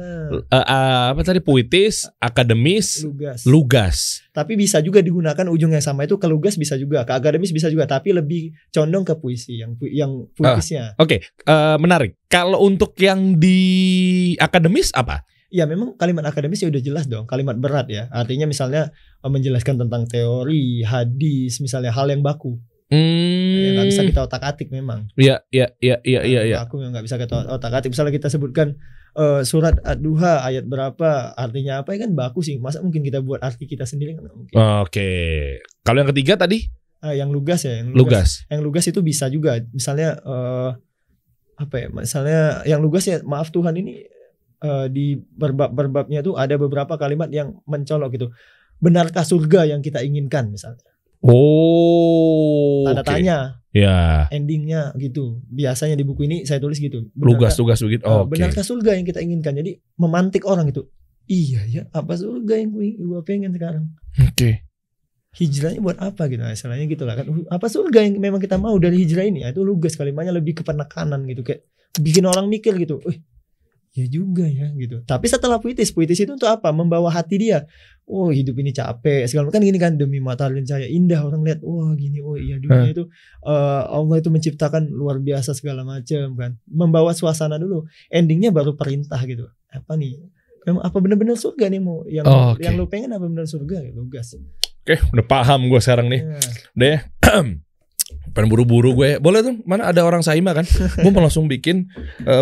B: Apa tadi, puitis, akademis, lugas.
A: Tapi bisa juga digunakan ujung yang sama itu ke lugas bisa juga, ke akademis bisa juga, tapi lebih condong ke puisi yang puitisnya.
B: Oke. Menarik. Kalau untuk yang di akademis apa?
A: Ya memang kalimat akademis ya udah jelas dong, kalimat berat ya. Artinya misalnya menjelaskan tentang teori, hadis, misalnya hal yang baku. Yang nggak bisa kita otak-atik memang.
B: Iya.
A: Aku yang nggak bisa kita otak-atik. Misalnya kita sebutkan surat Ad-Duha ayat berapa, artinya apa, ya kan baku sih. Masa mungkin kita buat arti kita sendiri kan? Mungkin.
B: Oke. Kalau yang ketiga tadi?
A: Yang lugas ya. Yang lugas itu bisa juga. Misalnya apa ya? Misalnya yang lugas ya, maaf Tuhan ini di berbab-berbabnya tuh ada beberapa kalimat yang mencolok gitu. Benarkah surga yang kita inginkan misalnya? Tanda tanya, endingnya gitu. Biasanya di buku ini saya tulis gitu.
B: Lugas begitu.
A: Benarkah surga yang kita inginkan? Jadi memantik orang itu. Iya ya, apa surga yang gue pengen sekarang? Hijrahnya buat apa gitu? Istilahnya gitu lah kan. Apa surga yang memang kita mau dari hijrah ini? Itu lugas, kalimatnya lebih ke penekanan gitu, kayak bikin orang mikir gitu. Ya juga ya gitu. Tapi setelah puitis itu untuk apa? Membawa hati dia. Oh hidup ini capek segala macam kan gini kan, demi matahari dan cahaya indah, orang lihat wah gini, oh iya dunia itu Allah itu menciptakan luar biasa segala macam kan, membawa suasana dulu, endingnya baru perintah gitu. Apa nih, memang apa benar-benar surga nih mau yang lu pengen, apa benar surga gitu, gas.
B: Oke, udah paham gue sekarang nih. Udah ya. Pengen buru-buru gue. Boleh tuh, mana ada orang Saima kan? Gue mau langsung bikin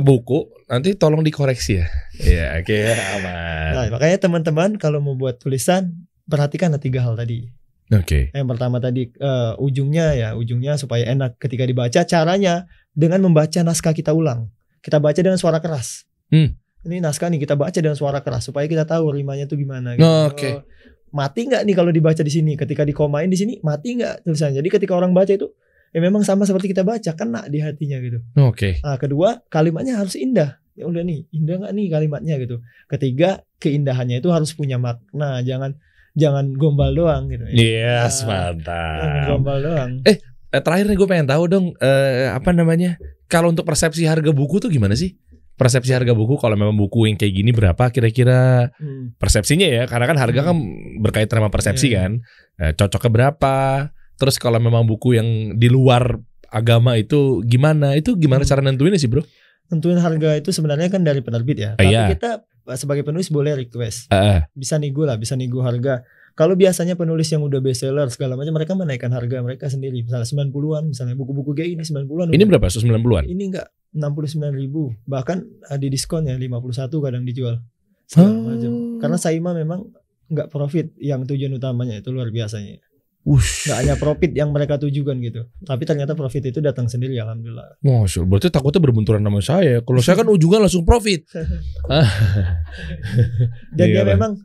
B: buku. Nanti tolong dikoreksi ya. Iya, oke, aman.
A: Nah, makanya teman-teman kalau mau buat tulisan, perhatikan 3 hal tadi.
B: Oke.
A: Yang pertama tadi ujungnya supaya enak ketika dibaca. Caranya dengan membaca naskah kita ulang. Kita baca dengan suara keras. Ini naskah nih kita baca dengan suara keras supaya kita tahu rimanya tuh gimana. Gitu.
B: Oke.
A: Mati nggak nih kalau dibaca di sini? Ketika dikomain di sini mati nggak tulisannya? Jadi ketika orang baca itu ya memang sama seperti kita baca, kena di hatinya gitu.
B: Oke.
A: Nah, kedua, kalimatnya harus indah. Ya udah nih, indah nggak nih kalimatnya gitu. Ketiga, keindahannya itu harus punya makna, jangan gombal doang gitu.
B: Yes, mantap.
A: Gombal doang.
B: Terakhir nih gue pengen tahu dong, apa namanya? Kalau untuk persepsi harga buku tuh gimana sih? Persepsi harga buku kalau memang buku yang kayak gini berapa kira-kira persepsinya ya? Karena kan harga kan berkaitan sama persepsi kan. Cocoknya berapa? Terus kalau memang buku yang di luar agama itu gimana? Itu gimana cara nentuinnya sih, Bro?
A: Nentuin harga itu sebenarnya kan dari penerbit ya. Tapi kita sebagai penulis boleh request. Bisa nego harga. Kalau biasanya penulis yang udah bestseller segala macam, mereka menaikkan harga mereka sendiri. Misalnya 90-an, misalnya buku-buku kayak ini 90-an.
B: Ini berapa? 90-an?
A: Ini enggak, 69.000. Bahkan di diskon ya 51 kadang dijual. Segala macam. Karena Saima memang enggak profit yang tujuan utamanya, itu luar biasanya. Nggak hanya profit yang mereka tujukan gitu, tapi ternyata profit itu datang sendiri, alhamdulillah.
B: Masya, berarti takutnya berbenturan sama saya. Kalau saya kan ujungnya langsung profit.
A: Dan dia memang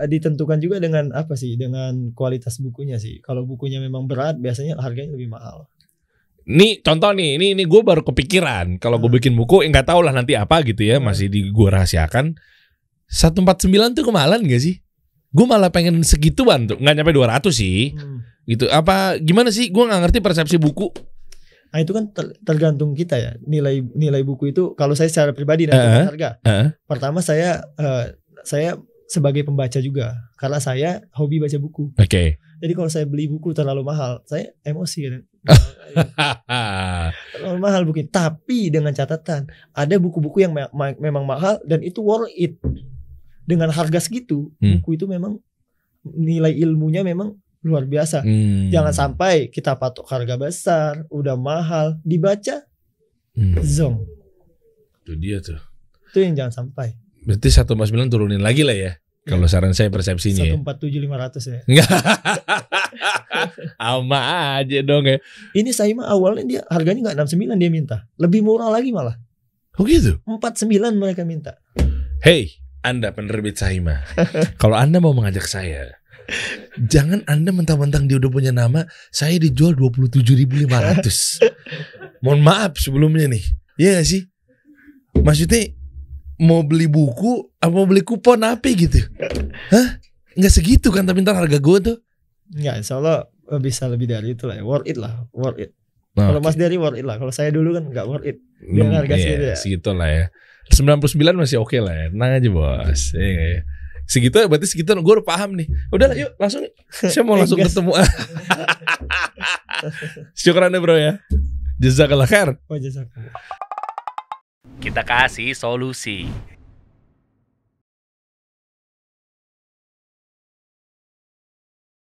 A: ditentukan juga dengan apa sih, dengan kualitas bukunya sih. Kalau bukunya memang berat, biasanya harganya lebih mahal.
B: Nih contoh nih, ini gue baru kepikiran kalau gue bikin buku, nggak tahu lah nanti apa gitu ya, masih di gue rahasiakan. 149 tuh kemahalan gak sih? Gue malah pengen segituan tuh, nggak nyampe 200 sih. Gitu. Apa gimana sih? Gue nggak ngerti persepsi buku.
A: Nah itu kan tergantung kita ya, nilai buku itu. Kalau saya secara pribadi nanti harga. Pertama saya sebagai pembaca juga, karena saya hobi baca buku.
B: Oke.
A: Jadi kalau saya beli buku terlalu mahal, saya emosi kan. Terlalu mahal buku. Tapi dengan catatan, ada buku-buku yang memang mahal dan itu worth it. Dengan harga segitu, buku itu memang nilai ilmunya memang luar biasa. Jangan sampai kita patok harga besar, udah mahal, dibaca zong.
B: Itu dia tuh.
A: Itu yang jangan sampai.
B: Berarti 149 turunin lagi lah ya. Kalau saran saya persepsinya
A: 147.500 ya.
B: Enggak. Ama aja dong ya.
A: Ini Saima awalnya dia harganya enggak 69 dia minta. Lebih murah lagi malah.
B: Oh gitu?
A: 49 mereka minta.
B: Hey, Anda penerbit Saima. Kalau Anda mau mengajak saya, jangan Anda mentang-mentang dia udah punya nama, saya dijual 27.500. Mohon maaf sebelumnya nih. Iya gak sih? Maksudnya mau beli buku apa mau beli kupon apa gitu? Hah? Nggak segitu kan, tapi ntar harga gue tuh.
A: Nggak, insya Allah bisa lebih dari itu lah. Worth it lah, worth it. Kalau Mas Dery worth it lah. Kalau saya dulu kan nggak worth it. Dengan harga segitu ya.
B: Segitu lah ya. 99 masih oke lah ya. Tenang aja bos. Segitu berarti segitu gue udah paham nih. Udah lah yuk langsung nih. Saya mau langsung ketemu. Syukuran bro ya. Jazakallah khair.
A: Jazakallah.
C: Kita kasih solusi.